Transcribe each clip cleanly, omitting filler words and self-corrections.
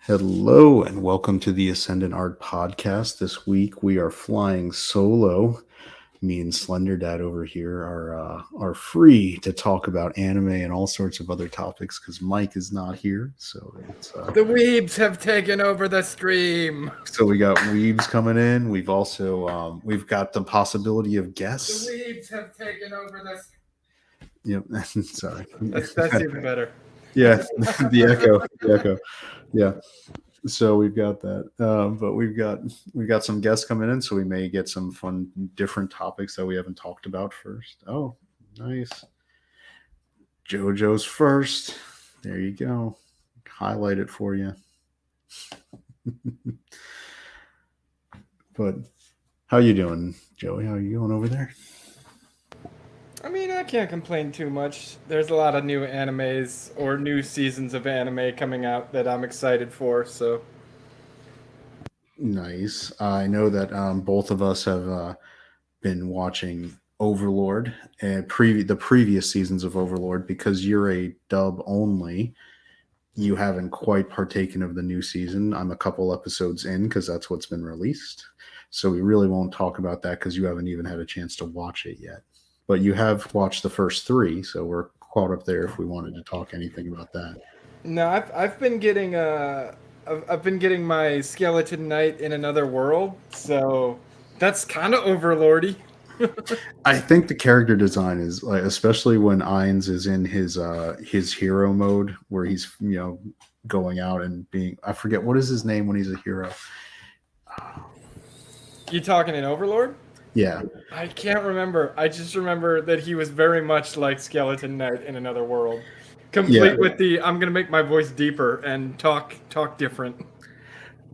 Hello and welcome to the Ascendant Art Podcast. This week we are flying solo. Me and Slender Dad over here are free to talk about anime and all sorts of other topics because Mike is not here. The weebs have taken over the stream. So we got weebs coming in. We've got the possibility of The guests. weebs have taken over this. Yep. Sorry. That's even better. Yeah. The echo. Yeah. So we've got that, but we've got some guests coming in, so we may get some fun, different topics that we haven't talked about first. Oh, nice. JoJo's first. There you go. Highlight it for you. But how you doing, Joey? How are you going over there? I mean, I can't complain too much. There's a lot of new animes or new seasons of anime coming out that I'm excited for. So Nice. I know that both of us have been watching Overlord and the previous seasons of Overlord because you're a dub only. You haven't quite partaken of the new season. I'm a couple episodes in because that's what's been released. So we really won't talk about that because you haven't even had a chance to watch it yet. But you have watched the first three, so we're caught up there if we wanted to talk anything about that. no, I've been getting I've been getting my Skeleton Knight in Another World. So that's kind of overlordy. I think the character design is like, especially when Ainz is in his hero mode, where he's going out and being, I forget what is his name when he's a hero. You talking in Overlord? Yeah, I can't remember. I just remember that he was very much like Skeleton Knight in Another World, complete yeah. with the "I'm gonna make my voice deeper and talk different."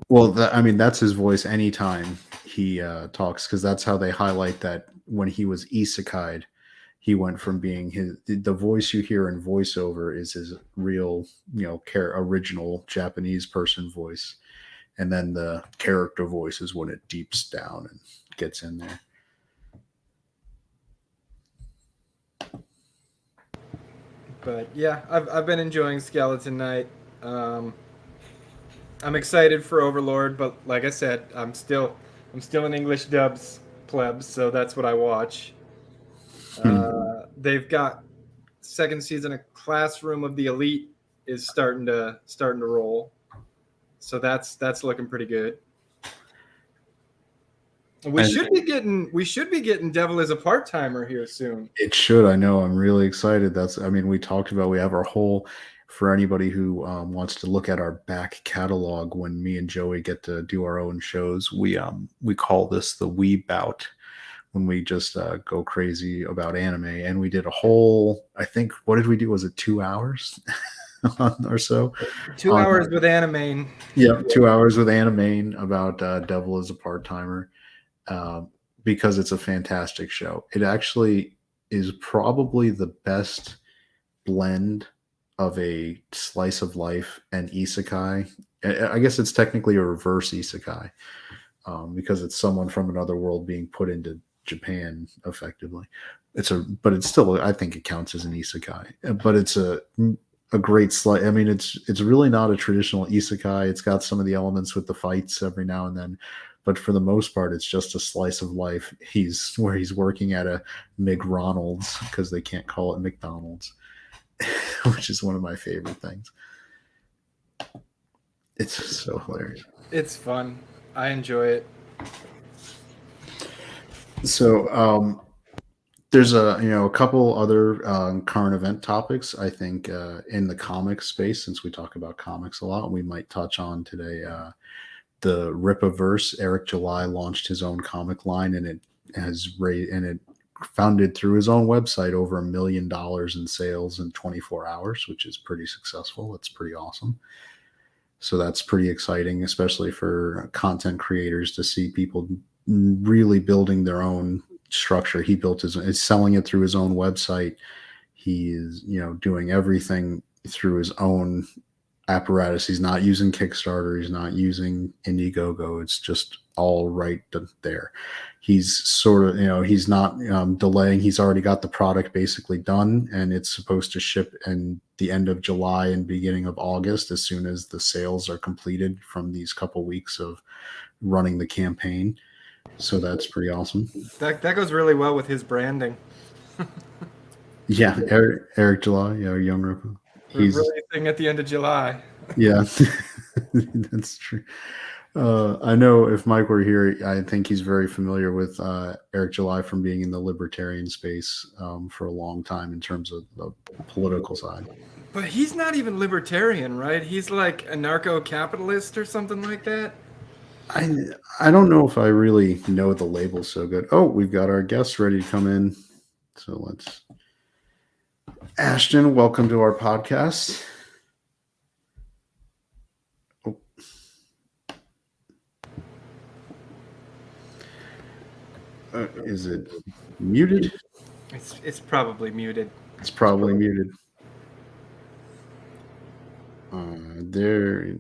Well, I mean, that's his voice anytime he talks, because that's how they highlight that when he was isekai'd, he went from being the voice you hear in voiceover is his real, original Japanese person voice, and then the character voice is when it deeps down and gets in there. But yeah, I've been enjoying Skeleton Knight. Um, I'm excited for Overlord, but like I said, I'm still in English dubs plebs, so that's what I watch. They've got second season of Classroom of the Elite is starting to roll, so that's looking pretty good. We And should be getting Devil is a Part Timer here soon. it should. I know. I'm really excited. I mean, we talked about, we have our whole, for anybody who wants to look at our back catalog when me and Joey get to do our own shows, we call this the We Bout, when we just go crazy about anime. And we did a whole, I think, what did we do? Was it 2 hours or so? 2 hours with anime. Yeah, 2 hours with anime about Devil is a Part Timer. Because it's a fantastic show. It actually is probably the best blend of a slice of life and isekai. I guess it's technically a reverse isekai, because it's someone from another world being put into Japan effectively. But it's still, I think it counts as an isekai. But it's a great slice. I mean, it's really not a traditional isekai. It's got some of the elements with the fights every now and then, but for the most part, it's just a slice of life. He's working at a McDonald's because they can't call it McDonald's, which is one of my favorite things. It's so hilarious. It's fun. I enjoy it. So there's a couple other current event topics, I think, in the comic space, since we talk about comics a lot. We might touch on today. The Rippaverse. Eric July launched his own comic line, and it founded through his own website over $1 million in sales in 24 hours, which is pretty successful. That's pretty awesome. So that's pretty exciting, especially for content creators, to see people really building their own structure. He built is selling it through his own website. He is, doing everything through his own apparatus. He's not using Kickstarter. He's not using Indiegogo. It's just all right there. He's sort of, he's not delaying. He's already got the product basically done, and it's supposed to ship in the end of July and beginning of August as soon as the sales are completed from these couple weeks of running the campaign. So that's pretty awesome. That goes really well with his branding. Yeah, Eric July, yeah, young Ripple. He's releasing at the end of July. Yeah, that's true. I know if Mike were here, I think he's very familiar with Eric July from being in the libertarian space for a long time in terms of the political side. But he's not even libertarian, right? He's like anarcho-capitalist or something like that. I don't know if I really know the label so good. Oh, we've got our guests ready to come in. So let's... Ashton, welcome to our podcast. Oh. Is it muted? It's probably muted. It's probably muted. There.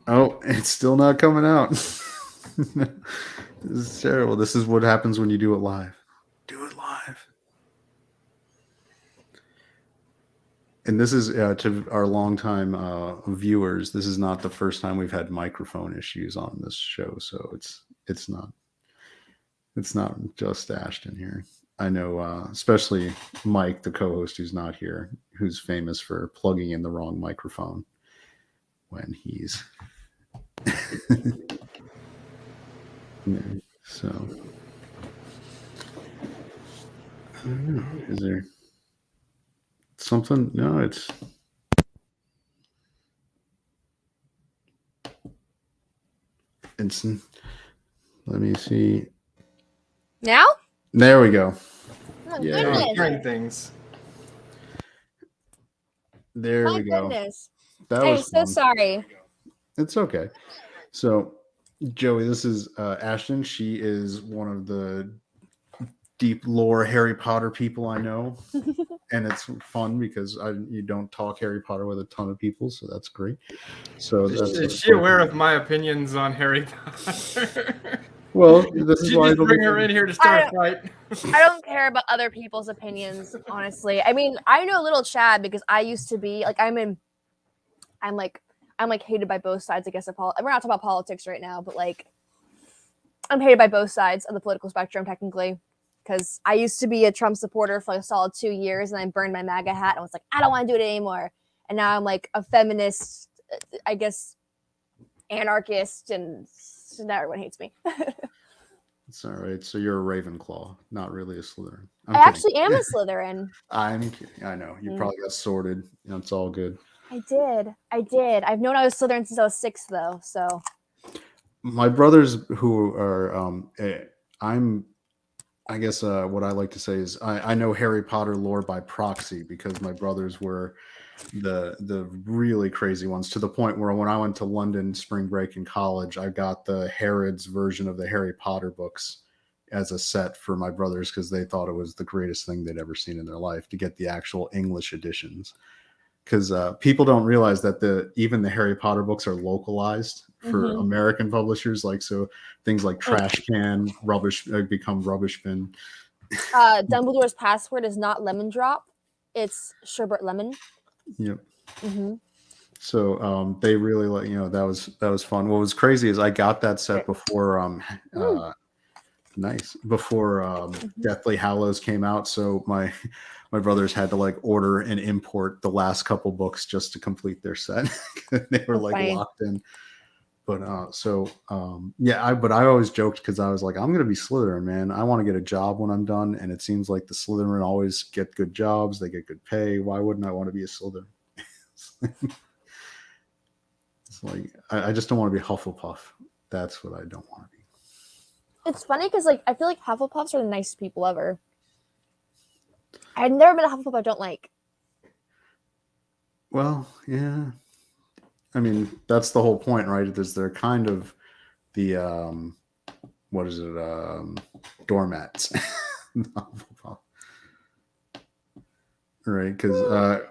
Oh, it's still not coming out. This is terrible. This is what happens when you do it live. Do it live. And this is to our longtime viewers. This is not the first time we've had microphone issues on this show, so it's not just Ashton here. I know, especially Mike, the co-host, who's not here, who's famous for plugging in the wrong microphone when he's. So, I don't know. Is there something? No, it's. Let me see. Now? There we go. Oh, Yeah. goodness. Hearing things. There My we go. goodness. That I'm was so fun. sorry. It's okay. So, Joey, this is Ashton. She is one of the deep lore Harry Potter people I know. And it's fun because you don't talk Harry Potter with a ton of people, so that's great. So Is she aware of my opinions on Harry Potter? Well, this is Did you why just bring her in here to start a fight? I don't care about other people's opinions, honestly. I mean, I know little Chad because I used to be like I'm hated by both sides, I guess. We're not talking about politics right now, but like I'm hated by both sides of the political spectrum, technically. Because I used to be a Trump supporter for like a solid 2 years, and I burned my MAGA hat and was like, I don't want to do it anymore. And now I'm like a feminist, I guess, anarchist, and so now everyone hates me. It's all right. So you're a Ravenclaw, not really a Slytherin. I actually am a Slytherin. I'm kidding. I know. You probably got sorted. It's all good. I did. I've known I was Slytherin since I was 6, though. So my brothers who are, I guess what I like to say is I know Harry Potter lore by proxy because my brothers were the really crazy ones, to the point where when I went to London spring break in college, I got the Harrods version of the Harry Potter books as a set for my brothers because they thought it was the greatest thing they'd ever seen in their life to get the actual English editions. Because people don't realize that even the Harry Potter books are localized for American publishers. Like, so things like Trash Can, Rubbish become Rubbish Bin. Dumbledore's password is not Lemon Drop. It's Sherbet Lemon. Yep. So they really like, that was fun. What was crazy is I got that set before before Deathly Hallows came out. So my brothers had to like order and import the last couple books just to complete their set. They were like locked in. But but I always joked because I was like, I'm gonna be Slytherin, man. I want to get a job when I'm done, and it seems like the Slytherin always get good jobs, they get good pay. Why wouldn't I want to be a Slytherin? It's like I just don't want to be Hufflepuff. That's what I don't want to be. It's funny because like I feel like Hufflepuffs are the nicest people ever. I've never been a Hufflepuff I don't like. Well, yeah. I mean, that's the whole point, right? Is they're kind of the doormats. right? Because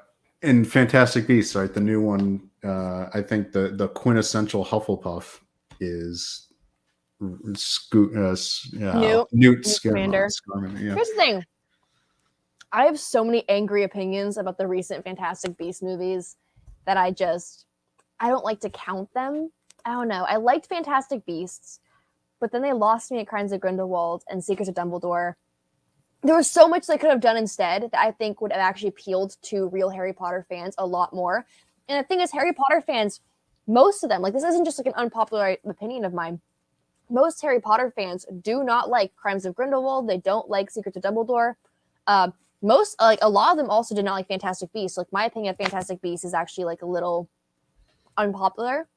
in Fantastic Beasts, right, the new one, I think the quintessential Hufflepuff is Newt Newt Scamander. Scamander. Yeah. Here's the thing. I have so many angry opinions about the recent Fantastic Beasts movies that I don't like to count them. I don't know. I liked Fantastic Beasts, but then they lost me at Crimes of Grindelwald and Secrets of Dumbledore. There was so much they could have done instead that I think would have actually appealed to real Harry Potter fans a lot more. And the thing is, Harry Potter fans, most of them, like this isn't just like an unpopular opinion of mine. Most Harry Potter fans do not like Crimes of Grindelwald. They don't like Secrets of Dumbledore. A lot of them also did not like Fantastic Beasts. Like my opinion of Fantastic Beasts is actually like a little unpopular.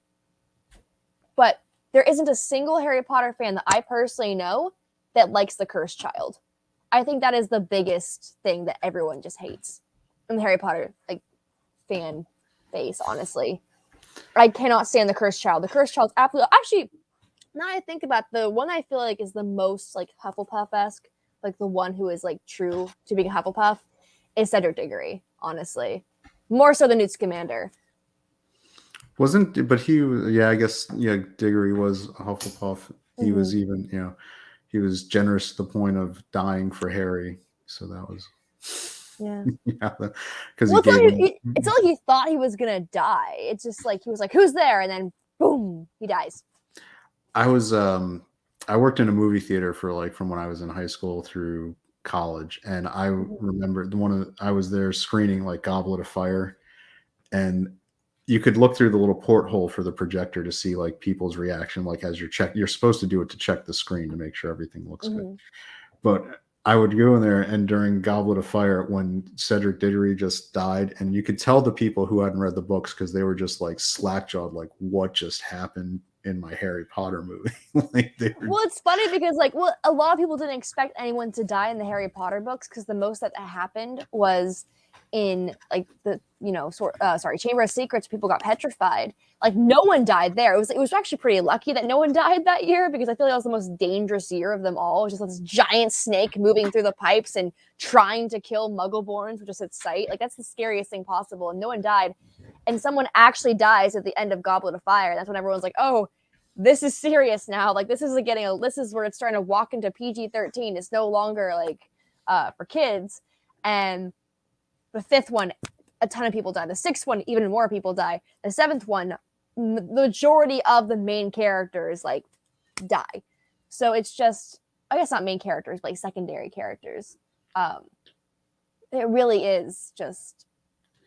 But there isn't a single Harry Potter fan that I personally know that likes the Cursed Child. I think that is the biggest thing that everyone just hates in the Harry Potter like fan base, honestly. I cannot stand the Cursed Child. The Cursed Child's absolutely actually, now I think about the one I feel like is the most like Hufflepuff-esque, like the one who is like true to being a Hufflepuff, is Cedric Diggory, honestly. More so than Newt Scamander. But I guess, Diggory was a Hufflepuff. He was even, he was generous to the point of dying for Harry. So that was, because it's not like he thought he was gonna die. It's just like he was like, "Who's there?" and then boom, he dies. I worked in a movie theater for like from when I was in high school through college, and I remember I was there screening like Goblet of Fire, and you could look through the little porthole for the projector to see like people's reaction, like as you're supposed to do it to check the screen to make sure everything looks good. But I would go in there, and during Goblet of Fire, when Cedric Diggory just died, and you could tell the people who hadn't read the books because they were just like slack-jawed, like what just happened in my Harry Potter movie. Well, it's funny because a lot of people didn't expect anyone to die in the Harry Potter books because the most that happened was in like the Chamber of Secrets. People got petrified. Like no one died there. It was actually pretty lucky that no one died that year because I feel like that was the most dangerous year of them all. It was just this giant snake moving through the pipes and trying to kill Muggleborns with just its sight. Like that's the scariest thing possible, and no one died. And someone actually dies at the end of Goblet of Fire. That's when everyone's like, "Oh, this is serious now. Like this is where it's starting to walk into PG-13. It's no longer like for kids." And the fifth one, a ton of people die. The sixth one, even more people die. The seventh one, the majority of the main characters like die. So it's just, I guess not main characters, but like secondary characters. It really is just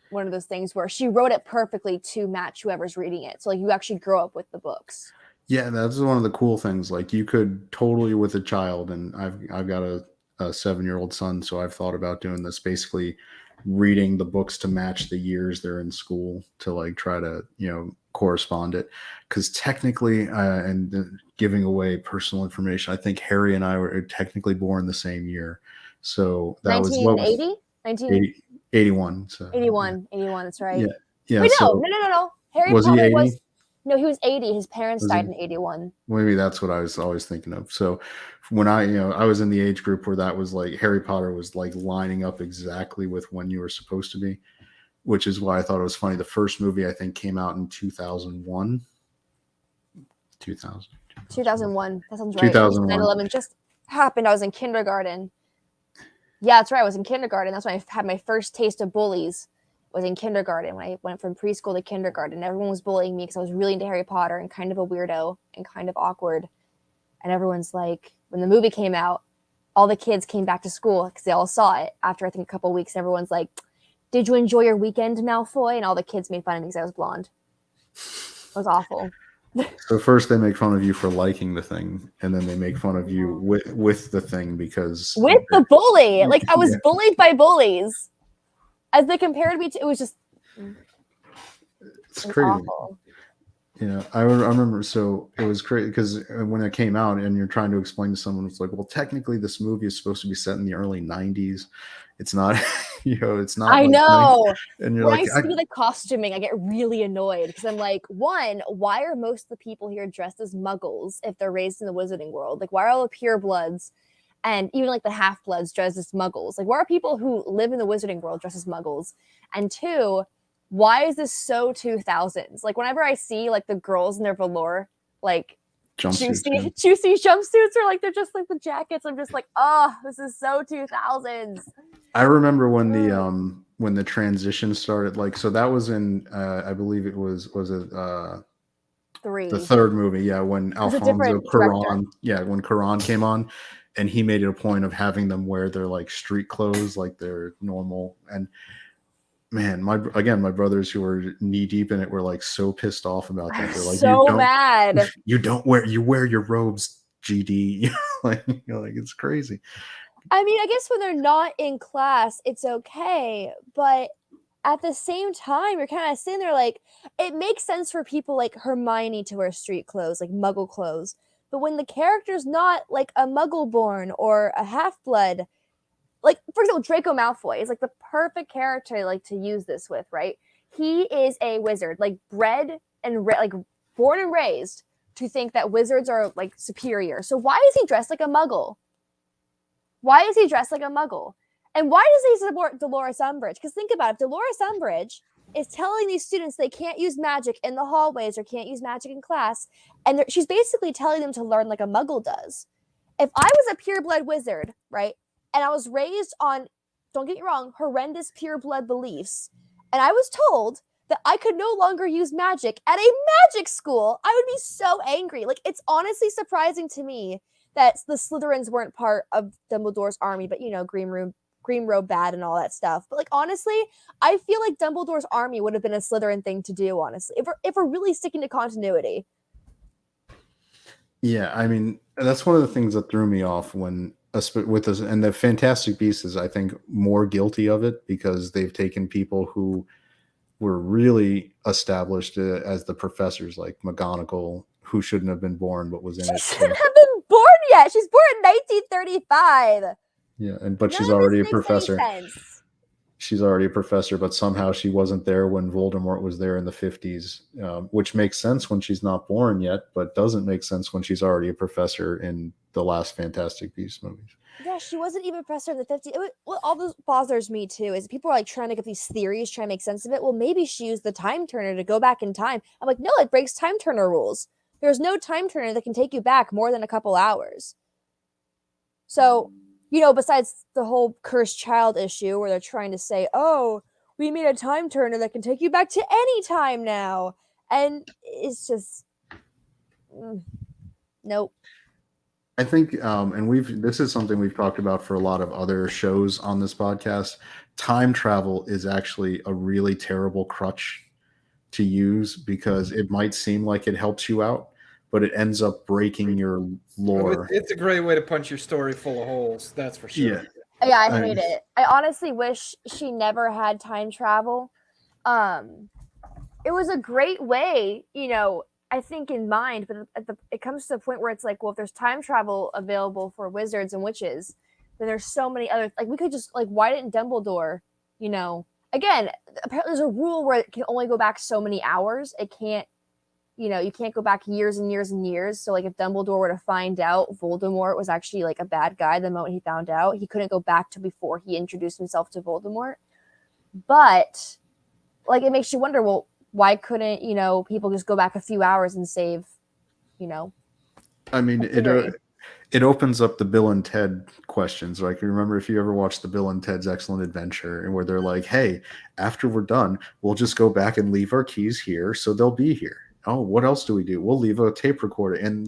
one of those things where she wrote it perfectly to match whoever's reading it. So like you actually grow up with the books. Yeah, that's one of the cool things. Like you could totally with a child, and I've got a 7-year-old son, so I've thought about doing this, basically reading the books to match the years they're in school to like try to correspond it, because technically and giving away personal information, I think Harry and I were technically born the same year, so that 1980? was 1981. So 81, that's right. Yeah. Wait, so no. Harry was Potter he 80? was no, he was 80. His parents died in 81. Maybe that's what I was always thinking of. So when I was in the age group where that was like Harry Potter was like lining up exactly with when you were supposed to be, which is why I thought it was funny. The first movie I think came out in 2001. 2001. That sounds right. 2001. 9/11 just happened. I was in kindergarten. Yeah, that's right. I was in kindergarten. That's when I had my first taste of bullies. Was in kindergarten when I went from preschool to kindergarten. Everyone was bullying me because I was really into Harry Potter and kind of a weirdo and kind of awkward. And everyone's like, when the movie came out, all the kids came back to school because they all saw it after I think a couple of weeks. Everyone's like, "Did you enjoy your weekend, Malfoy?" And all the kids made fun of me because I was blonde. It was awful. So first they make fun of you for liking the thing, and then they make fun of you with the thing because with the bully. Like I was bullied by bullies. As they compared me to, it was just it's crazy. Awful. Yeah, I remember. So it was crazy because when it came out, and you're trying to explain to someone, it's like, well, technically, this movie is supposed to be set in the early '90s. It's not, it's not. I know. And you're when like, I see the costuming, I get really annoyed because I'm like, one, why are most of the people here dressed as Muggles if they're raised in the Wizarding world? Like, why are all the purebloods And even like the half-bloods dressed as muggles. Like, why are people who live in the wizarding world dressed as muggles? And two, why is this so 2000s? Like, whenever I see like the girls in their velour, like juicy jumpsuits, or like they're just like the jackets, I'm just like, oh, this is so 2000s. I remember when the transition started, like, so that was in I believe it was it 3. the third movie, yeah, when It's a Alfonso different director. Cuarón, when Cuarón came on, and he made it a point of having them wear their like street clothes, like their normal. And man, my brothers who were knee deep in it were like so pissed off about that. They're like, so mad. You wear your robes, GD. like it's crazy. I mean, I guess when they're not in class, it's okay, but at the same time, you're kind of sitting there like, it makes sense for people like Hermione to wear street clothes, like muggle clothes. But when the character's not like a muggle born or a half-blood, like, for example, Draco Malfoy is like the perfect character like to use this with, right? He is a wizard, like bred and like born and raised to think that wizards are like superior. So why is he dressed like a muggle? Why is he dressed like a muggle? And why does he support Dolores Umbridge? Because think about it, Dolores Umbridge is telling these students they can't use magic in the hallways or can't use magic in class. And she's basically telling them to learn like a muggle does. If I was a pureblood wizard, right, and I was raised on, don't get me wrong, horrendous pureblood beliefs, and I was told that I could no longer use magic at a magic school, I would be so angry. Like, it's honestly surprising to me that the Slytherins weren't part of Dumbledore's army, but, you know, Green Robe bad and all that stuff. But like, honestly, I feel like Dumbledore's army would have been a Slytherin thing to do, honestly, if we're really sticking to continuity. Yeah, I mean, that's one of the things that threw me off when with us, and the Fantastic Beasts is, I think, more guilty of it because they've taken people who were really established as the professors, like McGonagall, who shouldn't have been born but was in it. She shouldn't have been born yet. She's born in 1935. Yeah, but None she's of already a this makes professor. any sense. She's already a professor, but somehow she wasn't there when Voldemort was there in the 50s, which makes sense when she's not born yet, but doesn't make sense when she's already a professor in the last Fantastic Beasts movies. Yeah, she wasn't even a professor in the 50s. What all this bothers me too is people are like trying to get these theories, trying to make sense of it. Well, maybe she used the time turner to go back in time. I'm like, no, it breaks time turner rules. There's no time turner that can take you back more than a couple hours. So, you know, besides the whole cursed child issue where they're trying to say, oh, we made a time turner that can take you back to any time now. And it's just, nope. I think, and this is something we've talked about for a lot of other shows on this podcast. Time travel is actually a really terrible crutch to use because it might seem like it helps you out, but it ends up breaking your lore. It's a great way to punch your story full of holes. That's for sure. Yeah, I hate it. I honestly wish she never had time travel. It was a great way, you know, I think in mind, but it comes to the point where it's like, well, if there's time travel available for wizards and witches, then there's so many other, like, we could just, like, why didn't Dumbledore, you know, again, apparently there's a rule where it can only go back so many hours. It can't, you know, you can't go back years and years and years. So, like, if Dumbledore were to find out Voldemort was actually, like, a bad guy the moment he found out, he couldn't go back to before he introduced himself to Voldemort. But, like, it makes you wonder, well, why couldn't, you know, people just go back a few hours and save, you know? I mean, it opens up the Bill and Ted questions. Like, remember if you ever watched the Bill and Ted's Excellent Adventure, and where they're like, hey, after we're done, we'll just go back and leave our keys here, so they'll be here. Oh, what else do we do? We'll leave a tape recorder, and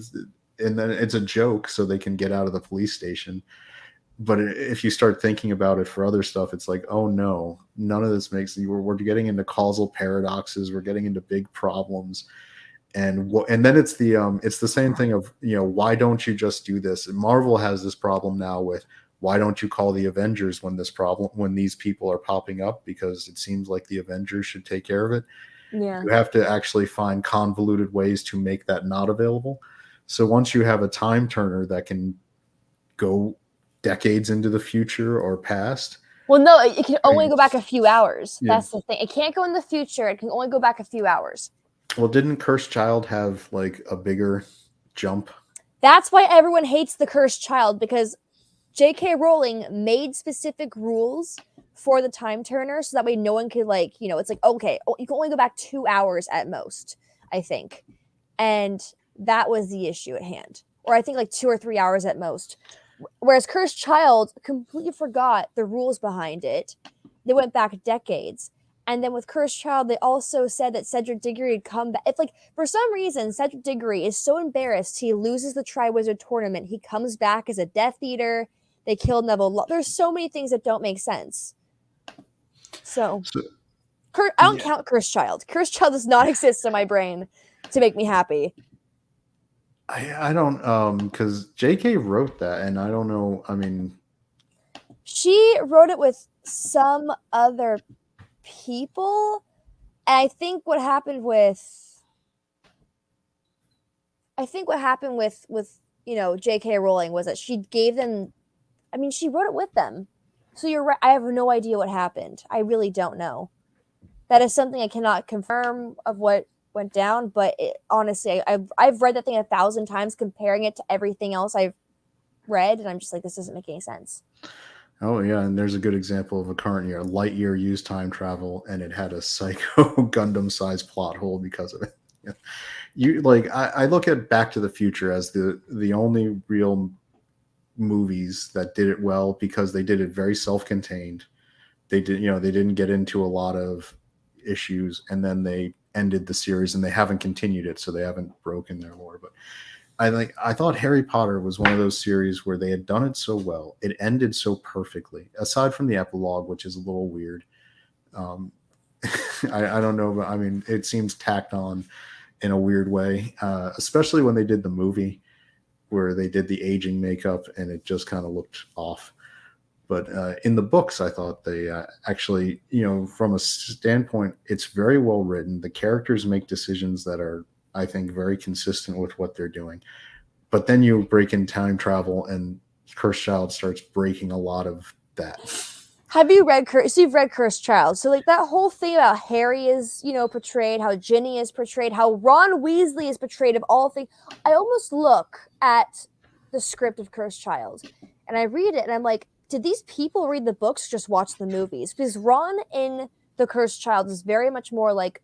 then it's a joke so they can get out of the police station. But if you start thinking about it for other stuff, it's like, oh no, none of this makes sense. We're getting into causal paradoxes. We're getting into big problems. And then it's the same thing of, you know, why don't you just do this? And Marvel has this problem now with, why don't you call the Avengers when these people are popping up? Because it seems like the Avengers should take care of it. Yeah. You have to actually find convoluted ways to make that not available. So once you have a time turner that can go decades into the future or past. Well, no, it can only go back a few hours. Yeah. That's the thing. It can't go in the future. It can only go back a few hours. Well, didn't Cursed Child have like a bigger jump? That's why everyone hates the Cursed Child, because J.K. Rowling made specific rules for the time turner so that way no one could like, it's like, okay, you can only go back 2 hours at most, I think. And that was the issue at hand. Or I think like 2 or 3 hours at most. Whereas Cursed Child completely forgot the rules behind it. They went back decades. And then with Cursed Child, they also said that Cedric Diggory had come back. It's like, for some reason, Cedric Diggory is so embarrassed he loses the Triwizard Tournament. He comes back as a Death Eater. They killed Neville. There's so many things that don't make sense. So I don't count Cursed Child. Cursed Child does not exist in my brain to make me happy. I don't because J.K. wrote that, and I don't know. I mean, she wrote it with some other people, and I think what happened with J.K. Rowling was that she gave them. I mean, she wrote it with them. So you're right. I have no idea what happened. I really don't know. That is something I cannot confirm of what went down. But honestly, I've read that thing 1,000 times, comparing it to everything else I've read, and I'm just like, this doesn't make any sense. Oh yeah, and there's a good example of a current year. Lightyear used time travel, and it had a Psycho Gundam-sized plot hole because of it. Yeah. You like, I look at Back to the Future as the only real movies that did it well because they did it very self-contained. They didn't get into a lot of issues, and then they ended the series, and they haven't continued it, so they haven't broken their lore. But I thought Harry Potter was one of those series where they had done it so well. It ended so perfectly, aside from the epilogue, which is a little weird. I don't know, but I mean, it seems tacked on in a weird way, especially when they did the movie where they did the aging makeup and it just kind of looked off. But in the books, I thought they actually, from a standpoint, it's very well written. The characters make decisions that are, I think, very consistent with what they're doing. But then you break in time travel, and Cursed Child starts breaking a lot of that. Have you read So you've read Cursed Child. So like that whole thing about Harry is, portrayed, how Ginny is portrayed, how Ron Weasley is portrayed, of all things. I almost look at the script of Cursed Child and I read it and I'm like, did these people read the books or just watch the movies? Because Ron in The Cursed Child is very much more like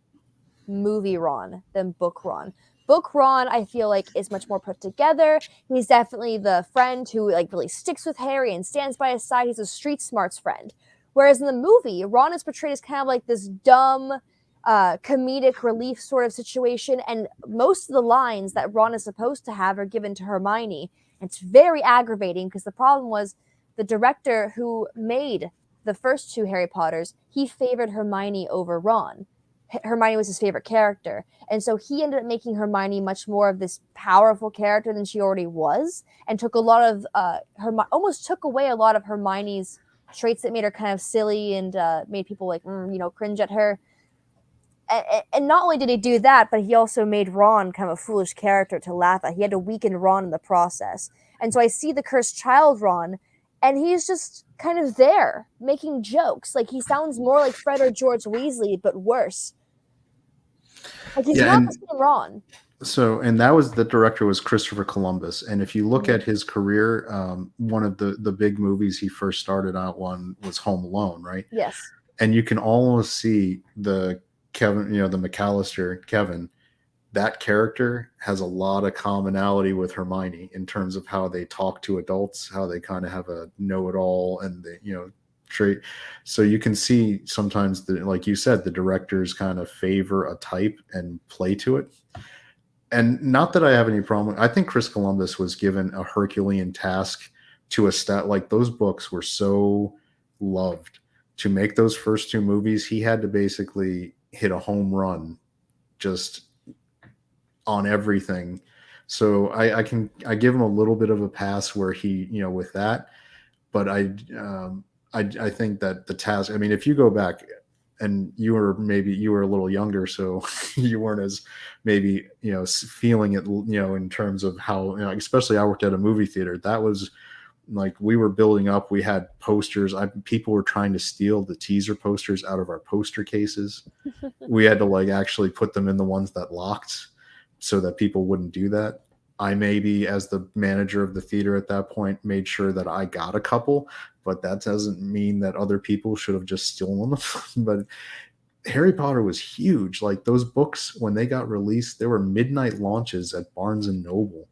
movie Ron than book Ron. Book Ron, I feel like, is much more put together. He's definitely the friend who like really sticks with Harry and stands by his side. He's a street smarts friend. Whereas in the movie, Ron is portrayed as kind of like this dumb, comedic relief sort of situation. And most of the lines that Ron is supposed to have are given to Hermione. And it's very aggravating because the problem was the director who made the first 2 Harry Potters, he favored Hermione over Ron. Hermione was his favorite character. And so he ended up making Hermione much more of this powerful character than she already was, and took a lot of almost took away a lot of Hermione's traits that made her kind of silly and made people like, cringe at her. And not only did he do that, but he also made Ron kind of a foolish character to laugh at. He had to weaken Ron in the process. And so I see the Cursed Child Ron, and he's just kind of there making jokes. Like he sounds more like Fred or George Weasley, but worse. Like he's not the same Ron. So, and that was the director was Christopher Columbus. And if you look at his career, one of the big movies he first started out on was Home Alone, right? Yes. And you can almost see the Kevin, the McAllister Kevin. That character has a lot of commonality with Hermione in terms of how they talk to adults, how they kind of have a know-it-all, and they, trait. So you can see sometimes, like you said, the directors kind of favor a type and play to it. And not that I have any problem. I think Chris Columbus was given a Herculean task to like those books were so loved. To make those first 2 movies, he had to basically hit a home run just on everything. So I give him a little bit of a pass where he, with that, but I think that the task, I mean, if you go back and you were a little younger, so you weren't as maybe, feeling it, in terms of how, especially I worked at a movie theater. That was like, we were building up, we had posters. People were trying to steal the teaser posters out of our poster cases. We had to like actually put them in the ones that locked so that people wouldn't do that. I maybe, as the manager of the theater at that point, made sure that I got a couple, but that doesn't mean that other people should have just stolen them. But Harry Potter was huge. Like those books, when they got released, there were midnight launches at Barnes and Noble,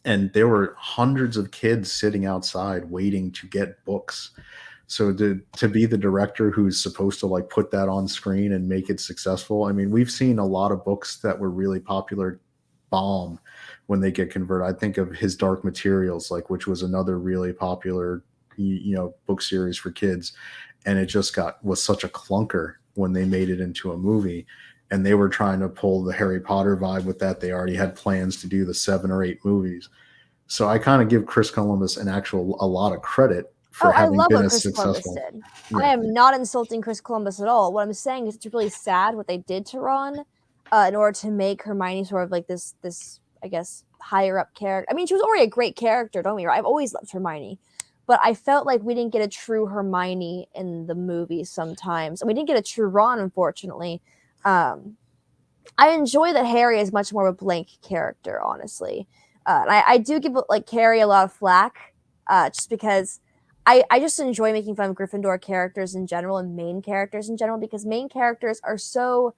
and there were hundreds of kids sitting outside waiting to get books. So to be the director who's supposed to like put that on screen and make it successful, I mean, we've seen a lot of books that were really popular bomb when they get converted. I think of his Dark Materials, like which was another really popular book series for kids, and it just was such a clunker when they made it into a movie. And they were trying to pull the Harry Potter vibe with that. They already had plans to do the 7 or 8 movies. So I kind of give Chris Columbus a lot of credit for Oh, I having love been what as Chris Columbus successful. did. Yeah. I am not insulting Chris Columbus at all. What I'm saying is it's really sad what they did to Ron in order to make Hermione sort of like this I guess higher up character. I mean, she was already a great character, don't we? I've always loved Hermione, but I felt like we didn't get a true Hermione in the movies sometimes, and we didn't get a true Ron, unfortunately. I enjoy that Harry is much more of a blank character, honestly. And I do give like Harry a lot of flack, just because I just enjoy making fun of Gryffindor characters in general and main characters in general, because main characters are so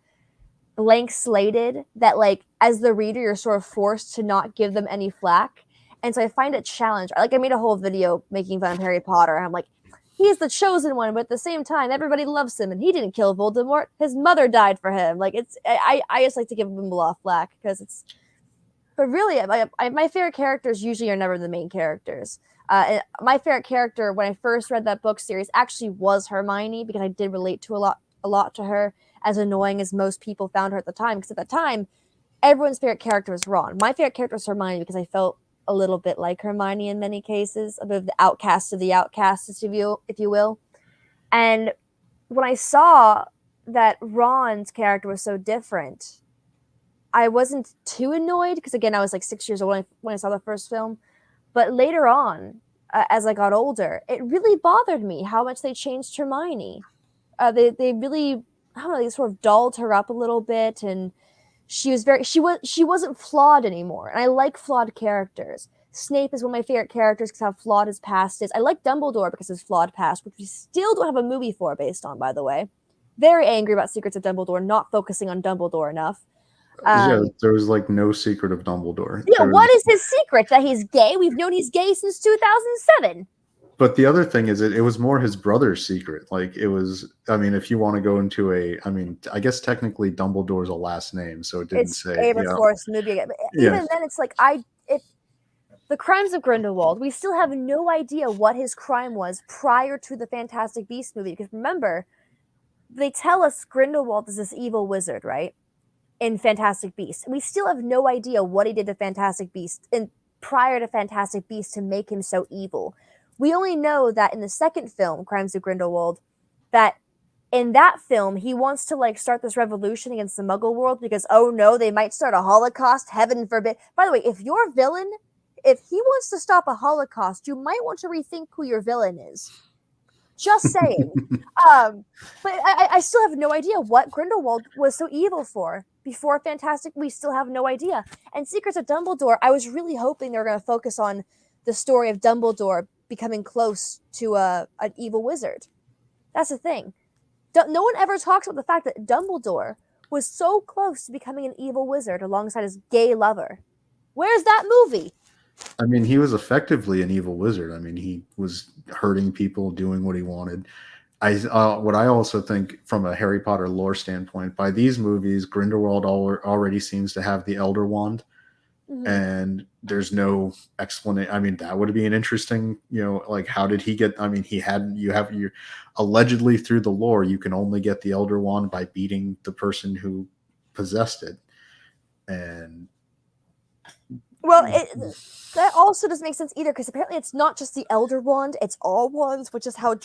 blank slated that like as the reader you're sort of forced to not give them any flack. And so I find it challenge. Like I made a whole video making fun of Harry Potter. And I'm like, he's the chosen one, but at the same time, everybody loves him, and he didn't kill Voldemort. His mother died for him. Like I just like to give him a lot of flack because it's. But really, my favorite characters usually are never the main characters. My favorite character when I first read that book series actually was Hermione, because I did relate to a lot to her, as annoying as most people found her at the time. Because at the time, everyone's favorite character was Ron. My favorite character was Hermione because I felt a little bit like Hermione in many cases, a bit of the outcast of the outcasts, if you will. And when I saw that Ron's character was so different, I wasn't too annoyed because, again, I was like 6 years old when I saw the first film. But later on, as I got older, it really bothered me how much they changed Hermione. They really, I don't know, they sort of dolled her up a little bit, and she wasn't flawed anymore. And I like flawed characters. Snape is one of my favorite characters because how flawed his past is. I like Dumbledore because of his flawed past, which we still don't have a movie for based on, by the way. Very angry about Secrets of Dumbledore, not focusing on Dumbledore enough. Yeah, there was like no secret of Dumbledore. Yeah, what is his secret? That he's gay? We've known he's gay since 2007. But the other thing is, it was more his brother's secret. Like it was. I mean, if you want to go into I guess technically Dumbledore's a last name, so it didn't It's say. Ava Force movie. But even then, it's like the Crimes of Grindelwald. We still have no idea what his crime was prior to the Fantastic Beasts movie. Because remember, they tell us Grindelwald is this evil wizard, right? In Fantastic Beasts. We still have no idea what he did to Fantastic Beasts prior to Fantastic Beasts to make him so evil. We only know that in the second film, Crimes of Grindelwald, that in that film, he wants to like start this revolution against the Muggle world because, oh no, they might start a Holocaust, heaven forbid. By the way, if your villain, if he wants to stop a Holocaust, you might want to rethink who your villain is. Just saying. But I still have no idea what Grindelwald was so evil for. Before Fantastic, we still have no idea. And Secrets of Dumbledore, I was really hoping they were going to focus on the story of Dumbledore becoming close to an evil wizard. That's the thing. No one ever talks about the fact that Dumbledore was so close to becoming an evil wizard alongside his gay lover. Where's that movie? I mean, he was effectively an evil wizard. I mean, he was hurting people, doing what he wanted. What I also think from a Harry Potter lore standpoint, by these movies, Grindelwald already seems to have the Elder Wand, and there's no explanation. I mean, that would be an interesting, like how did he get? I mean, you allegedly through the lore, you can only get the Elder Wand by beating the person who possessed it, and well, that also doesn't make sense either, because apparently it's not just the Elder Wand; it's all wands, which is how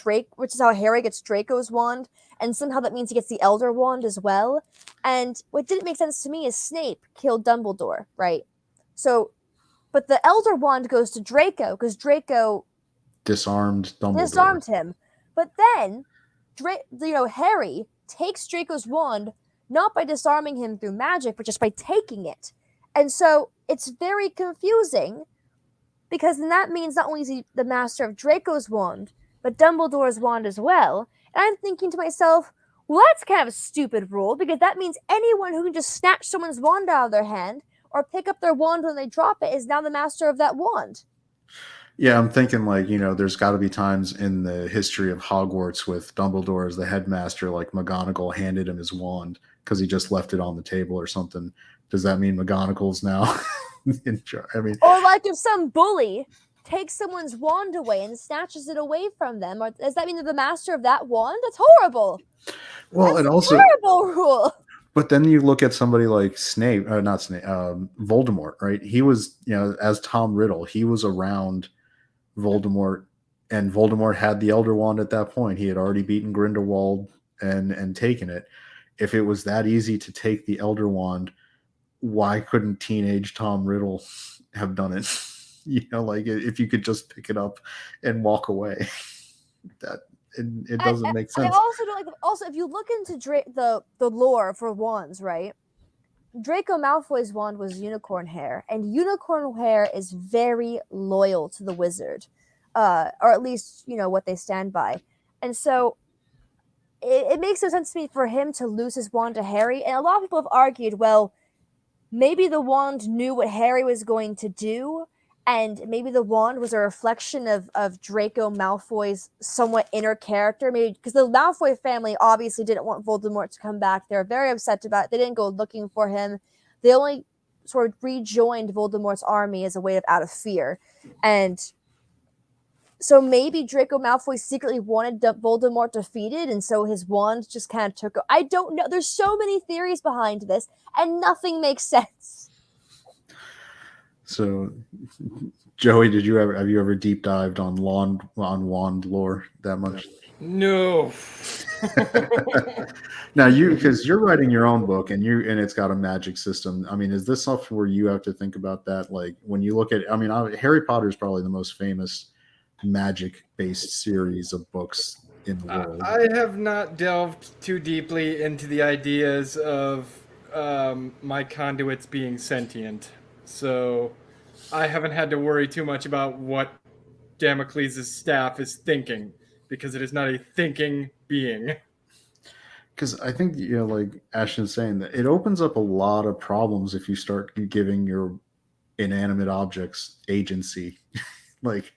Harry gets Draco's wand, and somehow that means he gets the Elder Wand as well. And what didn't make sense to me is Snape killed Dumbledore, right? So, but the Elder Wand goes to Draco because Draco disarmed Dumbledore. Disarmed him, but then, Harry takes Draco's wand not by disarming him through magic, but just by taking it. And so it's very confusing because then that means not only is he the master of Draco's wand, but Dumbledore's wand as well. And I'm thinking to myself, well, that's kind of a stupid rule because that means anyone who can just snatch someone's wand out of their hand or pick up their wand when they drop it is now the master of that wand. Yeah, I'm thinking like, there's got to be times in the history of Hogwarts with Dumbledore as the headmaster, like McGonagall handed him his wand because he just left it on the table or something. Does that mean McGonagall's now in charge? I mean, Or like if some bully takes someone's wand away and snatches it away from them, or does that mean they're the master of that wand? That's horrible. well, That's and a also, terrible rule. but then you look at somebody like Snape, not Snape, Voldemort, right? He was, as Tom Riddle, he was around Voldemort, and Voldemort had the Elder Wand at that point. He had already beaten Grindelwald and taken it. If it was that easy to take the Elder Wand, why couldn't teenage Tom Riddle have done it? Like if you could just pick it up and walk away, that it doesn't make I sense. also don't like. Also, if you look into the lore for wands, right? Draco Malfoy's wand was unicorn hair, and unicorn hair is very loyal to the wizard, or at least what they stand by. And so it makes no sense to me for him to lose his wand to Harry. And a lot of people have argued, well, maybe the wand knew what Harry was going to do, and maybe the wand was a reflection of Draco Malfoy's somewhat inner character. Maybe because the Malfoy family obviously didn't want Voldemort to come back. They were very upset about it. They didn't go looking for him. They only sort of rejoined Voldemort's army as a way out of fear. And so maybe Draco Malfoy secretly wanted Voldemort defeated, and so his wand just kind of took. I don't know. There's so many theories behind this, and nothing makes sense. So, Joey, have you ever deep dived on wand lore that much? No. Now because you're writing your own book and it's got a magic system. I mean, is this stuff where you have to think about that? Like when you look at, Harry Potter is probably the most famous magic-based series of books in the world. I have not delved too deeply into the ideas of my conduits being sentient, so I haven't had to worry too much about what Damocles' staff is thinking, because it is not a thinking being. Because I think, like Ashton's saying, that it opens up a lot of problems if you start giving your inanimate objects agency. Like,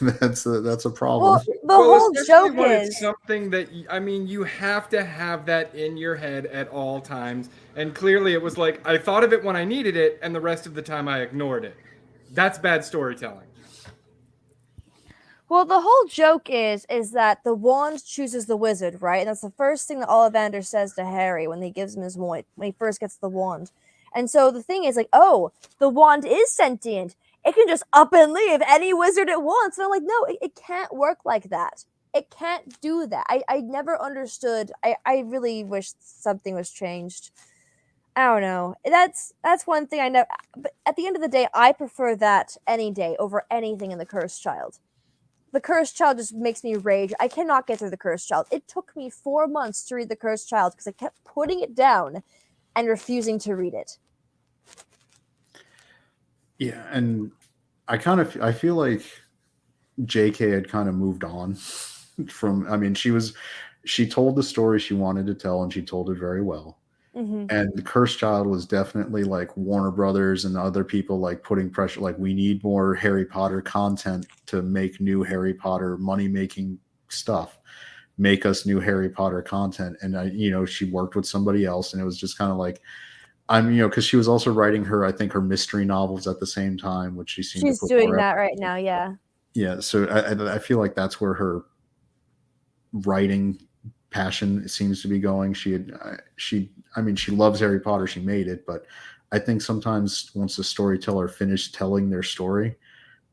that's a problem. Well, the whole especially joke when is it's something that you have to have that in your head at all times. And clearly, it was like I thought of it when I needed it, and the rest of the time I ignored it. That's bad storytelling. Well, the whole joke is that the wand chooses the wizard, right? And that's the first thing that Ollivander says to Harry when he gives him his wand, when he first gets the wand. And so the thing is like, oh, the wand is sentient. It can just up and leave any wizard it wants. And I'm like, no, it can't work like that. It can't do that. I never understood. I really wish something was changed. I don't know. That's one thing I know. But at the end of the day, I prefer that any day over anything in the Cursed Child. The Cursed Child just makes me rage. I cannot get through the Cursed Child. It took me 4 months to read the Cursed Child because I kept putting it down and refusing to read it. Yeah, and I feel like JK had kind of moved on from, she told the story she wanted to tell and she told it very well. Mm-hmm. And the Cursed Child was definitely like Warner Brothers and other people like putting pressure, like we need more Harry Potter content to make new Harry Potter money-making stuff. Make us new Harry Potter content. And she worked with somebody else, and it was just kind of like, because she was also writing her mystery novels at the same time, which she's doing that right now. Yeah. Yeah. So I feel like that's where her writing passion seems to be going. She loves Harry Potter. She made it, but I think sometimes once the storyteller finished telling their story,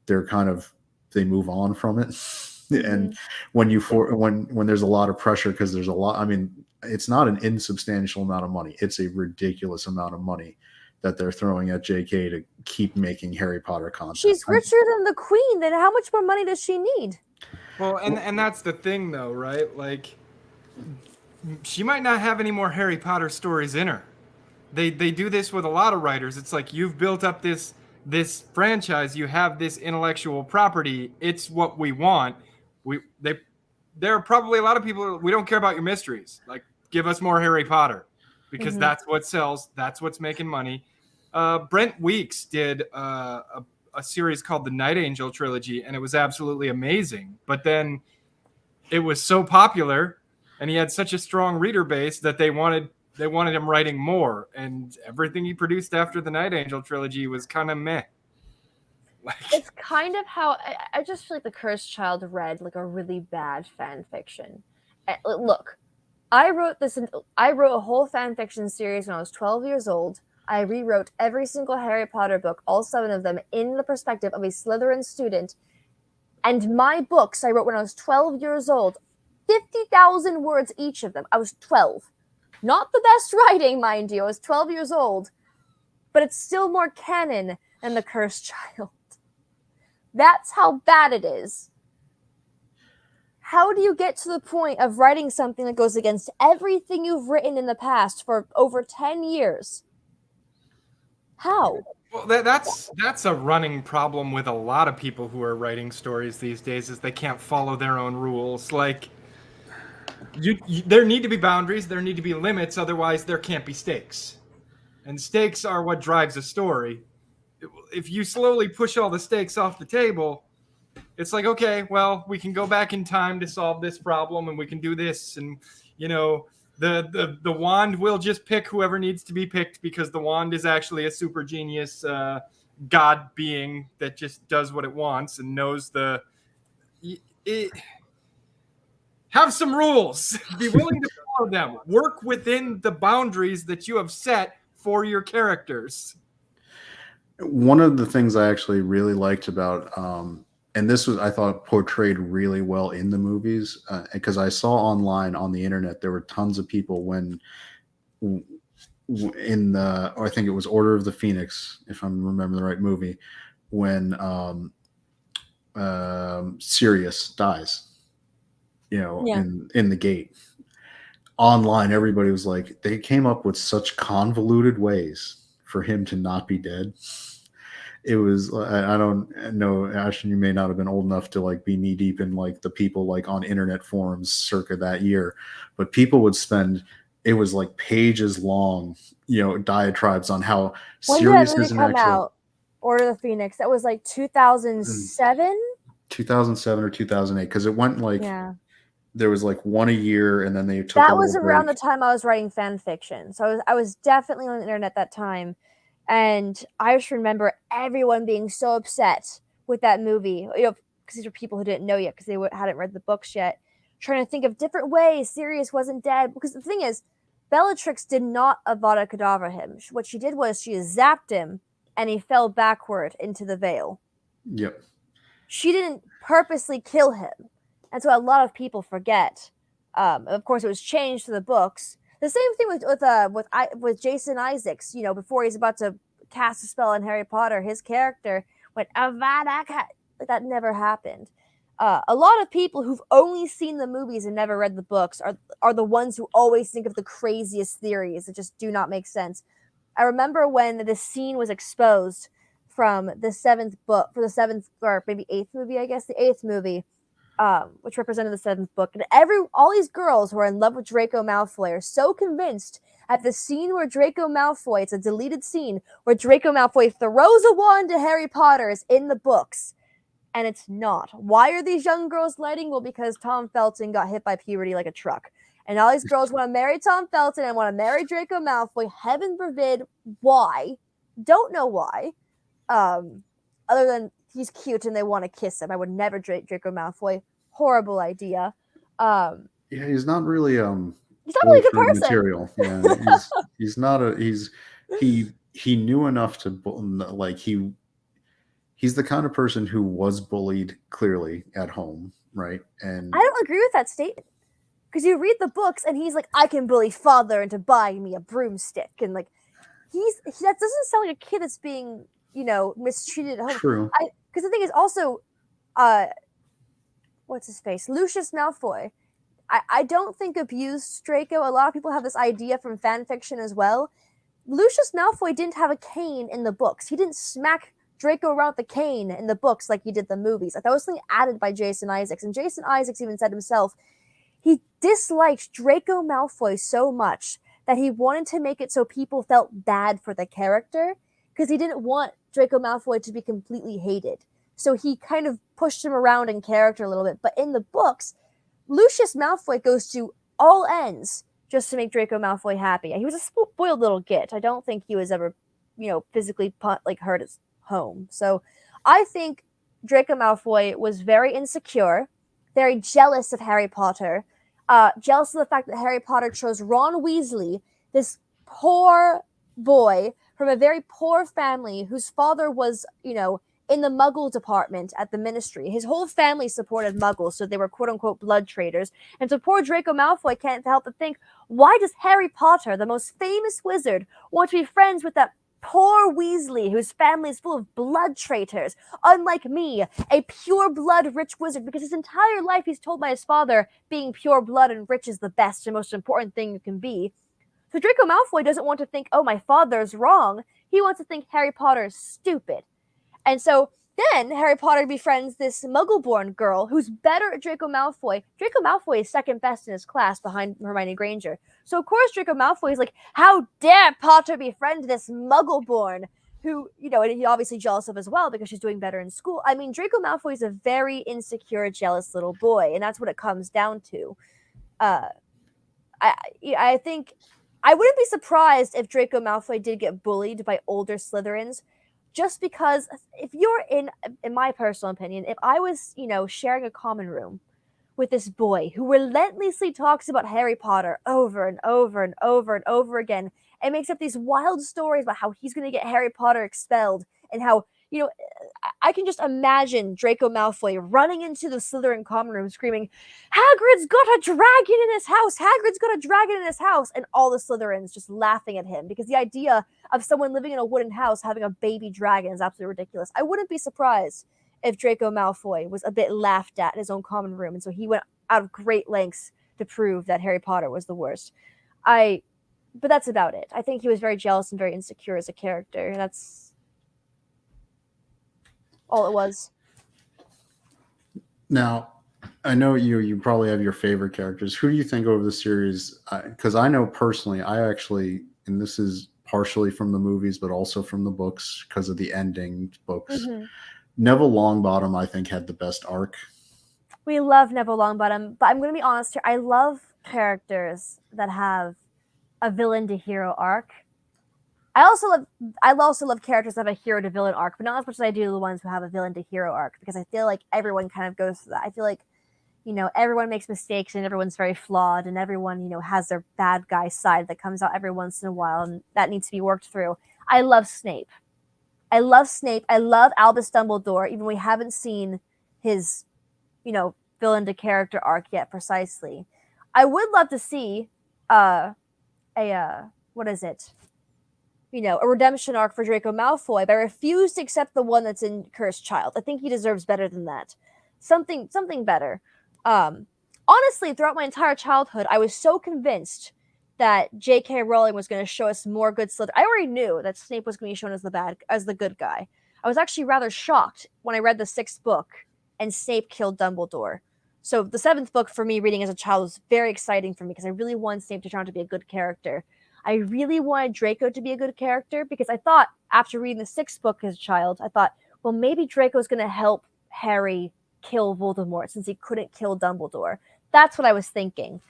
they move on from it. Mm-hmm. And when there's a lot of pressure, because there's a lot, it's not an insubstantial amount of money. It's a ridiculous amount of money that they're throwing at JK to keep making Harry Potter content. She's richer than the Queen. Then how much more money does she need? Well, and that's the thing, though, right? Like, she might not have any more Harry Potter stories in her. they do this with a lot of writers. It's like you've built up this franchise, you have this intellectual property. It's what we want. We they there are probably a lot of people, we don't care about your mysteries. Like, give us more Harry Potter because Mhm. that's what sells. That's what's making money. Brent Weeks did a series called the Night Angel trilogy, and it was absolutely amazing. But then it was so popular, and he had such a strong reader base that they wanted him writing more. And everything he produced after the Night Angel trilogy was kind of meh. Like, It's kind of how I just feel like the Cursed Child read like a really bad fan fiction. Look, I wrote this. I wrote a whole fan fiction series when I was 12 years old. I rewrote every single Harry Potter book, all 7 of them, in the perspective of a Slytherin student. And my books I wrote when I was 12 years old, 50,000 words each of them. I was 12. Not the best writing, mind you. I was 12 years old, but it's still more canon than the Cursed Child. That's how bad it is. How do you get to the point of writing something that goes against everything you've written in the past for over 10 years? How? well, that's a running problem with a lot of people who are writing stories these days, is they can't follow their own rules. Like, there need to be boundaries, there need to be limits, otherwise there can't be stakes. And stakes are what drives a story. If you slowly push all the stakes off the table, it's like, okay, well, we can go back in time to solve this problem, and we can do this, and the wand will just pick whoever needs to be picked, because the wand is actually a super genius god being that just does what it wants and knows have some rules. Be willing to follow them. Work within the boundaries that you have set for your characters. One of the things I actually really liked about, and this was, I thought, portrayed really well in the movies, because I saw online on the internet there were tons of people when in the, or I think it was Order of the Phoenix, if I'm remembering the right movie, when Sirius dies, Yeah. in the gate. Online, everybody was like, they came up with such convoluted ways for him to not be dead. It was, I don't know, Ashton, you may not have been old enough to like be knee deep in like the people like on internet forums circa that year, but people would spend, it was like pages long, diatribes on how When did that Sirius movie isn't come actually out? Order of the Phoenix. That was like 2007? 2007 or 2008, because it went like, Yeah. there was like one a year, and then they took a That little was around break. the time I was writing fan fiction. So I was definitely on the internet at that time. And I just remember everyone being so upset with that movie, because these were people who didn't know yet, because they hadn't read the books yet, trying to think of different ways Sirius wasn't dead. Because the thing is, Bellatrix did not Avada Kedavra him. What she did was she zapped him, and he fell backward into the veil. Yep. She didn't purposely kill him. That's what a lot of people forget. Of course, it was changed to the books. The same thing with Jason Isaacs. Before he's about to cast a spell on Harry Potter, his character went Avada Kedavra. Like, that never happened. A lot of people who've only seen the movies and never read the books are the ones who always think of the craziest theories that just do not make sense. I remember when the scene was exposed from the 7th book, for the 7th or maybe 8th movie, I guess the 8th movie, which represented the 7th book, and all these girls who are in love with Draco Malfoy are so convinced at the scene where Draco Malfoy, it's a deleted scene where Draco Malfoy throws a wand to Harry Potter is in the books, and it's not. Why are these young girls lighting? Well, because Tom Felton got hit by puberty like a truck. And all these girls want to marry Tom Felton and want to marry Draco Malfoy. Heaven forbid. Why? Don't know why. Other than he's cute and they want to kiss him. I would never date Draco Malfoy. Horrible idea. Yeah, he's not really He's not really a good boyfriend person. material. Yeah, he's not a he knew enough to like he's the kind of person who was bullied clearly at home, right? And I don't agree with that statement. Because you read the books and he's like, I can bully father into buying me a broomstick. And like, that doesn't sound like a kid that's being, mistreated at home. true. Because the thing is also, what's his face? Lucius Malfoy. I don't think abused Draco. A lot of people have this idea from fan fiction as well. Lucius Malfoy didn't have a cane in the books. He didn't smack Draco around the cane in the books like he did the movies. Like, that was something added by Jason Isaacs. And Jason Isaacs even said himself, he disliked Draco Malfoy so much that he wanted to make it so people felt bad for the character because he didn't want Draco Malfoy to be completely hated. So he kind of pushed him around in character a little bit. But in the books, Lucius Malfoy goes to all ends just to make Draco Malfoy happy. He was a spoiled little git. I don't think he was ever, physically hurt his home. So I think Draco Malfoy was very insecure, very jealous of Harry Potter, jealous of the fact that Harry Potter chose Ron Weasley, this poor boy from a very poor family whose father was, in the Muggle department at the Ministry. His whole family supported Muggles, so they were quote-unquote blood traders. And so poor Draco Malfoy can't help but think, why does Harry Potter, the most famous wizard, want to be friends with that poor Weasley, whose family is full of blood traitors, unlike me, a pure blood rich wizard, because his entire life he's told by his father being pure blood and rich is the best and most important thing you can be. So Draco Malfoy doesn't want to think, oh, my father's wrong. He wants to think Harry Potter is stupid. And so then Harry Potter befriends this Muggle-born girl who's better at Draco Malfoy. Draco Malfoy is second best in his class behind Hermione Granger. So of course Draco Malfoy is like, how dare Potter befriend this Muggle-born who, and he's obviously jealous of as well because she's doing better in school. I mean, Draco Malfoy is a very insecure, jealous little boy, and that's what it comes down to. I think I wouldn't be surprised if Draco Malfoy did get bullied by older Slytherins, just because if you're in my personal opinion, if I was, sharing a common room with this boy who relentlessly talks about Harry Potter over and over and over and over again and makes up these wild stories about how he's going to get Harry Potter expelled and how, I can just imagine Draco Malfoy running into the Slytherin common room screaming, Hagrid's got a dragon in his house! Hagrid's got a dragon in his house! And all the Slytherins just laughing at him because the idea of someone living in a wooden house having a baby dragon is absolutely ridiculous. I wouldn't be surprised if Draco Malfoy was a bit laughed at in his own common room, and so he went out of great lengths to prove that Harry Potter was the worst. But that's about it. I think he was very jealous and very insecure as a character, and that's all it was. Now, I know you probably have your favorite characters. Who do you think over the series? Because I know personally, I actually, and this is partially from the movies, but also from the books because of the ending books. Mm-hmm. Neville Longbottom, I think, had the best arc. We love Neville Longbottom, but I'm going to be honest here. I love characters that have a villain to hero arc. I also love characters that have a hero to villain arc, but not as much as I do the ones who have a villain to hero arc, because I feel like everyone kind of goes through that. I feel like, everyone makes mistakes and everyone's very flawed and everyone, has their bad guy side that comes out every once in a while and that needs to be worked through. I love Snape. I love Albus Dumbledore, even we haven't seen his, villain to character arc yet precisely. I would love to see a redemption arc for Draco Malfoy, but I refuse to accept the one that's in Cursed Child. I think he deserves better than that. Something better. Honestly, throughout my entire childhood, I was so convinced that J.K. Rowling was going to show us more good Slytherin. I already knew that Snape was going to be shown as the good guy. I was actually rather shocked when I read the 6th book and Snape killed Dumbledore. So the 7th book for me reading as a child was very exciting for me because I really wanted Snape to turn out to be a good character. I really wanted Draco to be a good character because I thought after reading the 6th book as a child, I thought, well, maybe Draco's going to help Harry kill Voldemort since he couldn't kill Dumbledore. That's what I was thinking.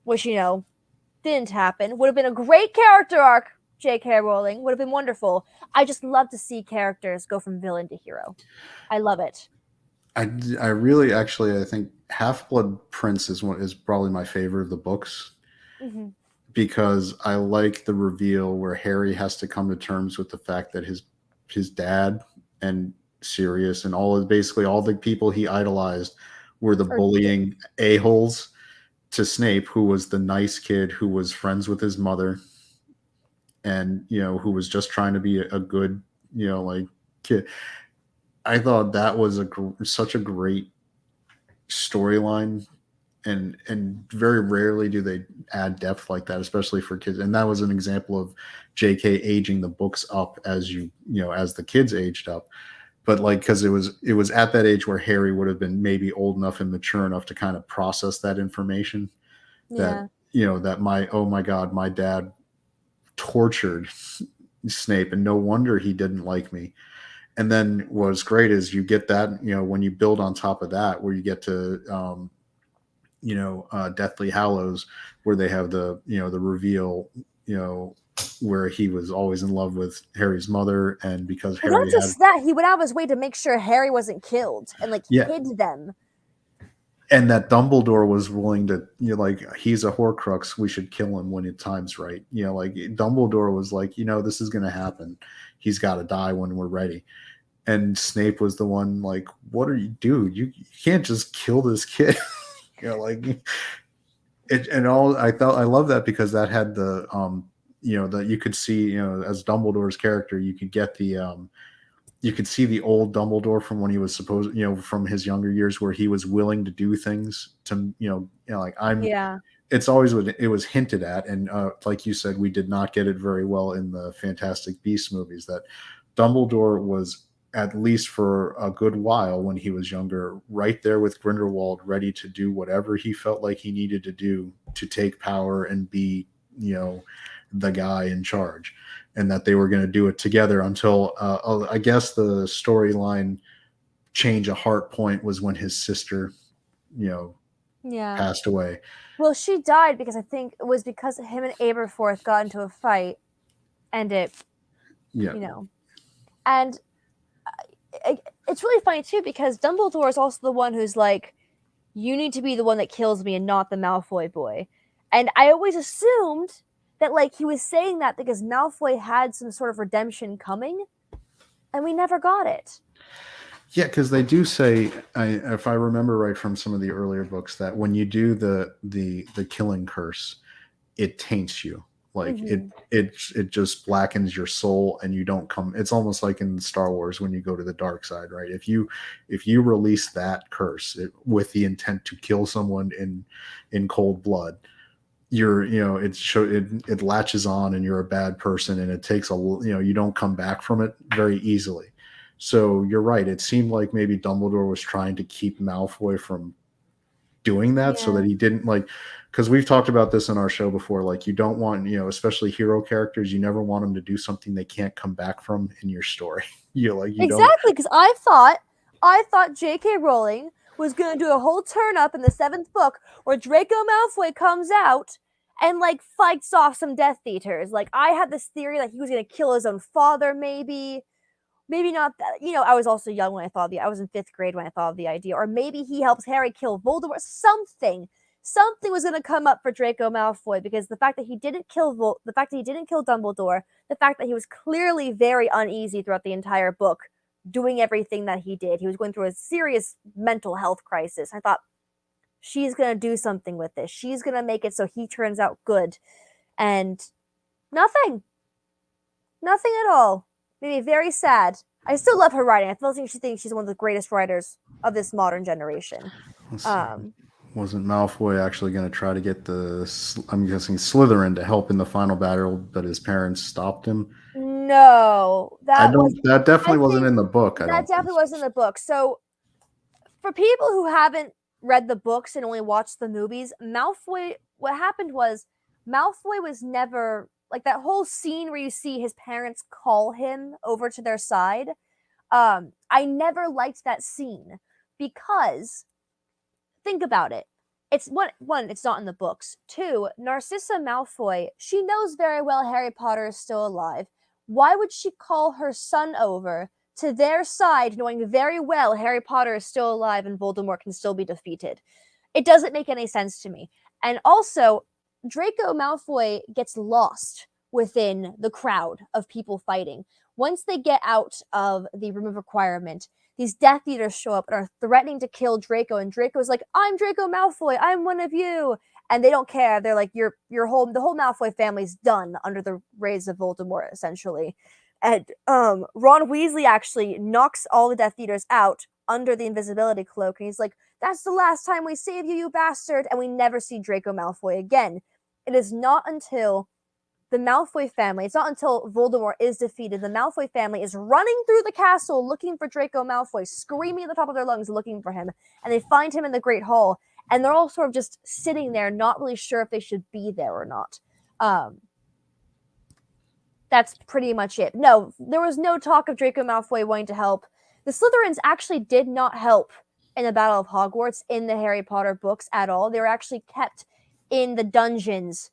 Which, didn't happen. Would have been a great character arc, J.K. Rowling. Would have been wonderful. I just love to see characters go from villain to hero. I love it. I really actually, I think Half-Blood Prince is probably my favorite of the books. Mm-hmm. Because I like the reveal where Harry has to come to terms with the fact that his dad and Sirius and basically all the people he idolized were the bullying a-holes to Snape, who was the nice kid who was friends with his mother and, who was just trying to be a good, kid. I thought that was such a great storyline and very rarely do they add depth like that, especially for kids. And that was an example of J.K. aging the books up as as the kids aged up. But like, because it was at that age where Harry would have been maybe old enough and mature enough to kind of process that information, that Yeah. that oh my god, my dad tortured Snape, and no wonder he didn't like me. And then what's great is you get that, when you build on top of that, where you get to Deathly Hallows, where they have the reveal, where he was always in love with Harry's mother, and because Well, not Harry had, just that, he went out of his way to make sure Harry wasn't killed and like yeah, hid them. and that Dumbledore was willing to, like, he's a Horcrux, we should kill him when the time's right. Like Dumbledore was like, this is going to happen. He's got to die when we're ready. And Snape was the one like, what are you, dude? You can't just kill this kid. Like it, and all. I love that because that had the that you could see, as Dumbledore's character, you could get the you could see the old Dumbledore from when he was supposed, from his younger years, where he was willing to do things to, like, Yeah. it's always what it was hinted at. And like you said, we did not get it very well in the Fantastic Beasts movies, that Dumbledore was, at least for a good while when he was younger, right there with Grindelwald, ready to do whatever he felt like he needed to do to take power and be, the guy in charge, and that they were going to do it together until I guess the storyline change of heart point was when his sister, Yeah. passed away. Well, she died because I think it was because him and Aberforth got into a fight, and it, Yeah. And it's really funny too because Dumbledore is also the one who's like, you need to be the one that kills me and not the Malfoy boy. And I always assumed that like he was saying that because Malfoy had some sort of redemption coming, and we never got it. Yeah, because they do say, if I remember right from some of the earlier books, that when you do the killing curse, it taints you. Like it just blackens your soul, and you don't come. It's almost like in Star Wars when you go to the dark side, right? If you release that curse with the intent to kill someone in cold blood, it latches on, and you're a bad person, and it takes you don't come back from it very easily. So you're right. It seemed like maybe Dumbledore was trying to keep Malfoy from doing that, so that he didn't, like, because we've talked about this in our show before, like, you don't want, especially hero characters, you never want them to do something they can't come back from in your story. Exactly, because I thought J.K. Rowling was going to do a whole turn up in the 7th book where Draco Malfoy comes out and like fights off some Death Eaters. Like, I had this theory that he was going to kill his own father, maybe not that. I was also young when I thought I was in 5th grade when I thought of the idea. Or maybe he helps Harry kill Voldemort. Something was going to come up for Draco Malfoy, because the fact that he didn't kill Dumbledore, the fact that he was clearly very uneasy throughout the entire book, doing everything that he did. He was going through a serious mental health crisis. I thought, she's going to do something with this. She's going to make it so he turns out good. And nothing at all. Made me very sad. I still love her writing. I still think she thinks she's one of the greatest writers of this modern generation. Wasn't Malfoy actually going to try to get I'm guessing Slytherin to help in the final battle, but his parents stopped him? No, that definitely wasn't in the book. That definitely wasn't in the book. So, for people who haven't read the books and only watched the movies, what happened was Malfoy was never, like, that whole scene where you see his parents call him over to their side. I never liked that scene because, think about it. It's one, it's not in the books. 2, Narcissa Malfoy, she knows very well Harry Potter is still alive. Why would she call her son over to their side, knowing very well Harry Potter is still alive and Voldemort can still be defeated? It doesn't make any sense to me. And also, Draco Malfoy gets lost within the crowd of people fighting. Once they get out of the Room of Requirement, these Death Eaters show up and are threatening to kill Draco, and Draco's like, "I'm Draco Malfoy, I'm one of you." And they don't care. They're like, the whole Malfoy family's done under the rays of Voldemort, essentially. And Ron Weasley actually knocks all the Death Eaters out under the invisibility cloak, and he's like, that's the last time we save you, you bastard. And we never see Draco Malfoy again. It is not until the Malfoy family, it's not until Voldemort is defeated, the Malfoy family is running through the castle looking for Draco Malfoy, screaming at the top of their lungs looking for him. And they find him in the Great Hall. And they're all sort of just sitting there, not really sure if they should be there or not. That's pretty much it. No, there was no talk of Draco Malfoy wanting to help. The Slytherins actually did not help in the Battle of Hogwarts in the Harry Potter books at all. They were actually kept in the dungeons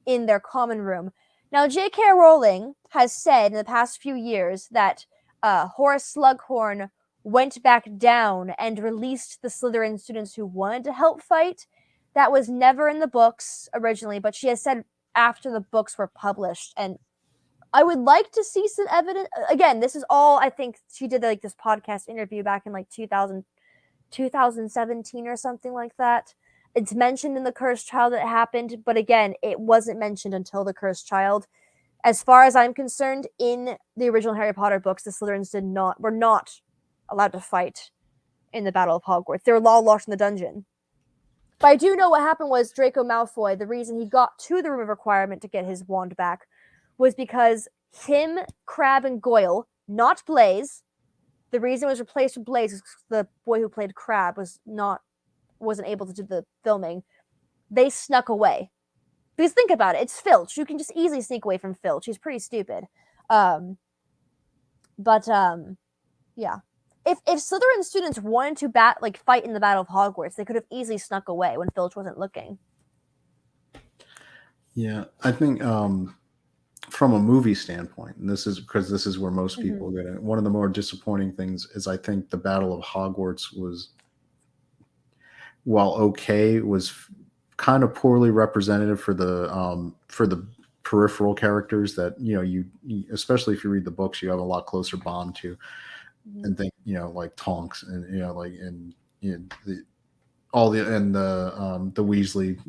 in their common room. Now, J.K. Rowling has said in the past few years that Horace Slughorn went back down and released the Slytherin students who wanted to help fight. That was never in the books originally, but she has said after the books were published. And I would like to see some evidence. Again, this is all, I think she did like this podcast interview back in like 2017 or something like that. It's mentioned in The Cursed Child that it happened, but again, it wasn't mentioned until The Cursed Child. As far as I'm concerned, in the original Harry Potter books, the Slytherins were not allowed to fight in the Battle of Hogwarts. They were all locked in the dungeon. But I do know what happened was Draco Malfoy, the reason he got to the Room of Requirement to get his wand back was because him, Crabbe, and Goyle, not Blaise, the reason it was replaced with Blaise is the boy who played Crabbe wasn't able to do the filming. They snuck away. Because think about it, it's Filch. You can just easily sneak away from Filch. He's pretty stupid. Yeah. If Slytherin students wanted to fight in the Battle of Hogwarts, they could have easily snuck away when Filch wasn't looking. Yeah, I think from a movie standpoint, and this is where most people get it. One of the more disappointing things is I think the Battle of Hogwarts was, while okay, was kind of poorly representative for the peripheral characters that you especially if you read the books, you have a lot closer bond to. And think like Tonks and the Weasley,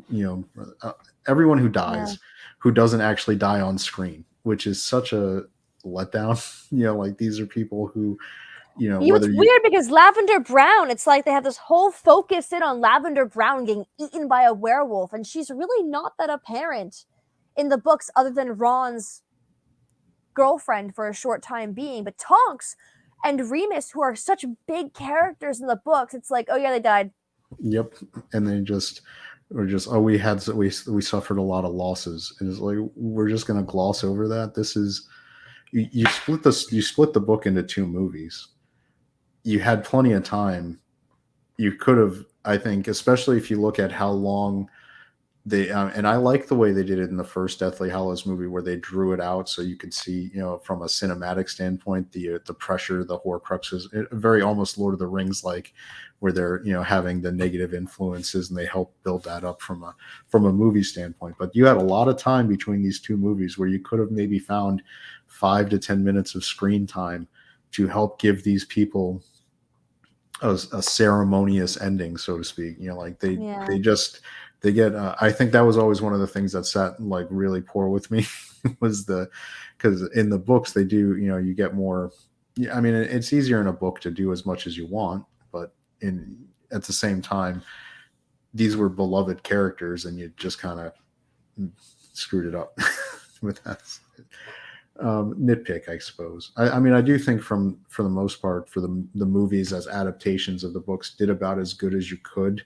everyone who dies, who doesn't actually die on screen, which is such a letdown. Like these are people who it's weird because Lavender Brown, it's like they have this whole focus in on Lavender Brown getting eaten by a werewolf, and she's really not that apparent in the books other than Ron's girlfriend for a short time being. But Tonks and Remus, who are such big characters in the books, it's like, oh yeah, they died. Yep. And they we suffered a lot of losses. And it's like, we're just going to gloss over that. This is, you split the book into two movies. You had plenty of time. You could have, I think, especially if you look at how long they, and I like the way they did it in the first Deathly Hallows movie, where they drew it out so you could see, from a cinematic standpoint, the pressure, the Horcruxes, very almost Lord of the Rings like, where they're having the negative influences, and they help build that up from a movie standpoint. But you had a lot of time between these two movies where you could have maybe found 5 to 10 minutes of screen time to help give these people a ceremonious ending, so to speak. They get I think that was always one of the things that sat like really poor with me was because in the books they do, you get more. I mean, it's easier in a book to do as much as you want, but at the same time, these were beloved characters, and you just kind of screwed it up with that. Nitpick, I suppose. I mean, I do think for the most part, for the movies as adaptations of the books did about as good as you could.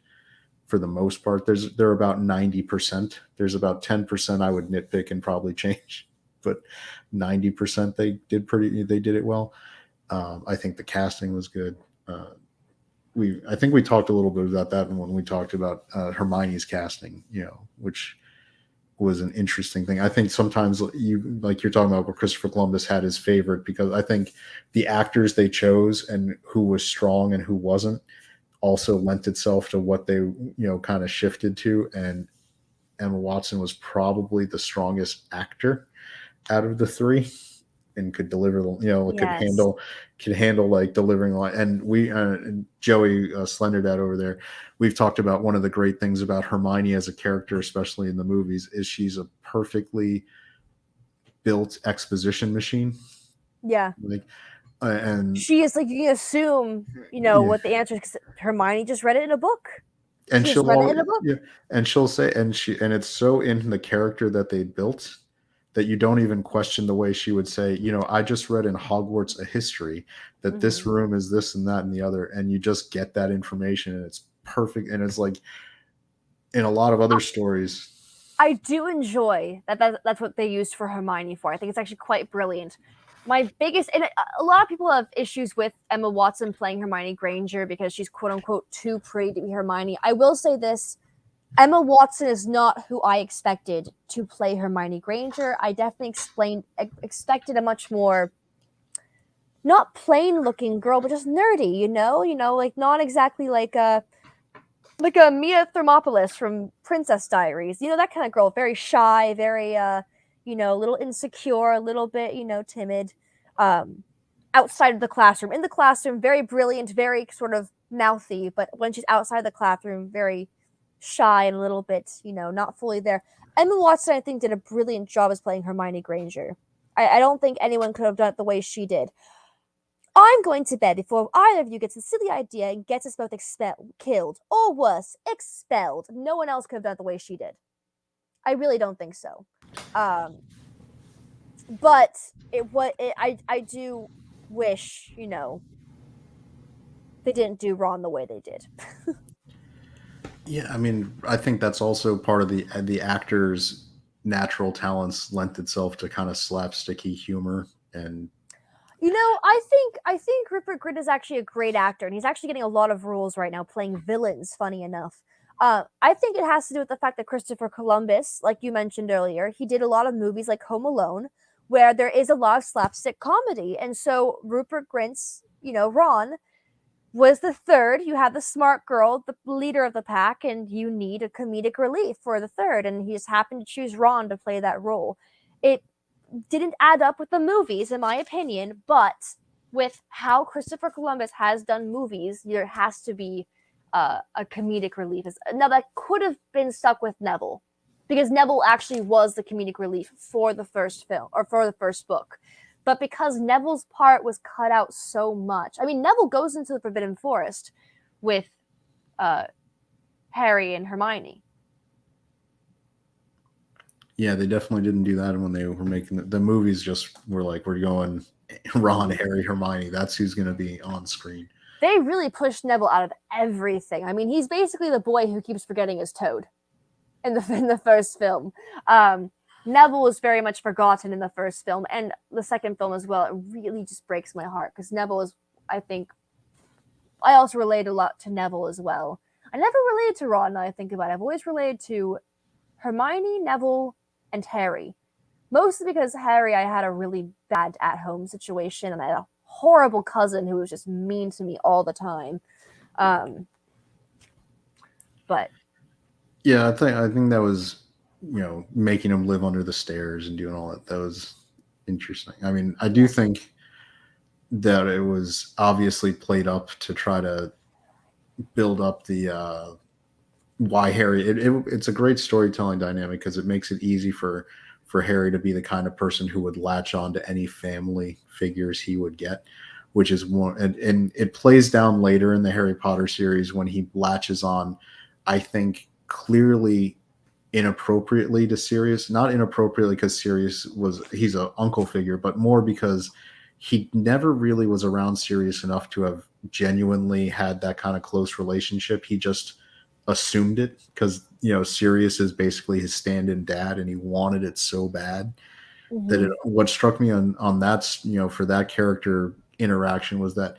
For the most part, they're about 90%. There's about 10% I would nitpick and probably change, but 90% they did it well. I think the casting was good. I think we talked a little bit about that when we talked about Hermione's casting, which was an interesting thing. I think sometimes you're talking about where Christopher Columbus had his favorite, because I think the actors they chose and who was strong and who wasn't also lent itself to what they kind of shifted to, and Emma Watson was probably the strongest actor out of the three and could deliver could handle like delivering line. And we Joey Slenderdad over there, we've talked about one of the great things about Hermione as a character, especially in the movies, is she's a perfectly built exposition machine. Yeah. Like and She is like, you can assume, yeah, what the answer is because Hermione just read it in a book. and She just she'll read it in a book. yeah, and she'll say, and it's so in the character that they built that you don't even question the way she would say, I just read in Hogwarts a history that this Mhm. room is this and that and the other, and you just get that information, and it's perfect, and it's like in a lot of other stories. I do enjoy that's what they used for Hermione for. I think it's actually quite brilliant. My biggest and a lot of people have issues with Emma Watson playing Hermione Granger because she's quote unquote too pretty to be Hermione. I will say this: Emma Watson is not who I expected to play Hermione Granger. I definitely expected a much more not plain looking girl, but just nerdy. Like not exactly like a Mia Thermopolis from Princess Diaries. That kind of girl, very shy, very a little insecure, a little bit, timid. Um outside of the classroom. In the classroom, very brilliant, very sort of mouthy, but when she's outside the classroom, very shy and a little bit, not fully there. Emma Watson, I think, did a brilliant job as playing Hermione Granger. I don't think anyone could have done it the way she did. I'm going to bed before either of you gets a silly idea and gets us both killed, or worse, expelled. No one else could have done it the way she did. I really don't think so. But I do wish, they didn't do Ron the way they did. Yeah, I mean, I think that's also part of the actor's natural talents lent itself to kind of slapsticky humor, and I think Rupert Grint is actually a great actor, and he's actually getting a lot of roles right now playing villains. Funny enough, I think it has to do with the fact that Christopher Columbus, like you mentioned earlier, he did a lot of movies like Home Alone, where there is a lot of slapstick comedy, and so Rupert Grint's, Ron was the third. You have the smart girl, the leader of the pack, and you need a comedic relief for the third, and he just happened to choose Ron to play that role. It didn't add up with the movies, in my opinion, but with how Christopher Columbus has done movies, there has to be a comedic relief. Now, that could have been stuck with Neville, because Neville actually was the comedic relief for the first film, or for the first book. But because Neville's part was cut out so much, I mean, Neville goes into the Forbidden Forest with Harry and Hermione. yeah, they definitely didn't do that when they were making the movies. Just were like, we're going Ron, Harry, Hermione. That's who's going to be on screen. They really pushed Neville out of everything. I mean, he's basically the boy who keeps forgetting his toad in the first film. Neville was very much forgotten in the first film and the second film as well. It really just breaks my heart because Neville is, I think, I also relate a lot to Neville as well. I never related to Ron, now I think about it. I've always related to Hermione, Neville, and Harry. Mostly because Harry, I had a really bad at-home situation, and I had a horrible cousin who was just mean to me all the time. But yeah, I think that was making him live under the stairs and doing all that. That was interesting. I mean, I do think that it was obviously played up to try to build up the why Harry. It's a great storytelling dynamic because it makes it easy for Harry to be the kind of person who would latch on to any family figures he would get, which is one, and it plays down later in the Harry Potter series when he latches on, I think, clearly inappropriately to Sirius. Not inappropriately because Sirius he's an uncle figure, but more because he never really was around Sirius enough to have genuinely had that kind of close relationship. He just assumed it because Sirius is basically his stand-in dad, and he wanted it so bad that what struck me on that for that character interaction was that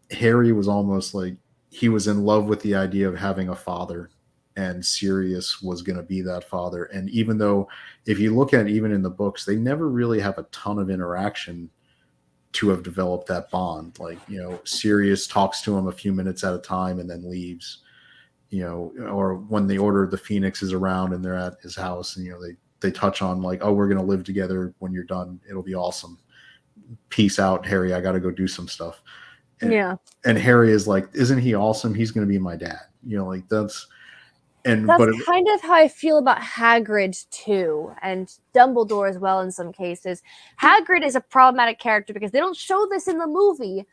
Harry was almost like he was in love with the idea of having a father, and Sirius was going to be that father. And even though, if you look at even in the books, they never really have a ton of interaction to have developed that bond. Like, Sirius talks to him a few minutes at a time and then leaves, or when the Order of the Phoenix is around and they're at his house, and, they touch on like, oh, we're going to live together when you're done. It'll be awesome. Peace out, Harry. I got to go do some stuff. And, yeah, and Harry is like, isn't he awesome? He's going to be my dad. Like that's, And That's but kind of how I feel about Hagrid too, and Dumbledore as well in some cases. Hagrid is a problematic character because they don't show this in the movie,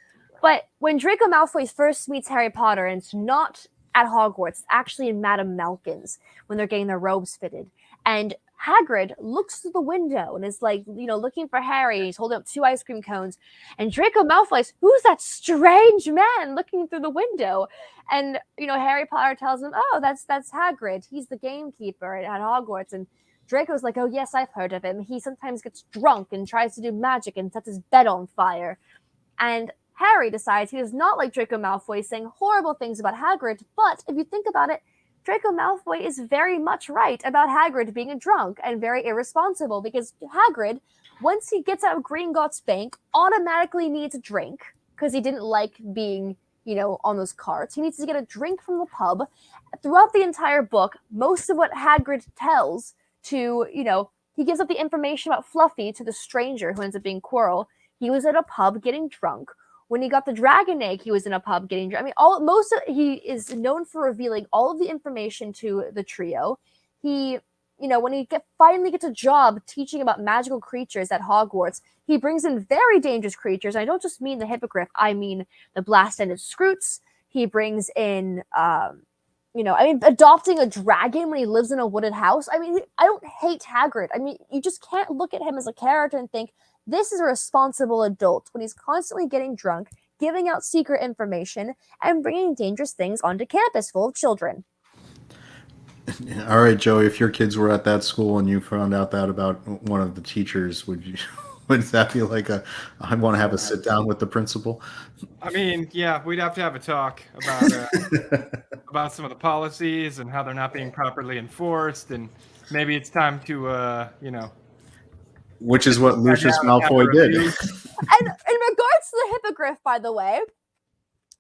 but when Draco Malfoy first meets Harry Potter, and it's not at Hogwarts, it's actually in Madame Malkin's when they're getting their robes fitted, and Hagrid looks through the window and is like, looking for Harry. He's holding up 2 ice cream cones, and Draco Malfoy's, who's that strange man looking through the window? And Harry Potter tells him, "Oh, that's Hagrid. He's the gamekeeper at Hogwarts." And Draco's like, "Oh yes, I've heard of him. He sometimes gets drunk and tries to do magic and sets his bed on fire." And Harry decides he does not like Draco Malfoy saying horrible things about Hagrid. But if you think about it, Draco Malfoy is very much right about Hagrid being a drunk and very irresponsible, because Hagrid, once he gets out of Gringotts Bank, automatically needs a drink because he didn't like being on those carts. He needs to get a drink from the pub. Throughout the entire book, most of what Hagrid tells to, he gives up the information about Fluffy to the stranger who ends up being Quirrell. He was at a pub getting drunk. When he got the dragon egg, he was in a pub getting drunk. I mean, he is known for revealing all of the information to the trio. He, when he finally gets a job teaching about magical creatures at Hogwarts, he brings in very dangerous creatures. And I don't just mean the hippogriff, I mean the blast-ended scroots. He brings in, adopting a dragon when he lives in a wooded house. I mean, I don't hate Hagrid. I mean, you just can't look at him as a character and think, this is a responsible adult when he's constantly getting drunk, giving out secret information, and bringing dangerous things onto campus full of children. All right, Joey, if your kids were at that school and you found out that about one of the teachers, would that be like I want to have a sit down with the principal? I mean, yeah, we'd have to have a talk about some of the policies and how they're not being properly enforced, and maybe it's time to which is what Lucius Malfoy did. And in regards to the hippogriff, by the way,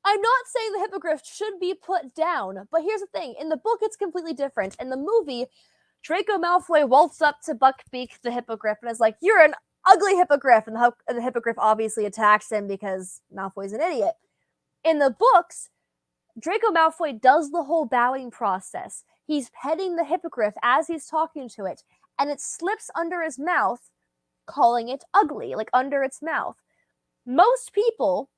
I'm not saying the hippogriff should be put down, but here's the thing. In the book, it's completely different. In the movie, Draco Malfoy waltzes up to Buckbeak the hippogriff and is like, "You're an ugly hippogriff," and the hippogriff obviously attacks him because Malfoy's an idiot. In the books, Draco Malfoy does the whole bowing process. He's petting the hippogriff as he's talking to it, and it slips under his mouth, calling it ugly, like under its mouth. Most people,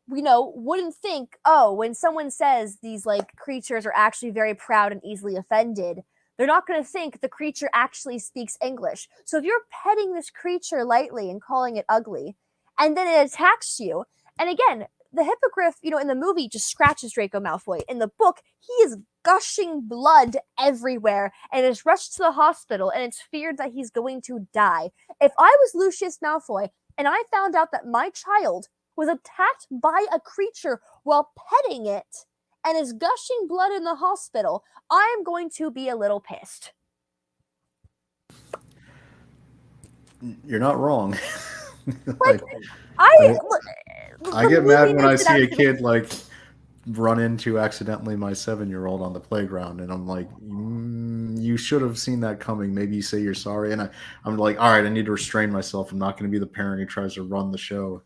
wouldn't think, oh, when someone says these creatures are actually very proud and easily offended, they're not going to think the creature actually speaks English. So if you're petting this creature lightly and calling it ugly, and then it attacks you, and again, the hippogriff, in the movie just scratches Draco Malfoy. In the book, he is gushing blood everywhere and is rushed to the hospital, and it's feared that he's going to die. If I was Lucius Malfoy and I found out that my child was attacked by a creature while petting it and is gushing blood in the hospital, I am going to be a little pissed. You're not wrong. I get mad when I see a kid run into accidentally my 7-year-old on the playground, and I'm like, you should have seen that coming. Maybe you say you're sorry, and I'm like, all right, I need to restrain myself. I'm not going to be the parent who tries to run the show.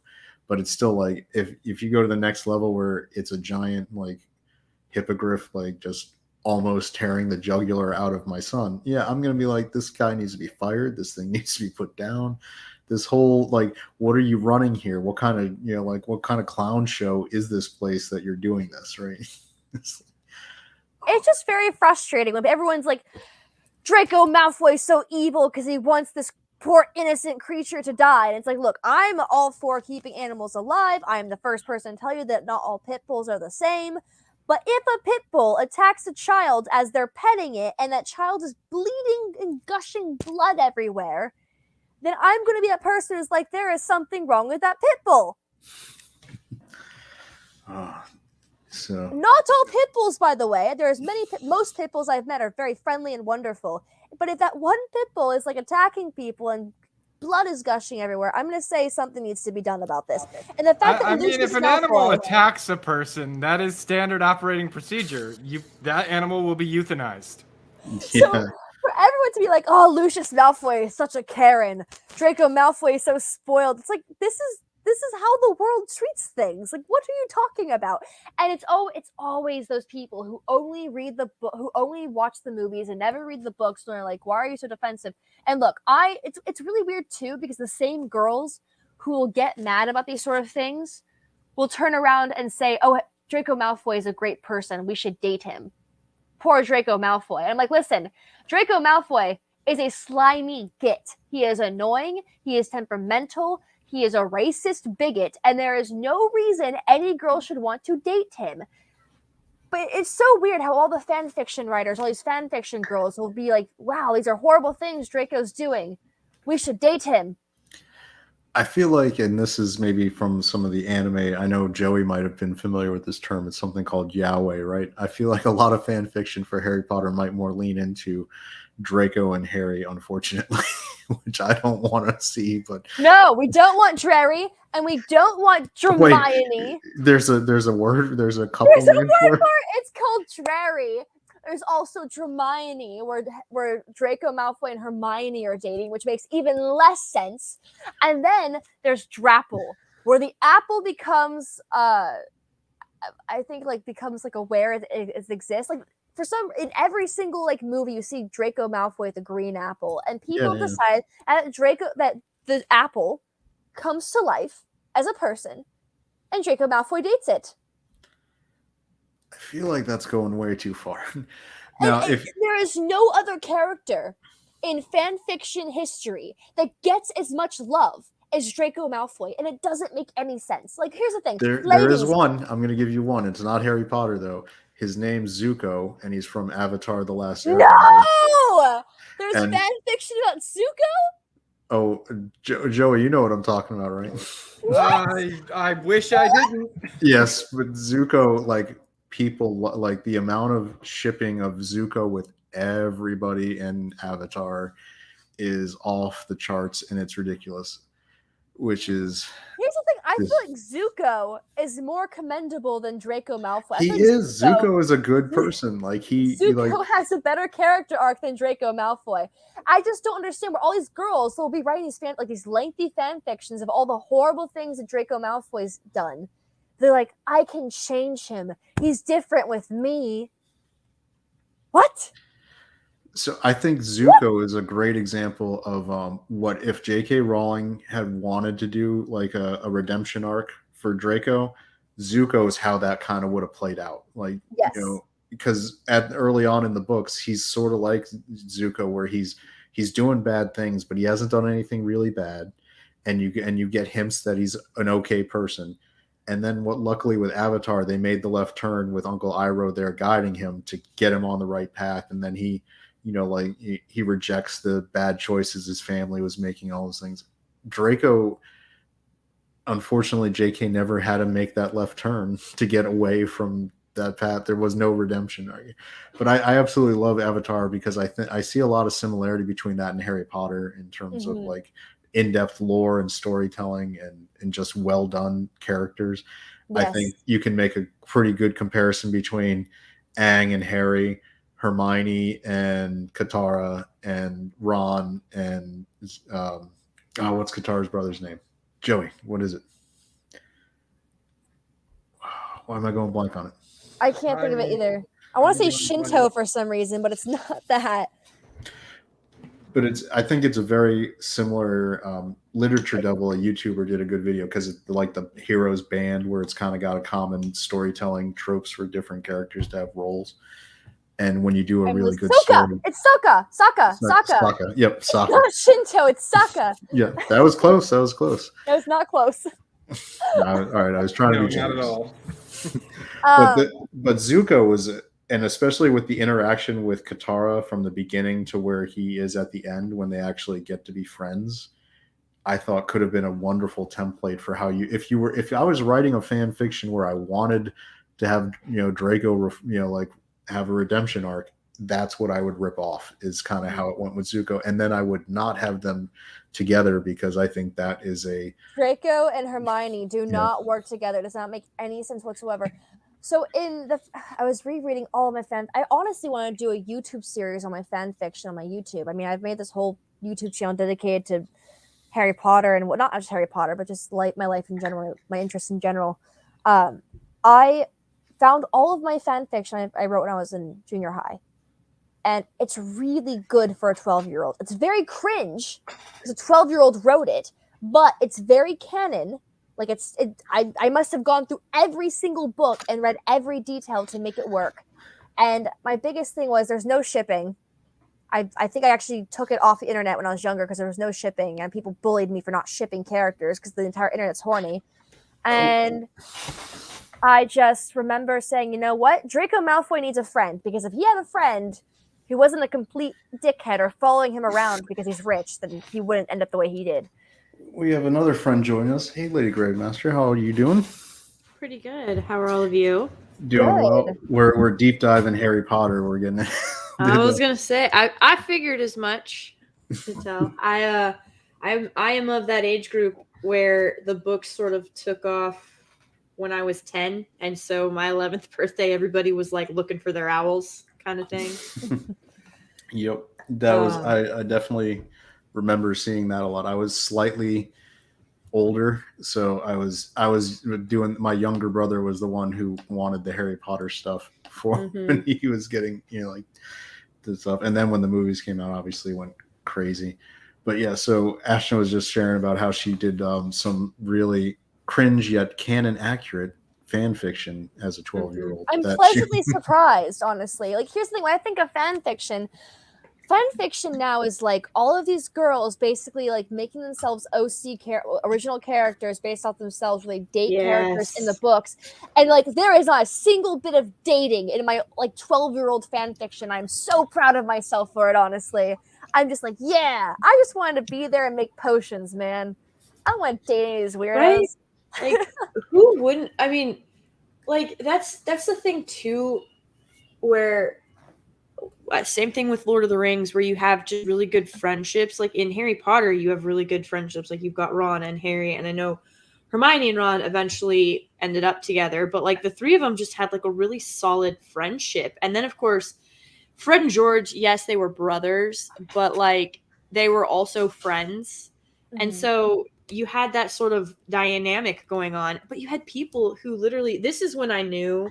But it's still like, if you go to the next level where it's a giant hippogriff just almost tearing the jugular out of my son, yeah, I'm gonna be like, this guy needs to be fired. This thing needs to be put down. This whole what are you running here? What kind of what kind of clown show is this place that you're doing this, right? It's just very frustrating when everyone's like, Draco Malfoy's so evil because he wants this poor innocent creature to die. And it's like, look, I'm all for keeping animals alive. I'm the first person to tell you that not all pit bulls are the same. But if a pit bull attacks a child as they're petting it and that child is bleeding and gushing blood everywhere, then I'm going to be that person who's like, there is something wrong with that pit bull. So not all pit bulls, by the way. There's most pit bulls I've met are very friendly and wonderful. But if that one pit bull is attacking people and blood is gushing everywhere, I'm going to say something needs to be done about this. And the fact that if an animal attacks a person, that is standard operating procedure. That animal will be euthanized. Yeah. So for everyone to be like, oh, Lucius Malfoy is such a Karen. Draco Malfoy is so spoiled. It's like, this is this is how the world treats things. Like, what are you talking about? And it's always those people who only read the book, who only watch the movies and never read the books, and they're like, why are you so defensive? And look, it's really weird too, because the same girls who will get mad about these sort of things will turn around and say, oh, Draco Malfoy is a great person, we should date him. Poor Draco Malfoy. And I'm like, listen, Draco Malfoy is a slimy git. He is annoying, he is temperamental, he is a racist bigot, and there is no reason any girl should want to date him. But it's so weird how all the fan fiction writers, all these fan fiction girls will be like, wow, these are horrible things Draco's doing. We should date him. I feel like, and this is maybe from some of the anime, I know Joey might have been familiar with this term. It's something called yaoi, right? I feel like a lot of fan fiction for Harry Potter might more lean into Draco and Harry, unfortunately, which I don't want to see. But no, we don't want Drarry, and we don't want Hermione. Wait, there's a word, there's a couple names for it. It's called Drarry. There's also Hermione, where Draco Malfoy and Hermione are dating, which makes even less sense. And then there's Drapple, where the apple becomes, I think, becomes aware it exists. Like, for some, in every single movie, you see Draco Malfoy with the green apple, and people decide that the apple comes to life as a person, and Draco Malfoy dates it. I feel like that's going way too far. Now, if there is no other character in fan fiction history that gets as much love as Draco Malfoy, and it doesn't make any sense. Like, here's the thing. There is one. I'm going to give you one. It's not Harry Potter, though. His name's Zuko, and he's from Avatar: The Last Airbender. No! There's fan fiction about Zuko? Oh, Joey, you know what I'm talking about, right? I wish I didn't. Yes, but Zuko, people like the amount of shipping of Zuko with everybody in Avatar is off the charts, and it's ridiculous. Which is, here's the thing. I feel like Zuko is more commendable than Draco Malfoy. He is. Zuko is a good person. Zuko has a better character arc than Draco Malfoy. I just don't understand where all these girls will be writing these lengthy fan fictions of all the horrible things that Draco Malfoy's done. They're like, I can change him. He's different with me. What? So I think Zuko is a great example of what if J.K. Rowling had wanted to do, like a redemption arc for Draco. Zuko is how that kind of would have played out. Yes. Because early on in the books, he's sort of like Zuko, where he's doing bad things, but he hasn't done anything really bad, and you get hints that he's an okay person. And then luckily with Avatar, they made the left turn with Uncle Iroh there guiding him to get him on the right path, and then he rejects the bad choices his family was making, all those things. Draco, unfortunately, JK never had to make that left turn to get away from that path. There was no redemption. But I absolutely love Avatar because I see a lot of similarity between that and Harry Potter in terms of in-depth lore and storytelling and just well done characters. Yes. I think you can make a pretty good comparison between Aang and Harry, Hermione and Katara, and Ron and what's Katara's brother's name? Joey. What is it? Why am I going blank on it? I can't think of it either. I want to say Shinto for some reason, but it's not that. But I think it's a very similar literature devil. A YouTuber did a good video because it's like the Heroes Band, where it's kind of got a common storytelling tropes for different characters to have roles. And when you do a really good story, it's Sokka. Sokka. Yep, Sokka. It's not Shinto, it's Sokka. Yeah, that was close. That was not close. All right, I was trying to be generous. Not at all. But Zuko was, and especially with the interaction with Katara from the beginning to where he is at the end when they actually get to be friends, I thought could have been a wonderful template for how if I was writing a fan fiction where I wanted to have Draco have a redemption arc, that's what I would rip off, is kind of how it went with Zuko. And then I would not have them together because I think that is Draco and Hermione do not work together. It does not make any sense whatsoever. So I was rereading all of my I honestly want to do a YouTube series on my fan fiction on my YouTube. I mean, I've made this whole YouTube channel dedicated to Harry Potter and not just Harry Potter, but just like my life in general, my interests in general, I found all of my fan fiction I wrote when I was in junior high. And it's really good for a 12-year-old. It's very cringe because a 12-year-old wrote it, but it's very canon. Like I must have gone through every single book and read every detail to make it work. And my biggest thing was there's no shipping. I think I actually took it off the internet when I was younger because there was no shipping, and people bullied me for not shipping characters because the entire internet's horny. And I just remember saying, you know what? Draco Malfoy needs a friend, because if he had a friend who wasn't a complete dickhead or following him around because he's rich, then he wouldn't end up the way he did. We have another friend joining us. Hey, Lady Gravemaster, how are you doing? Pretty good. How are all of you? Doing Good. well. We're deep diving Harry Potter. We're getting. I was gonna say I figured as much. To tell, I am of that age group where the books sort of took off when I was 10, and so my 11th birthday, everybody was like looking for their owls, kind of thing. Yep, that was. I definitely remember seeing that a lot. I was slightly older, so I was doing. My younger brother was the one who wanted the Harry Potter stuff for when he was getting like the stuff, and then when the movies came out, obviously went crazy. But yeah, so Ashton was just sharing about how she did some really cringe yet canon accurate fan fiction as a 12-year-old. I'm pleasantly surprised, honestly. Like, here's the thing: when I think of fan fiction now is like all of these girls basically like making themselves original characters based off themselves, where they date characters in the books, and like there is not a single bit of dating in my like 12-year-old fan fiction. I'm so proud of myself for it, honestly. I'm just like, yeah, I just wanted to be there and make potions, man. I don't want to date any of these weirdos. Right? Like, who wouldn't? I mean, like that's the thing too, where same thing with Lord of the Rings, where you have just really good friendships. Like in Harry Potter, you have really good friendships. Like you've got Ron and Harry, and I know Hermione and Ron eventually ended up together, but like the three of them just had like a really solid friendship. And then of course, Fred and George, yes, they were brothers, but like they were also friends. And so you had that sort of dynamic going on, but you had people who literally, this is when I knew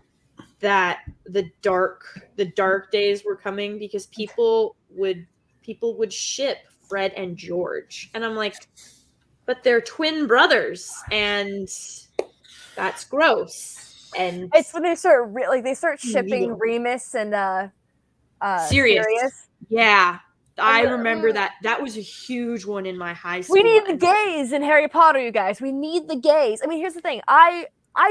that the dark days were coming, because people would ship Fred and George, and I'm like, but they're twin brothers, and that's gross. And it's when they start shipping Remus and Sirius. Yeah, I remember that was a huge one in my high school. We need the gays in Harry Potter, you guys. We need the gays. I mean, here's the thing. I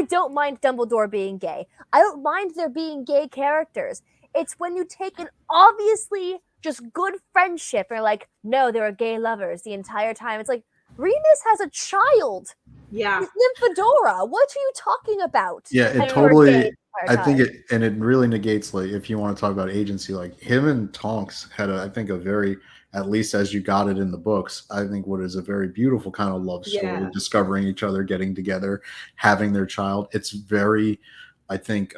don't mind Dumbledore being gay. I don't mind there being gay characters. It's when you take an obviously just good friendship and you're like, no, they were gay lovers the entire time. It's like, Remus has a child. Yeah. He's Nymphadora. What are you talking about? Yeah, it totally. I think it really negates, like, if you want to talk about agency, like him and Tonks had I think a very, at least as you got it in the books, I think what is a very beautiful kind of love story, discovering each other, getting together, having their child. It's very, I think,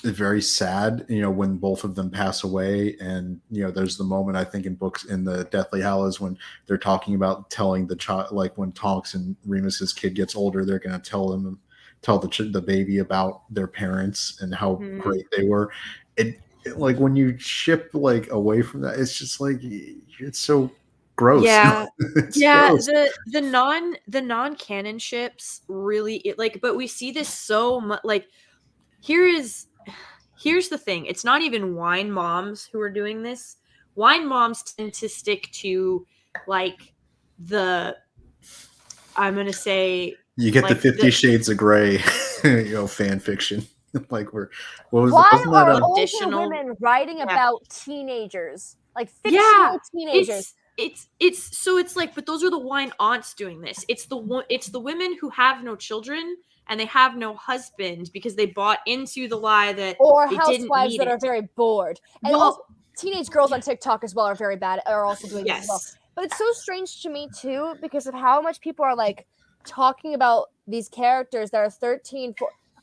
very sad, when both of them pass away. And, there's the moment, I think, in books, in the Deathly Hallows, when they're talking about telling the child, like when Tonks and Remus's kid gets older, they're going to tell the baby about their parents and how great they were. It like when you ship like away from that, it's just like, it's so gross. Yeah. Gross. The non-canon ships really, but we see this so much. Like, here's the thing. It's not even wine moms who are doing this. Wine moms tend to stick to like I'm going to say, you get like the 50 Shades of Grey, fan fiction. Like, what was why wasn't are that older women writing about teenagers, like fictional teenagers? It's like, but those are the wine aunts doing this. It's the women who have no children and they have no husband because they bought into the lie that or they housewives didn't that are very bored. And also, teenage girls on TikTok as well are very bad, are also doing this as well. But it's so strange to me too, because of how much people are like talking about these characters that are 13.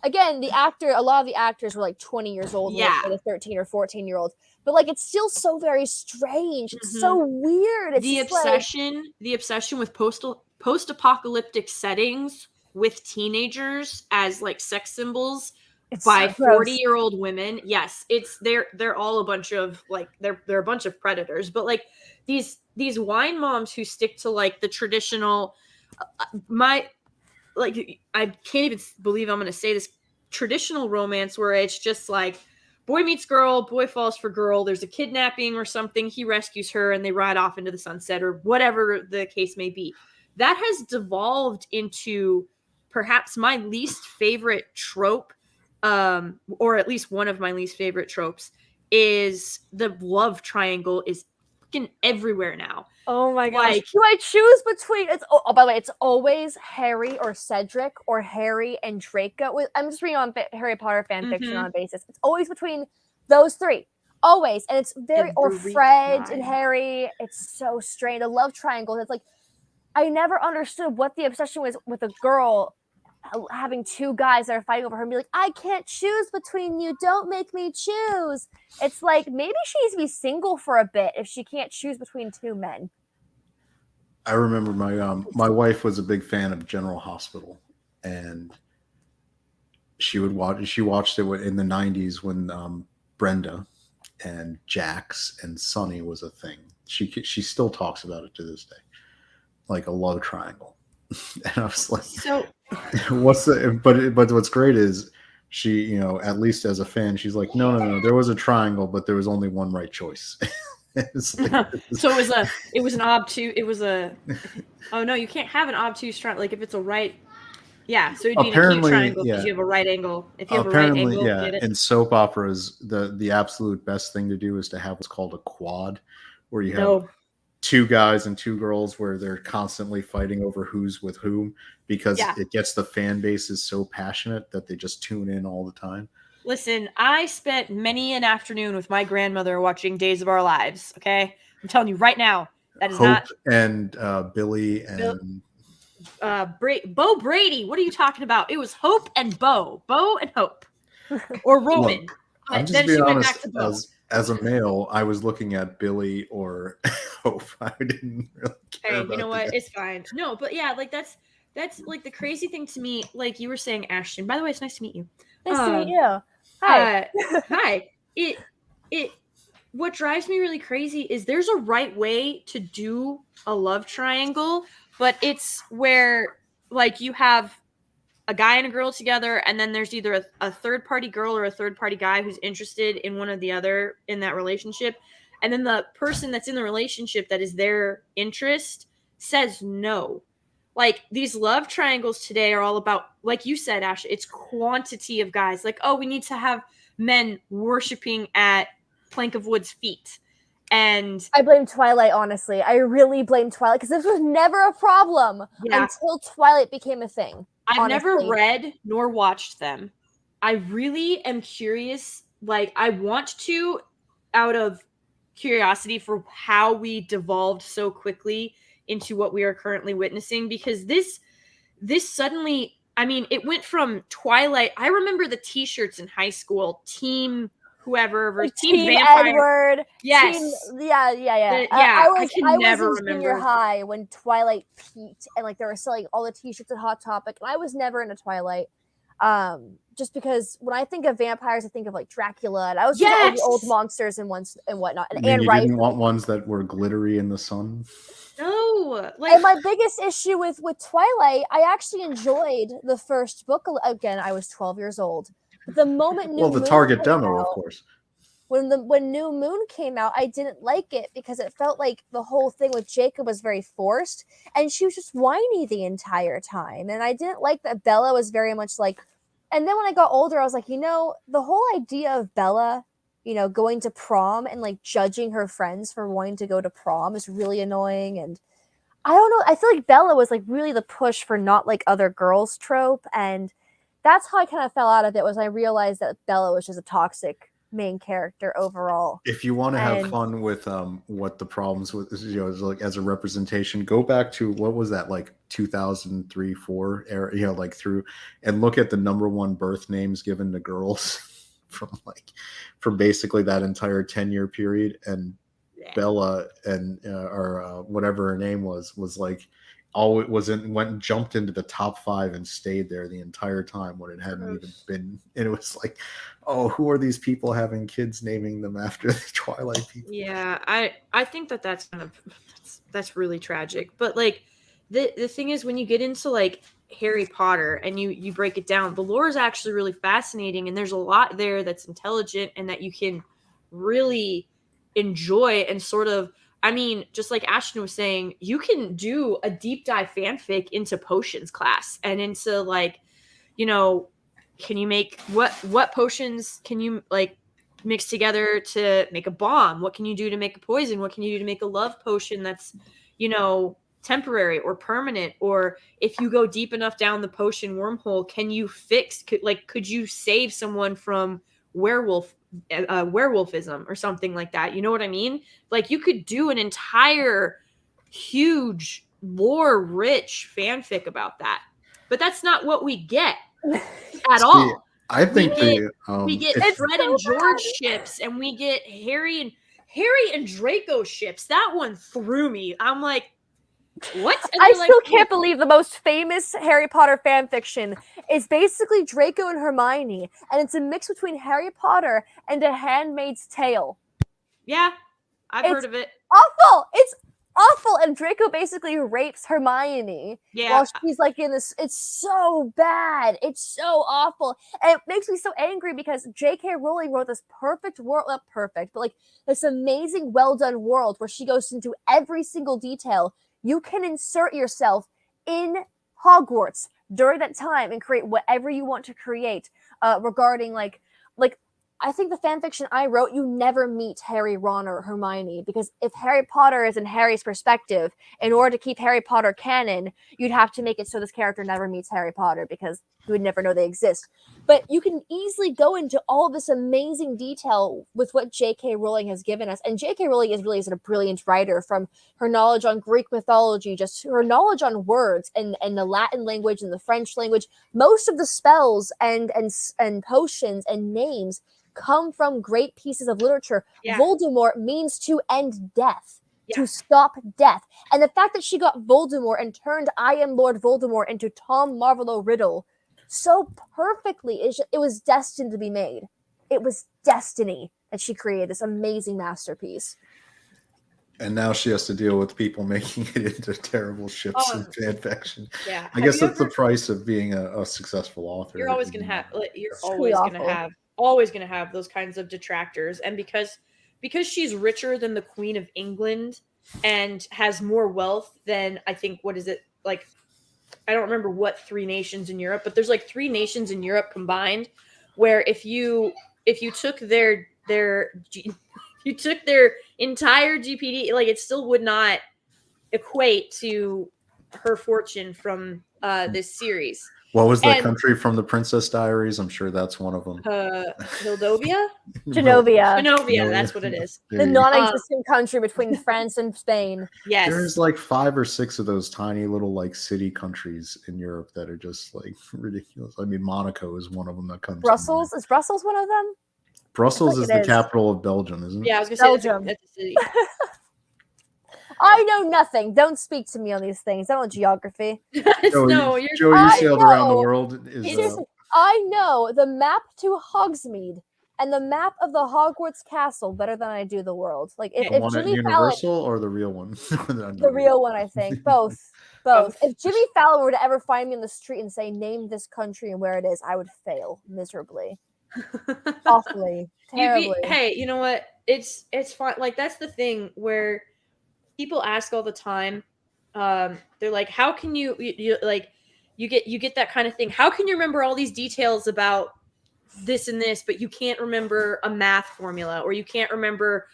Again, a lot of the actors were like 20 years old when they were 13 or 14-year-olds. but like it's still so very strange. It's so weird. It's the just like, obsession with post-apocalyptic settings with teenagers as like sex symbols it's by so gross. 40-year-old women. Yes, it's they're all a bunch of like they're a bunch of predators, but like these wine moms who stick to like the traditional my like I can't even believe I'm going to say this, traditional romance where it's just like boy meets girl, boy falls for girl, there's a kidnapping or something, he rescues her and they ride off into the sunset or whatever the case may be. That has devolved into perhaps my least favorite trope, or at least one of my least favorite tropes, is the love triangle is fucking everywhere now. oh my gosh. Like, Do I choose between by the way, it's always Harry or Cedric or Harry and Draco. I'm just reading on Harry Potter fan fiction on a basis. It's always between those three. Always. And it's very or Every Fred and time. Harry. It's so strange. A love triangle. It's like I never understood what the obsession was with a girl having two guys that are fighting over her and be like, I can't choose between you. Don't make me choose. It's like maybe she needs to be single for a bit if she can't choose between two men. I remember my wife was a big fan of General Hospital, and she watched it in the 90s when Brenda and Jax and Sonny was a thing. She still talks about it to this day, like a love triangle. And I was like, so what's the but what's great is she, you know, at least as a fan, she's like, no, there was a triangle, but there was only one right choice. It's like, so it was an obtuse, it was a, oh no, you can't have an obtuse triangle, like if it's a right, yeah, so it'd be an acute triangle because you have a right angle. If you have a right angle, yeah, get it? in soap operas, the absolute best thing to do is to have what's called a quad, where you have two guys and two girls where they're constantly fighting over who's with whom, because it gets the fan bases so passionate that they just tune in all the time. Listen, I spent many an afternoon with my grandmother watching Days of Our Lives. Okay, I'm telling you right now, that is Hope and Billy and Bo Brady. What are you talking about? It was Hope and Bo and Hope, or Roman. Look, I'm just being honest. As a male, I was looking at Billy or Hope. I didn't really care. Hey, you know what? It's fine. No, but yeah, like that's like the crazy thing to me. Like you were saying, Ashton. By the way, it's nice to meet you. Nice to meet you. Hi. Hi. It what drives me really crazy is there's a right way to do a love triangle, but it's where like you have a guy and a girl together, and then there's either a third party girl or a third party guy who's interested in one or the other in that relationship. And then the person that's in the relationship that is their interest says no. Like these love triangles today are all about, like you said, Ash, it's quantity of guys. Like, oh, we need to have men worshiping at Plank of Wood's feet. And I blame Twilight, honestly. I really blame Twilight because this was never a problem until Twilight became a thing. I've never read nor watched them. I really am curious. Like, I want to, out of curiosity for how we devolved so quickly into what we are currently witnessing, because this suddenly, I mean, it went from Twilight. I remember the t-shirts in high school, Team whoever, versus Team Vampire. Edward. Yes. I was never in junior high when Twilight peaked, and like they were selling all the t-shirts at Hot Topic, and I was never into Twilight. Just because when I think of vampires, I think of like Dracula, and I was all the old monsters and whatnot. And Anne Rice. Didn't want ones that were glittery in the sun. No, and my biggest issue with Twilight, I actually enjoyed the first book. Again, I was 12 years old. But the moment the target demo, of course. When New Moon came out, I didn't like it because it felt like the whole thing with Jacob was very forced, and she was just whiny the entire time. And I didn't like that Bella was very much like. And then when I got older, I was like, the whole idea of Bella, going to prom and like judging her friends for wanting to go to prom is really annoying. And I don't know. I feel like Bella was like really the push for not like other girls trope. And that's how I kind of fell out of it, was I realized that Bella was just a toxic main character overall. If you want to have fun with what the problems with is like as a representation, go back to what was that, like 2003-4 era, like through, and look at the number one birth names given to girls from basically that entire 10-year period. And Yeah. Bella and or whatever her name was like all it was in went and jumped into the top 5 and stayed there the entire time when it hadn't even been. And it was like, oh, who are these people having kids naming them after the Twilight people? Yeah, I think that's kind of that's really tragic. But like the thing is, when you get into like Harry Potter and you break it down, the lore is actually really fascinating, and there's a lot there that's intelligent and that you can really enjoy. And sort of, I mean, just like Ashton was saying, you can do a deep dive fanfic into potions class and into like, you know, can you make what potions can you like mix together to make a bomb? What can you do to make a poison? What can you do to make a love potion that's, you know, temporary or permanent? Or if you go deep enough down the potion wormhole, can you could you save someone from werewolfism or something like that? You know what I mean? Like you could do an entire huge lore rich fanfic about that. But that's not what we get at all. I think we get Fred and George ships, and we get Harry and Draco ships. That one threw me. I'm like, what? And I still can't believe the most famous Harry Potter fan fiction is basically Draco and Hermione, and it's a mix between Harry Potter and A Handmaid's Tale. Yeah, I've heard of it. Awful! It's awful, and Draco basically rapes Hermione while she's like in this. It's so bad. It's so awful, and it makes me so angry because J.K. Rowling wrote this perfect world, not perfect, but like this amazing, well done world where she goes into every single detail. You can insert yourself in Hogwarts during that time and create whatever you want to create regarding like I think the fanfiction I wrote, you never meet Harry, Ron, or Hermione, because if Harry Potter is in Harry's perspective, in order to keep Harry Potter canon, you'd have to make it so this character never meets Harry Potter, because you would never know they exist. But you can easily go into all this amazing detail with what J.K. Rowling has given us. And J.K. Rowling is a brilliant writer, from her knowledge on Greek mythology, just her knowledge on words and the Latin language and the French language. Most of the spells and potions and names come from great pieces of literature. Yeah. Voldemort means to end death, to stop death. And the fact that she got Voldemort and turned I Am Lord Voldemort into Tom Marvolo Riddle so perfectly, it was destined to be made. It was destiny that she created this amazing masterpiece. And now she has to deal with people making it into terrible ships and fanfiction. Yeah, I guess that's the price of being a successful author. You're always going to have those kinds of detractors. And because she's richer than the Queen of England and has more wealth than, I think, what is it, like, I don't remember what 3 nations in Europe, but there's like 3 nations in Europe combined, where if you took their entire GPD, like, it still would not equate to her fortune from this series. What was that country from the Princess Diaries? I'm sure that's one of them. Hildovia? Genovia, that's what it is. The non-existent country between France and Spain. Yes. There's like 5 or 6 of those tiny little like city countries in Europe that are just like ridiculous. I mean, Monaco is one of them that comes. Brussels? Is Brussels one of them? Brussels is the capital of Belgium, isn't it? Yeah, I was going to say that's a city. I know nothing. Don't speak to me on these things. I don't know geography. Joey, you sailed around the world. I know the map to Hogsmeade and the map of the Hogwarts Castle better than I do the world. Like if Jimmy Universal Fallon, or the real one? The real one, I think. Both. If Jimmy Fallon were to ever find me in the street and say, "Name this country and where it is," I would fail miserably, awfully, terribly. Hey, you know what? It's fine. Like, that's the thing where people ask all the time. They're like, "How can you like you get that kind of thing? How can you remember all these details about this and this, but you can't remember a math formula, or you can't remember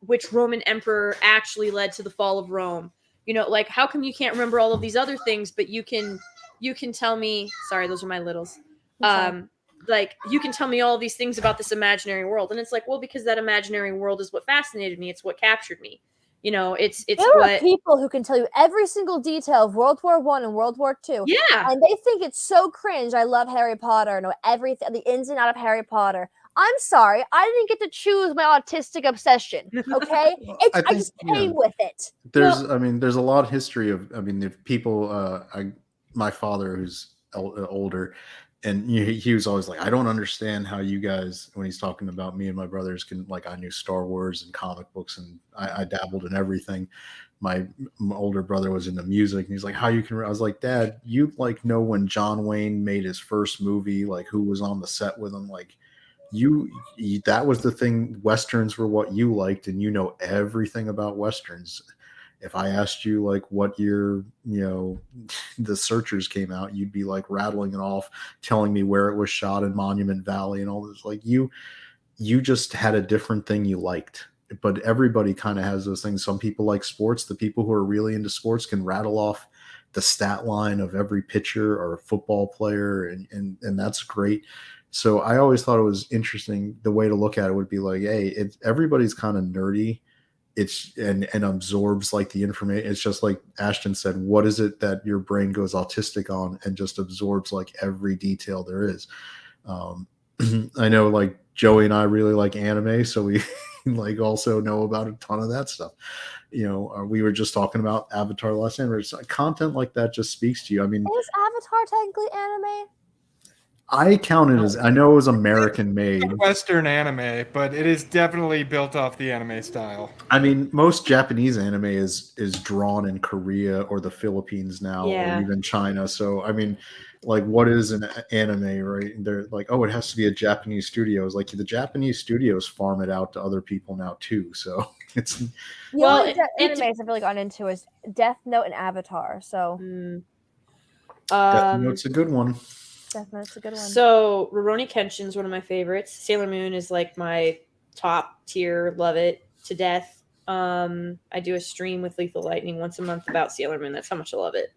which Roman emperor actually led to the fall of Rome? You know, like, how come you can't remember all of these other things, but you can tell me?" Sorry, those are my littles. Like, you can tell me all these things about this imaginary world. And it's like, well, because that imaginary world is what fascinated me. It's what captured me. it's There are what. people who can tell you every single detail of World War One and World War Two. Yeah. And they think it's so cringe. I love Harry Potter, know everything, the ins and out of Harry Potter. I'm sorry, I didn't get to choose my autistic obsession. Okay, I just came with it. There's a lot of history of, if people, my father, who's older, and he was always like, I don't understand how you guys, when he's talking about me and my brothers, can, like, I knew Star Wars and comic books, and I dabbled in everything. My older brother was into music, and he's like, how you can, I was like, Dad, you like know when John Wayne made his first movie, like who was on the set with him, like you that was the thing. Westerns were what you liked, and you know everything about Westerns. If I asked you like what year, the Searchers came out, you'd be like rattling it off, telling me where it was shot in Monument Valley and all this. Like you just had a different thing you liked. But everybody kind of has those things. Some people like sports. The people who are really into sports can rattle off the stat line of every pitcher or football player, and that's great. So I always thought it was interesting. The way to look at it would be like, hey, everybody's kind of nerdy. It's and absorbs like the information. It's just like Ashton said, what is it that your brain goes autistic on and just absorbs like every detail there is? I know like Joey and I really like anime, so we like also know about a ton of that stuff. We were just talking about Avatar: The Last Airbender. Content like that just speaks to you. I mean, Is Avatar technically anime? I counted as, I know it was American made. Western anime, but it is definitely built off the anime style. I mean, most Japanese anime is drawn in Korea or the Philippines now, Yeah. or even China. So, I mean, like, what is an anime, right? They're like, oh, it has to be a Japanese studio. It's like the Japanese studios farm it out to other people now too. So it's The Well, only it- animes I've really gotten into is Death Note and Avatar. So Death Note's a good one. Death Note's a good one. So Rurouni Kenshin's one of my favorites. Sailor Moon is like my top tier. Love it to death. I do a stream with Lethal Lightning once a month about Sailor Moon. That's how much I love it.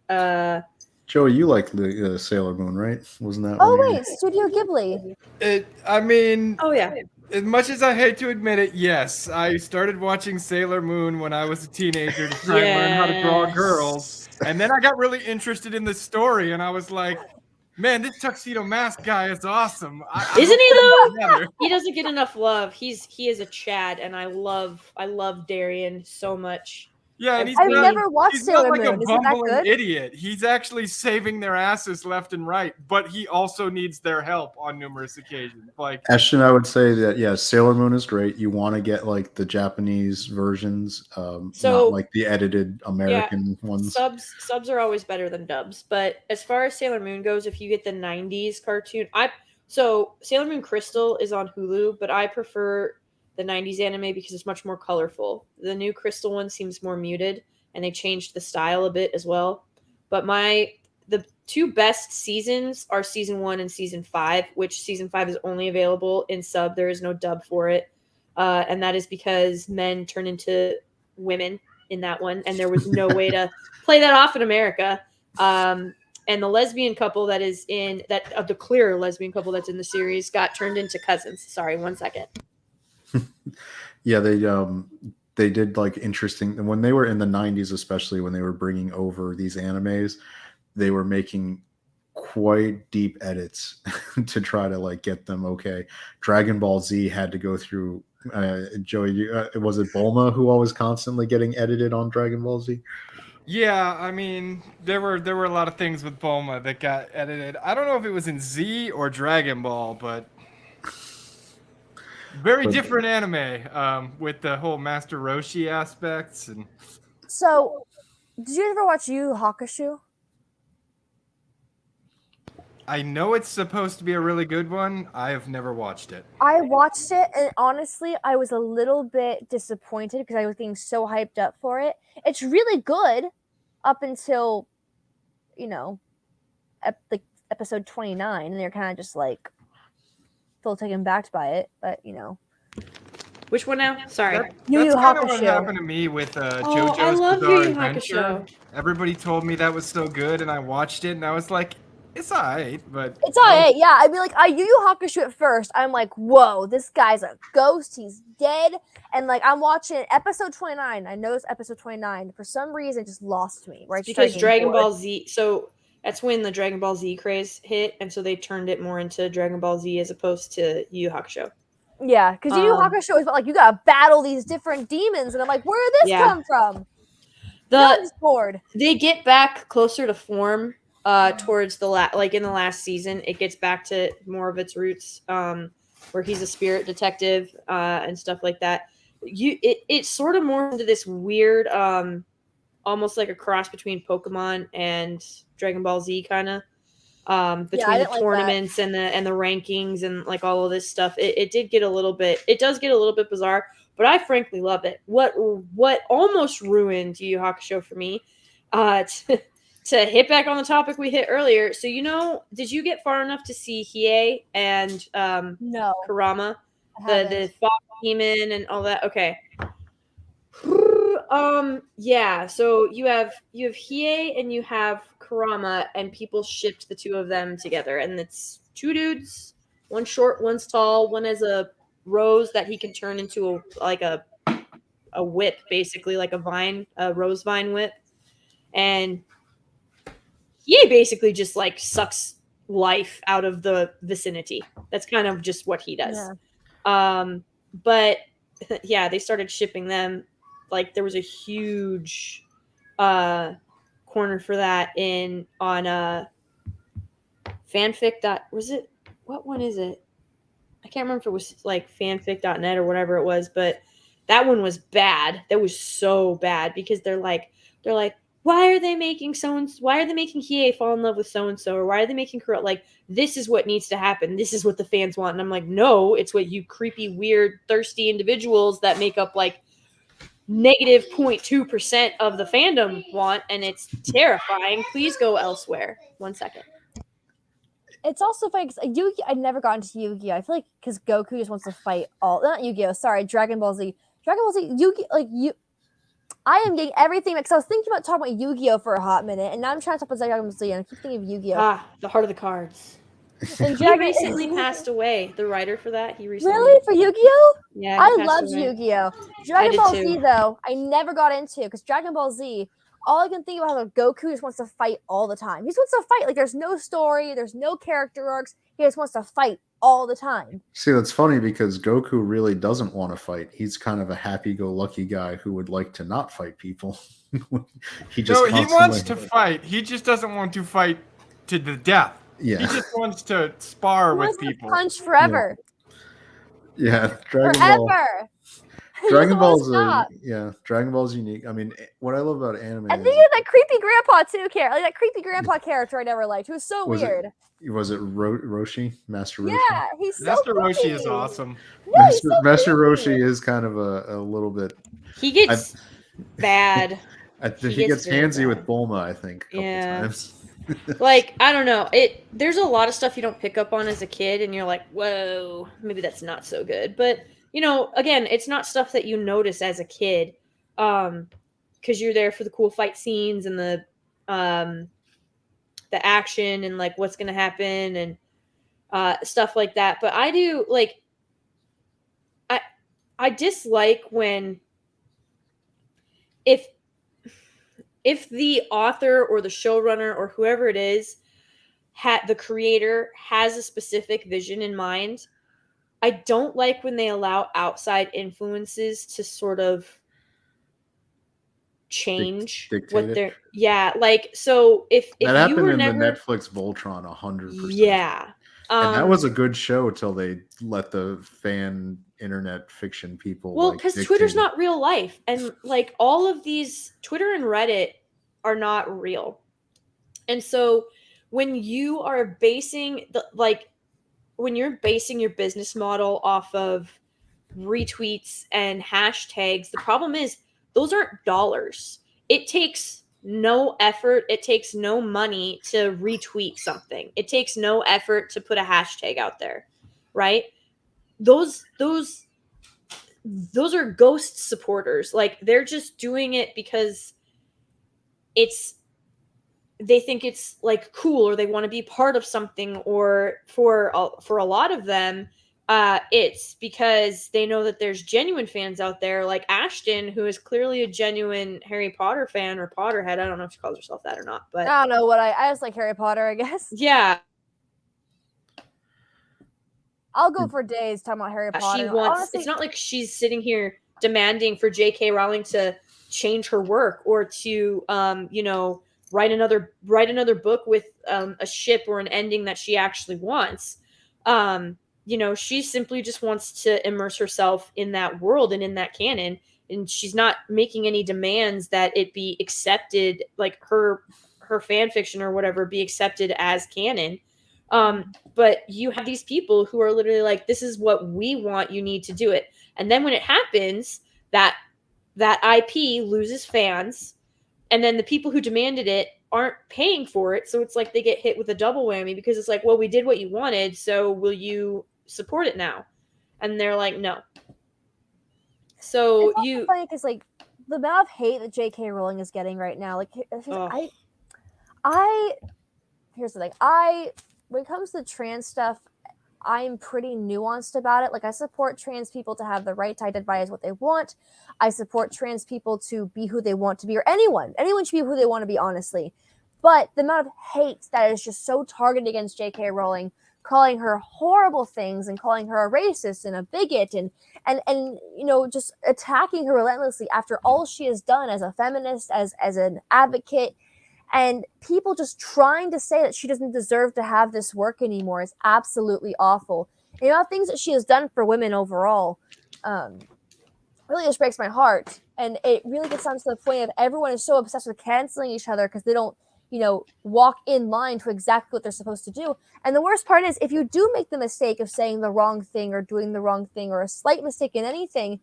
Joey, you like the Sailor Moon, right? Wasn't that? Oh one of your- wait, Studio Ghibli. Oh yeah. As much as I hate to admit it, yes, I started watching Sailor Moon when I was a teenager to try and learn how to draw Yes. girls. And then I got really interested in the story, and I was like, man, this Tuxedo Mask guy is awesome. Isn't he though? Together. He doesn't get enough love. He is a Chad, and I love Darian so much. Yeah, and he's I've not, never watched he's Sailor not like Moon. a Isn't that bumbling good? idiot. He's actually saving their asses left and right, but he also needs their help on numerous occasions. Like Ashton, I would say that, yeah, Sailor Moon is great. You want to get like the Japanese versions, So- not like the edited American ones. Subs are always better than dubs. But as far as Sailor Moon goes, if you get the '90s cartoon, so Sailor Moon Crystal is on Hulu, but I prefer the '90s anime because it's much more colorful. The new Crystal one seems more muted, and they changed the style a bit as well. But the two best seasons are season 1 and season 5, which season 5 is only available in sub. There is no dub for it, and that is because men turn into women in that one, and there was no way to play that off in America. And the lesbian couple that is in that of the clear lesbian couple that's in the series got turned into cousins. Sorry, 1 second. Yeah, they did like interesting when they were in the 90s, especially when they were bringing over these animes, they were making quite deep edits to try to like get them okay. Dragon Ball Z had to go through Joey, was it Bulma who was constantly getting edited on Dragon Ball Z? yeah, I mean, there were a lot of things with Bulma that got edited. I don't know if it was in Z or Dragon Ball, but very different anime with the whole Master Roshi aspects. And So, did you ever watch Yu Yu Hakusho? I know it's supposed to be a really good one. I have never watched it. I watched it, and honestly, I was a little bit disappointed because I was getting so hyped up for it. It's really good up until, like episode 29, and they're kind of just like feel taken back by it. But Which one now? Sorry. Yu Yu That's kind of what Hakusho. happened to me with JoJo's I love Bizarre Yu Yu Adventure. Hakusho. Everybody told me that was so good, and I watched it, and I was like, It's alright, but It's alright, yeah. I mean, like, I Yu Yu Hakusho at first. I'm like, whoa, this guy's a ghost. He's dead. And like, I'm watching episode 29. I know it's episode 29. For some reason, it just lost me. Right? Because Dragon Ball Z. So that's when the Dragon Ball Z craze hit, and so they turned it more into Dragon Ball Z as opposed to Yu Yu Hakusho. Yeah, because Yu Yu Hakusho is about like you gotta battle these different demons, and I'm like, where did this Yeah. come from? I'm just bored. They get back closer to form towards the in the last season. It gets back to more of its roots, where he's a spirit detective and stuff like that. It's sort of more into this weird, almost like a cross between Pokemon and Dragon Ball Z kind of. Between the tournaments and the rankings and like all of this stuff, it does get a little bit bizarre, but I frankly love it. What almost ruined Yu Yu Hakusho for me, to hit back on the topic we hit earlier. So did you get far enough to see Hiei and No, Kurama, the fox demon and all that? Okay. Yeah, so you have Hiei and you have Kurama, and people shipped the two of them together, and it's two dudes, one short, one's tall, one has a rose that he can turn into a whip, basically like a rose vine whip, and Hiei basically just like sucks life out of the vicinity. That's kind of just what he does. Yeah. But yeah, they started shipping them. Like there was a huge corner for that on fanfic. What one is it? I can't remember if it was like fanfic.net or whatever it was, but that one was bad. That was so bad because they're like, why are they making Hiei fall in love with so and so, or why are they making Kuro, like, this is what needs to happen, this is what the fans want. And I'm like, no, it's what you creepy, weird, thirsty individuals that make up like negative 0.2% of the fandom want, and it's terrifying. Please go elsewhere. 1 second. It's also funny because Yu-Gi-Oh! I've never gotten to Yu-Gi-Oh! I feel like because Goku just wants to fight not Yu-Gi-Oh! Sorry, Dragon Ball Z. Dragon Ball Z, Yu-Gi-Oh! I am getting everything because I was thinking about talking about Yu-Gi-Oh! For a hot minute, and now I'm trying to talk about Dragon Ball Z, and I keep thinking of Yu-Gi-Oh! The heart of the cards. And he recently passed away. The writer for that, he recently. Really? For Yu-Gi-Oh? Yeah, I loved Yu-Gi-Oh! Dragon Ball Z, though, I never got into because Dragon Ball Z, all I can think about is Goku just wants to fight all the time. He just wants to fight. Like, there's no story, there's no character arcs. He just wants to fight all the time. See, that's funny because Goku really doesn't want to fight. He's kind of a happy-go-lucky guy who would like to not fight people. he wants to fight. He just doesn't want to fight to the death. Yeah. He just wants to spar with people. Punch forever. Yeah, Dragon Ball's Dragon Ball's unique. I mean, what I love about anime. I think of that creepy grandpa too, like that creepy grandpa character I never liked, who was so weird. Was it Roshi? Master Roshi? Yeah, he's so Master creepy. Roshi is awesome. No, Master Roshi is kind of a little bit. He gets bad. He gets handsy with Bulma, I think, a couple times. Like, I don't know. There's a lot of stuff you don't pick up on as a kid, and you're like, whoa, maybe that's not so good. But again, it's not stuff that you notice as a kid, because you're there for the cool fight scenes and the action and like what's gonna happen and stuff like that. But I do like, I dislike when if the author or the showrunner or whoever it is, the creator has a specific vision in mind. I don't like when they allow outside influences to sort of change what they're. Yeah, like so if that happened you were in never the Netflix Voltron 100%. Yeah, and that was a good show till they let the fan internet fiction people. Well, because Twitter's not real life, and like all of these Twitter and Reddit are not real, and so when you are basing when you're basing your business model off of retweets and hashtags, the problem is those aren't dollars. It takes no effort. It takes no money to retweet something. It takes no effort to put a hashtag out there, right? Those are ghost supporters. Like, they're just doing it because they think it's like cool, or they want to be part of something, or for a lot of them, it's because they know that there's genuine fans out there like Ashton, who is clearly a genuine Harry Potter fan, or Potterhead. I don't know if she calls herself that or not, but I don't know what I just like Harry Potter, I guess. yeah, I'll go for days talking about Harry Potter. she wants. Honestly, It's not like she's sitting here demanding for J.K. Rowling to change her work, or to write another book with a ship or an ending that she actually wants. She simply just wants to immerse herself in that world and in that canon, and she's not making any demands that it be accepted, like her fan fiction or whatever be accepted as canon. But you have these people who are literally like, this is what we want, you need to do it. And then when it happens, that IP loses fans, and then the people who demanded it aren't paying for it. So it's like they get hit with a double whammy, because it's like, well, we did what you wanted, so will you support it now? And they're like, no. So it's also funny because like the amount of hate that J.K. Rowling is getting right now, like I here's the thing. When it comes to trans stuff, I'm pretty nuanced about it. Like, I support trans people to have the right to identify as what they want. I support trans people to be who they want to be, or anyone should be who they want to be, honestly. But the amount of hate that is just so targeted against J.K. Rowling, calling her horrible things and calling her a racist and a bigot and just attacking her relentlessly after all she has done as a feminist, as an advocate, and people just trying to say that she doesn't deserve to have this work anymore is absolutely awful. And things that she has done for women overall really just breaks my heart. And it really gets down to the point of everyone is so obsessed with canceling each other because they don't, walk in line to exactly what they're supposed to do. And the worst part is, if you do make the mistake of saying the wrong thing or doing the wrong thing or a slight mistake in anything,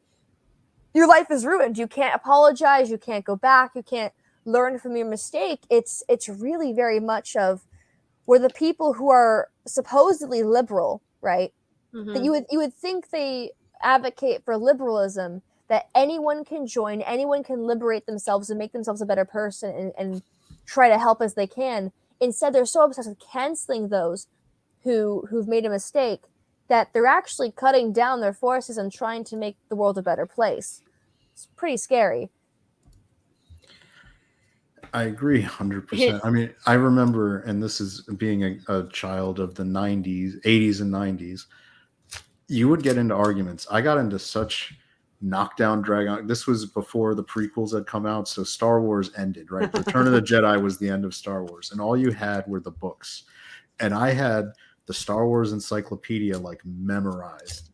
your life is ruined. You can't apologize. You can't go back. You can't learn from your mistake. It's really very much of where the people who are supposedly liberal, right? mm-hmm. That you would think they advocate for liberalism, that anyone can join, anyone can liberate themselves and make themselves a better person and try to help as they can. Instead, they're so obsessed with canceling those who've made a mistake that they're actually cutting down their forces and trying to make the world a better place. It's pretty scary. I agree 100%. I mean, I remember, and this is being a child of the 90s, 80s and 90s, you would get into arguments. I got into such knockdown, drag on. This was before the prequels had come out, so Star Wars ended, right? Return of the Jedi was the end of Star Wars, and all you had were the books. And I had the Star Wars encyclopedia like memorized.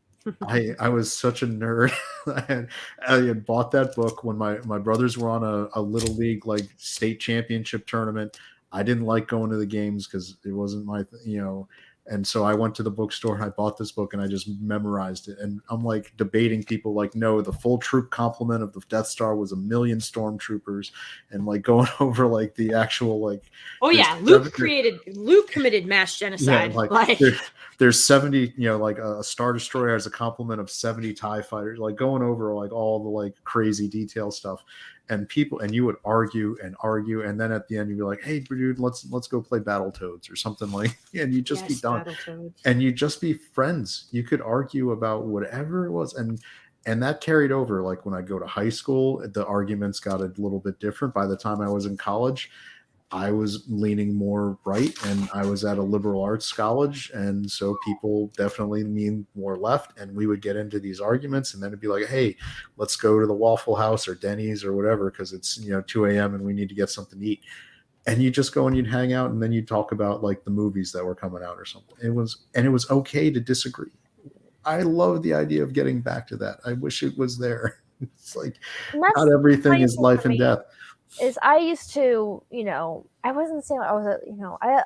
I was such a nerd. I had bought that book when my brothers were on a little league like state championship tournament. I didn't like going to the games because it wasn't my and so I went to the bookstore and I bought this book and I just memorized it. And I'm like debating people like, no, the full troop complement of the Death Star was 1 million stormtroopers, and like going over like the actual like. Oh yeah, Luke committed mass genocide. Yeah, there's 70, like a Star Destroyer has a complement of 70 TIE fighters, like going over like all the like crazy detail stuff. And you would argue, and then at the end you'd be like, "Hey, dude, let's go play Battletoads or something like," and you just be done, and you just be friends. You could argue about whatever it was, and that carried over. Like when I go to high school, the arguments got a little bit different. By the time I was in college, I was leaning more right, and I was at a liberal arts college, and so people definitely lean more left, and we would get into these arguments, and then it'd be like, hey, let's go to the Waffle House or Denny's or whatever, because it's 2 a.m. and we need to get something to eat. And you just go and you'd hang out, and then you'd talk about like the movies that were coming out or something. It was okay to disagree. I love the idea of getting back to that. I wish it was there. It's like not everything is life and death. Is I used to, I wasn't saying I was,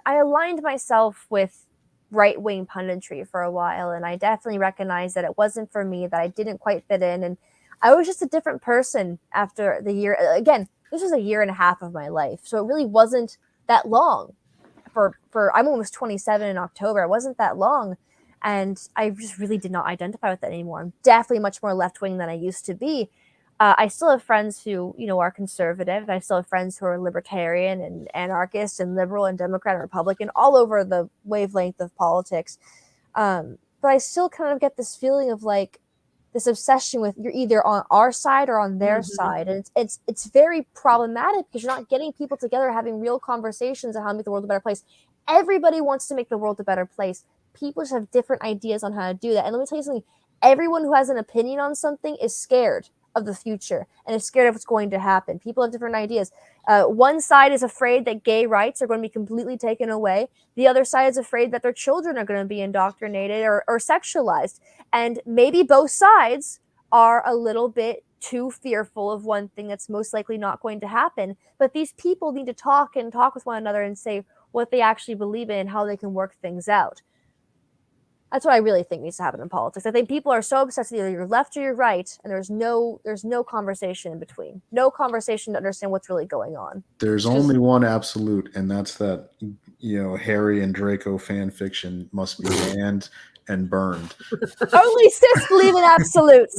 I aligned myself with right-wing punditry for a while, and I definitely recognized that it wasn't for me, that I didn't quite fit in, and I was just a different person after the year. Again, this was a year and a half of my life, so it really wasn't that long. For I'm almost 27 in October. It wasn't that long, and I just really did not identify with that anymore. I'm definitely much more left-wing than I used to be. I still have friends who, are conservative. I still have friends who are libertarian and anarchist and liberal and Democrat and Republican, all over the wavelength of politics. But I still kind of get this feeling of like this obsession with you're either on our side or on their side, and it's very problematic because you're not getting people together having real conversations on how to make the world a better place. Everybody wants to make the world a better place. People just have different ideas on how to do that. And let me tell you something: everyone who has an opinion on something is scared of the future and is scared of what's going to happen. People have different ideas. One side is afraid that gay rights are going to be completely taken away. The other side is afraid that their children are going to be indoctrinated or sexualized. And maybe both sides are a little bit too fearful of one thing that's most likely not going to happen. But these people need to talk with one another and say what they actually believe in and how they can work things out. That's what I really think needs to happen in politics. I think people are so obsessed with either you're left or you're right, and there's no conversation in between. No conversation to understand what's really going on. There's only one absolute, and that's that Harry and Draco fan fiction must be banned and burned. Only cis believe in absolutes.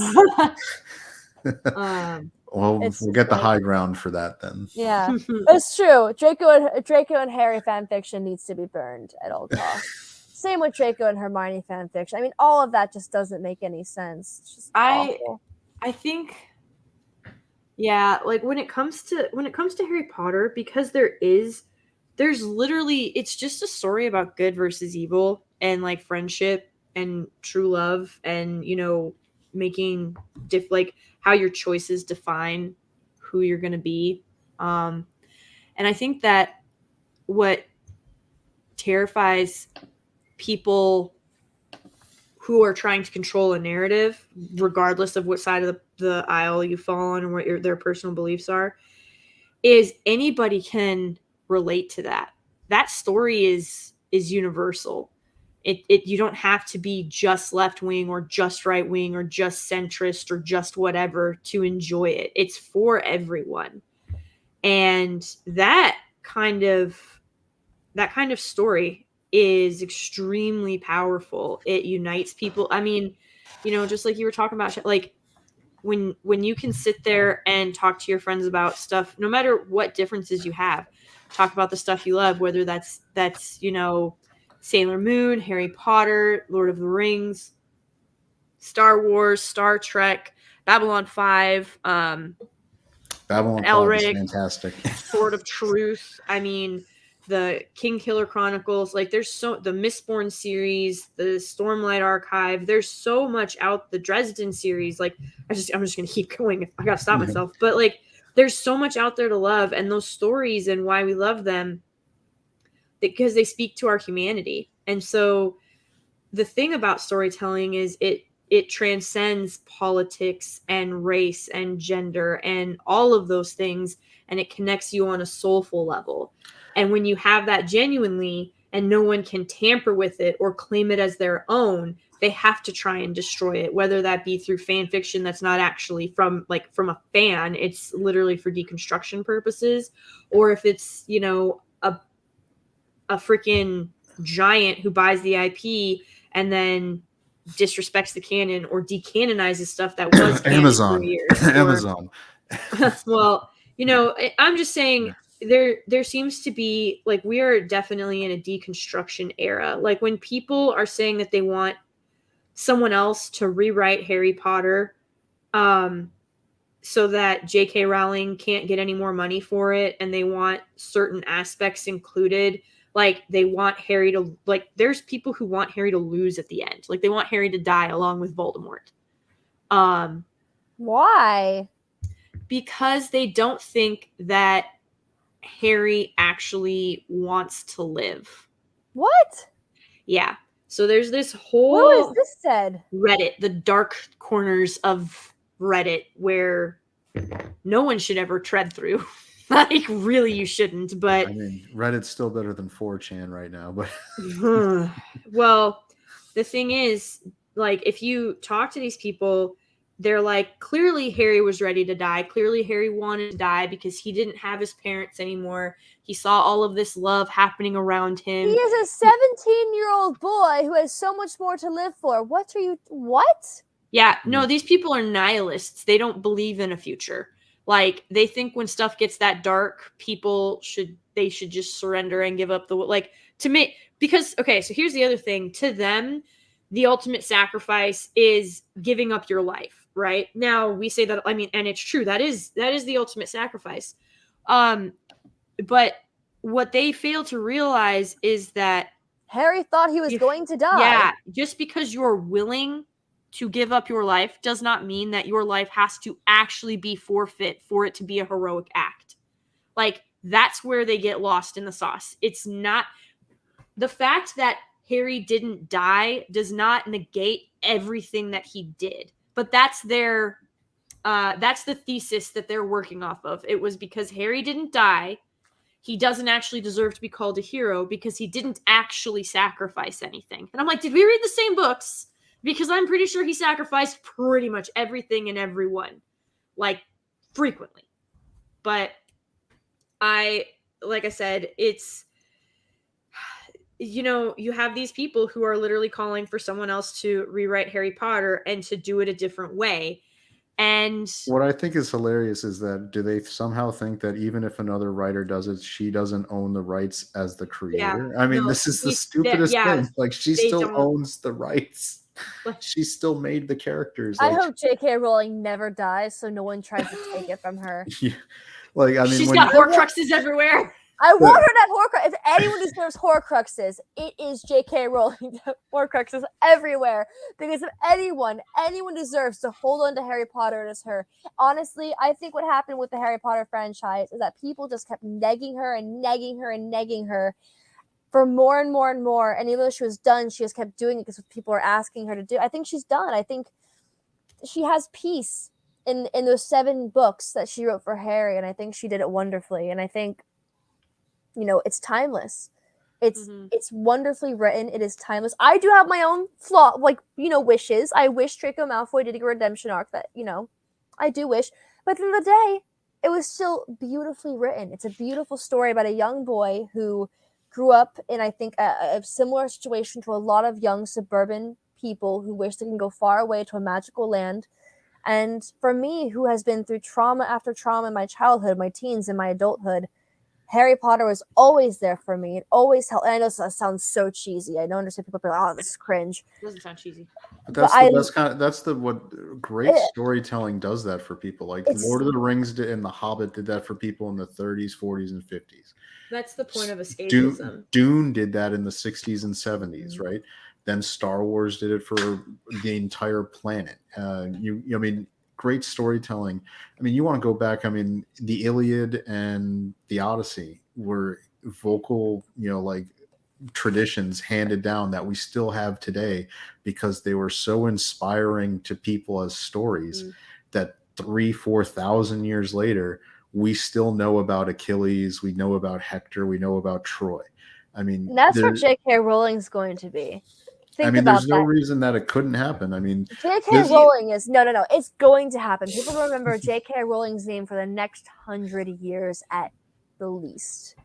Well, we'll get the high ground for that then. Yeah, it's true. Draco and Harry fan fiction needs to be burned at all costs. Same with Draco and Hermione fan fiction. I mean, all of that just doesn't make any sense. It's just awful. I think, yeah, like when it comes to Harry Potter, because there's literally, it's just a story about good versus evil and like friendship and true love and making like how your choices define who you're gonna be. And I think that what terrifies people who are trying to control a narrative, regardless of what side of the aisle you fall on and what their personal beliefs are, is anybody can relate to that. That story is universal. You don't have to be just left wing or just right wing or just centrist or just whatever to enjoy it. It's for everyone. And that kind of story is extremely powerful. It unites people. I mean, just like you were talking about, like when you can sit there and talk to your friends about stuff, no matter what differences you have, talk about the stuff you love, whether that's Sailor Moon, Harry Potter, Lord of the Rings, Star Wars, Star Trek, Babylon 5, Babylon 5 Elric, is fantastic. Sword of Truth. I mean, the King Killer Chronicles, like there's the Mistborn series, the Stormlight Archive, there's so much out, the Dresden series, like I'm just gonna keep going. I gotta stop myself. But like there's so much out there to love, and those stories and why we love them, because they speak to our humanity. And so the thing about storytelling is it transcends politics and race and gender and all of those things, and it connects you on a soulful level. And when you have that genuinely and no one can tamper with it or claim it as their own, they have to try and destroy it, whether that be through fan fiction that's not actually from a fan, it's literally for deconstruction purposes, or if it's, a freaking giant who buys the IP and then disrespects the canon or decanonizes stuff that was canon Amazon for years. Amazon. Well, I'm just saying there seems to be, like, we are definitely in a deconstruction era. Like when people are saying that they want someone else to rewrite Harry Potter so that J.K. Rowling can't get any more money for it, and they want certain aspects included. Like they want Harry to, like, there's people who want Harry to lose at the end. Like they want Harry to die along with Voldemort. Why? Because they don't think that Harry actually wants to live. What? Yeah. So there's this whole Where is this said? Reddit, the dark corners of Reddit, where no one should ever tread through. Like, really, you shouldn't. But I mean, Reddit's still better than 4chan right now. But well, the thing is, like, if you talk to these people, they're like, clearly Harry was ready to die. Clearly Harry wanted to die because he didn't have his parents anymore. He saw all of this love happening around him. He is a 17-year-old boy who has so much more to live for. What? Yeah, no, these people are nihilists. They don't believe in a future. Like, they think when stuff gets that dark, they should just surrender and give up to me. Because, okay, so here's the other thing. To them, the ultimate sacrifice is giving up your life, right? Now, we say that, I mean, and it's true. That is the ultimate sacrifice. But what they fail to realize is that Harry thought he was going to die. yeah, just because you're willing to give up your life does not mean that your life has to actually be forfeit for it to be a heroic act. Like, that's where they get lost in the sauce. It's not the fact that Harry didn't die does not negate everything that he did. But that's the thesis that they're working off of. It was because Harry didn't die. He doesn't actually deserve to be called a hero because he didn't actually sacrifice anything. And I'm like, did we read the same books? Because I'm pretty sure he sacrificed pretty much everything and everyone, like, frequently. But like I said, it's, you have these people who are literally calling for someone else to rewrite Harry Potter and to do it a different way. And what I think is hilarious is that do they somehow think that even if another writer does it, she doesn't own the rights as the creator? I mean, this is the stupidest thing. Like, she still owns the rights. She still made the characters. I hope J.K. Rowling never dies, so no one tries to take it from her. Yeah. Like, I mean, she's got Horcruxes everywhere. I want her to have Horcruxes. If anyone deserves Horcruxes, it is J.K. Rowling to have Horcruxes everywhere. Because if anyone deserves to hold on to Harry Potter, it is her. Honestly, I think what happened with the Harry Potter franchise is that people just kept negging her and negging her and negging her for more and more and more. And even though she was done, she just kept doing it because people were asking her to do. I think she's done. I think she has peace in those 7 books that she wrote for Harry, and I think she did it wonderfully. And I think, it's timeless. It's wonderfully written. It is timeless. I do have my own flaw, wishes. I wish Draco Malfoy did a redemption arc that, I do wish. But at the end of the day, it was still beautifully written. It's a beautiful story about a young boy who grew up in, I think, a similar situation to a lot of young suburban people who wish they can go far away to a magical land. And for me, who has been through trauma after trauma in my childhood, my teens, and my adulthood, Harry Potter was always there for me. It always helped. And I know that sounds so cheesy. I don't understand people be like, "Oh, this is cringe." It doesn't sound cheesy. But that's what great storytelling does that for people. Like Lord of the Rings did, and The Hobbit did that for people in the 30s, 40s, and 50s. That's the point of escapism. Dune did that in the 60s and 70s, right? Then Star Wars did it for the entire planet. I mean, great storytelling. I mean, you want to go back. I mean, the Iliad and the Odyssey were vocal, like traditions handed down that we still have today because they were so inspiring to people as stories that 3,000-4,000 years later, we still know about Achilles, we know about Hector, we know about Troy. I mean, and that's what J.K. Rowling's going to be. There's no reason that it couldn't happen. I mean, J.K. Rowling is no. It's going to happen. People remember J.K. Rowling's name for the next 100 years at the least.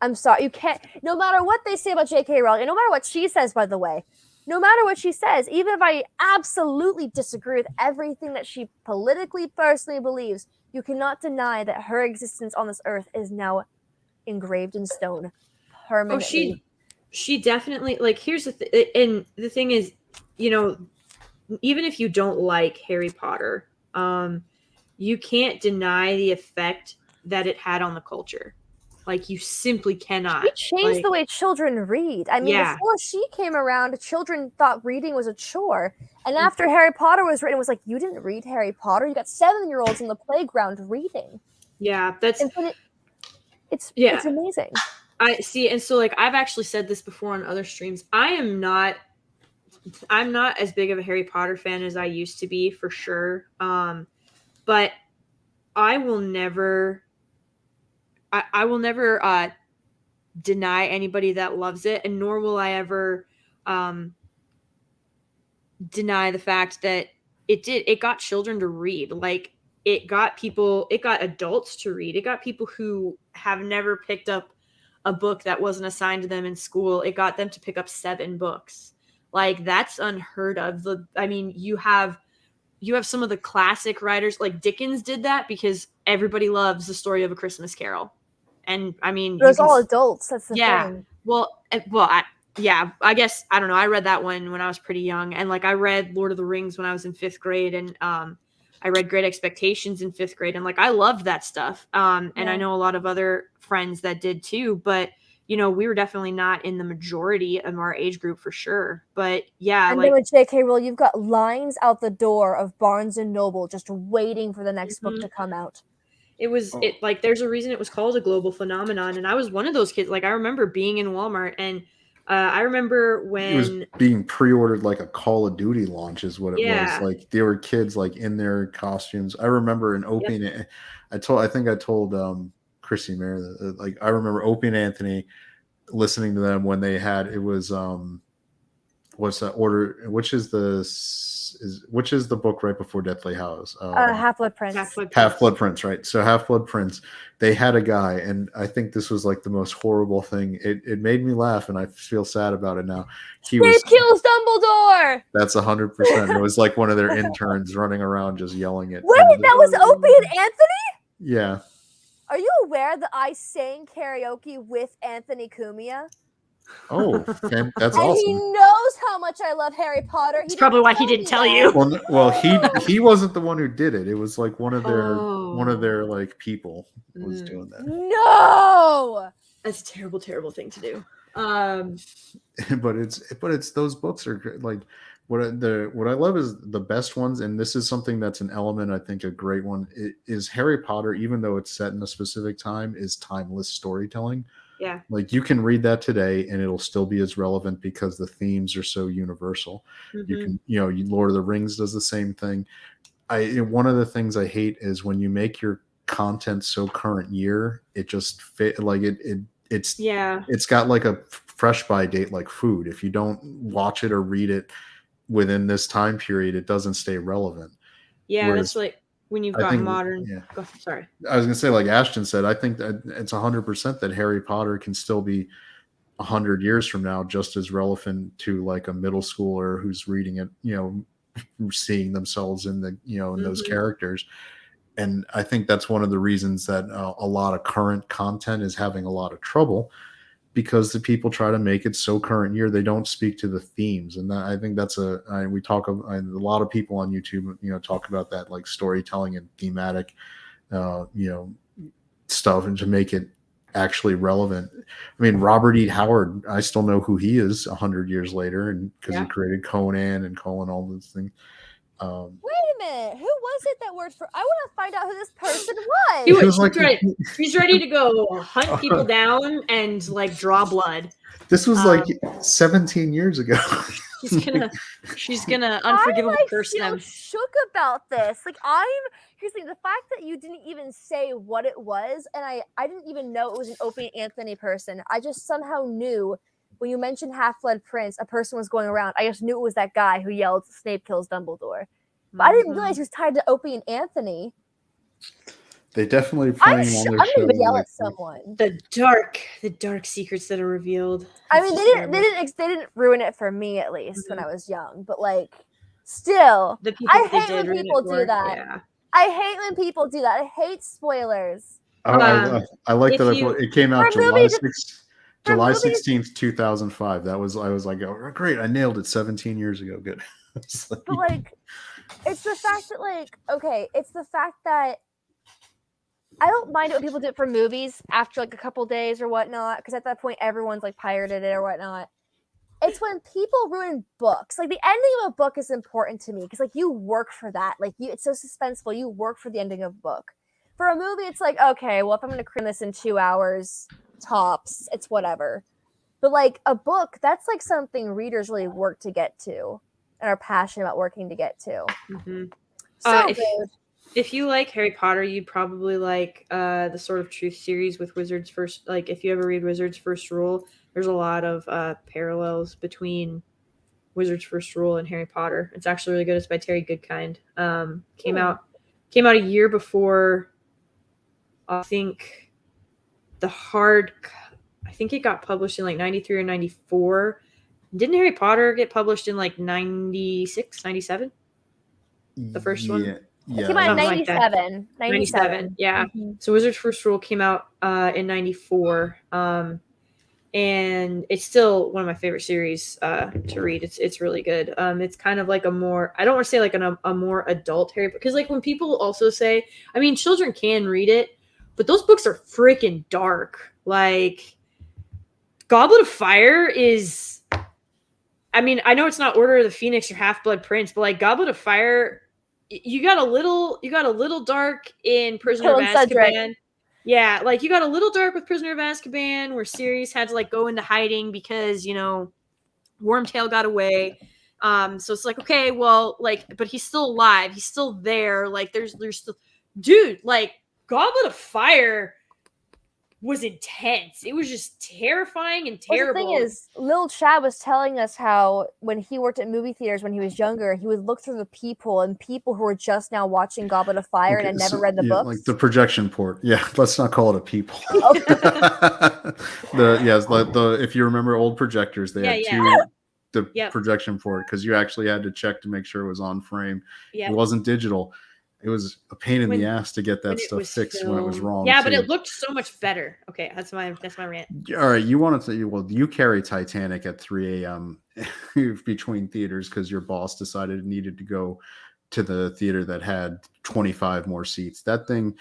I'm sorry, you can't. No matter what they say about J.K. Rowling, and no matter what she says, by the way, no matter what she says, even if I absolutely disagree with everything that she politically, personally believes, you cannot deny that her existence on this earth is now engraved in stone permanently. Oh, she definitely, like, here's the and the thing is, even if you don't like Harry Potter, you can't deny the effect that it had on the culture. Like, you simply cannot. She changed the way children read. I mean, before she came around, children thought reading was a chore. And after Harry Potter was written, it was like, you didn't read Harry Potter. You got 7-year-olds in the playground reading. Yeah, it's amazing. I see, and so, like, I've actually said this before on other streams. I'm not as big of a Harry Potter fan as I used to be, for sure. But I will never deny anybody that loves it, and nor will I ever deny the fact that it got children to read. Like, it got adults to read. It got people who have never picked up a book that wasn't assigned to them in school. It got them to pick up 7 books. Like, that's unheard of. You have you have some of the classic writers, like Dickens did that because everybody loves The Story of a Christmas Carol. And I mean, But it's all adults. That's the yeah. thing. I guess, I don't know. I read that one when I was pretty young. And like I read Lord of the Rings when I was in 5th grade. And I read Great Expectations in 5th grade. And like I loved that stuff. And I know a lot of other friends that did too. But, you know, we were definitely not in the majority of our age group for sure. But yeah, And like then with J.K. Rowling, you've got lines out the door of Barnes and Noble just waiting for the next book to come out. it was it like there's a reason it was called a global phenomenon. And I was one of those kids. Like I remember being in Walmart and I remember when it was being pre-ordered like a Call of Duty launch is what it was. Like there were kids like in their costumes. I remember an Opie and I think I told Chrissy Mayer that like I remember Opie and Anthony listening to them when they had it was what's that order which is the book right before Deathly Hallows? Half-Blood Prince. Half-Blood Prince, right? So Half-Blood Prince, they had a guy, and I think this was like the most horrible thing. It made me laugh, and I feel sad about it now. Snape kills Dumbledore. That's 100%. It was like one of their interns running around just yelling it. Wait, that was Opie and Anthony? Yeah. Are you aware that I sang karaoke with Anthony Cumia? Oh, that's and awesome. He knows how much I love Harry Potter. That's probably why he didn't tell you. Well, he wasn't the one who did it. It was like one of their like people was doing that. No, that's a terrible, terrible thing to do. But it's those books are like what I love is the best ones, and this is something that's an element I think a great one is Harry Potter. Even though it's set in a specific time, is timeless storytelling. Yeah. Like you can read that today and it'll still be as relevant because the themes are so universal. You can, Lord of the Rings does the same thing. One of the things I hate is when you make your content so current year, it just it's got like a fresh by date like food. If you don't watch it or read it within this time period, it doesn't stay relevant. Yeah, whereas, that's like when you've got modern. Yeah. Sorry. I was gonna say, like Ashton said, I think that it's 100% that Harry Potter can still be 100 years from now just as relevant to like a middle schooler who's reading it, seeing themselves in the in those characters. And I think that's one of the reasons that a lot of current content is having a lot of trouble, because the people try to make it so current year they don't speak to the themes. And I think that's we talk a lot of people on YouTube talk about that, like storytelling and thematic stuff, and to make it actually relevant. I mean, Robert E. Howard, I still know who he is 100 years later, and because he created Conan and all those things. Wait a minute, who was it that worked for? I want to find out who this person was. He's ready to go hunt people down and like draw blood. This was like 17 years ago. She's gonna unforgivable curse them. I'm shook about this. Like here's the thing, the fact that you didn't even say what it was, and I didn't even know it was an Opie and Anthony person. I just somehow knew when you mentioned Half-Blood Prince, a person was going around. I just knew it was that guy who yelled, "Snape kills Dumbledore." But I didn't realize he was tied to Opie and Anthony. They definitely playing on their I'm show. gonna yell at someone. The dark secrets that are revealed. I mean, they didn't ruin it for me, at least when I was young. But like, still, I hate when people do that. Yeah. I hate when people do that. I hate spoilers. I like that it came out July 16th, 2005. I was like, oh, great, I nailed it 17 years ago. Good. But like, it's the fact that it's the fact that I don't mind it when people do it for movies after like a couple days or whatnot, because at that point everyone's like pirated it or whatnot. It's when people ruin books. Like the ending of a book is important to me because like you work for that. Like it's so suspenseful. You work for the ending of a book. For a movie, it's like, okay, well, if I'm going to cram this in 2 hours tops, it's whatever. But like a book, that's like something readers really work to get to and are passionate about working to get to. Mm-hmm. So if you like Harry Potter, you'd probably like the Sword of Truth series with Wizard's First. Like if you ever read Wizard's First Rule, there's a lot of parallels between Wizard's First Rule and Harry Potter. It's actually really good. It's by Terry Goodkind. Came out a year before. I think it got published in like 93 or 94. Didn't Harry Potter get published in like 96, 97? The first one? Yeah, It came out in Something like that. 97. 97, yeah. Mhm. So Wizard's First Rule came out in 94. And it's still one of my favorite series to read. It's really good. It's kind of like a more, I don't want to say like a more adult Harry Potter, because like when people also say, I mean, children can read it, but those books are freaking dark. Like Goblet of Fire is, I mean, I know it's not Order of the Phoenix or Half-Blood Prince, but like Goblet of Fire, you got a little dark in Prisoner of Killing Cedric. Azkaban. Yeah, like you got a little dark with Prisoner of Azkaban, where Sirius had to like go into hiding because Wormtail got away. So it's like, okay, well, like, but he's still alive. He's still there. Like, there's still, dude, like Goblet of Fire was intense. It was just terrifying and Well, terrible. the thing is, Lil Chad was telling us how when he worked at movie theaters when he was younger, he would look through the peephole and people who were just now watching Goblet of Fire and had never read the books. Like the projection port. Yeah, let's not call it a peephole. If you remember old projectors, they had the projection port, because you actually had to check to make sure it was on frame. It wasn't digital. It was a pain in the ass to get that stuff fixed when it was wrong. Yeah, but it looked so much better. Okay, that's my rant. All right, you wanted to, well, you carry Titanic at 3 a.m. between theaters because your boss decided it needed to go to the theater that had 25 more seats. That thing,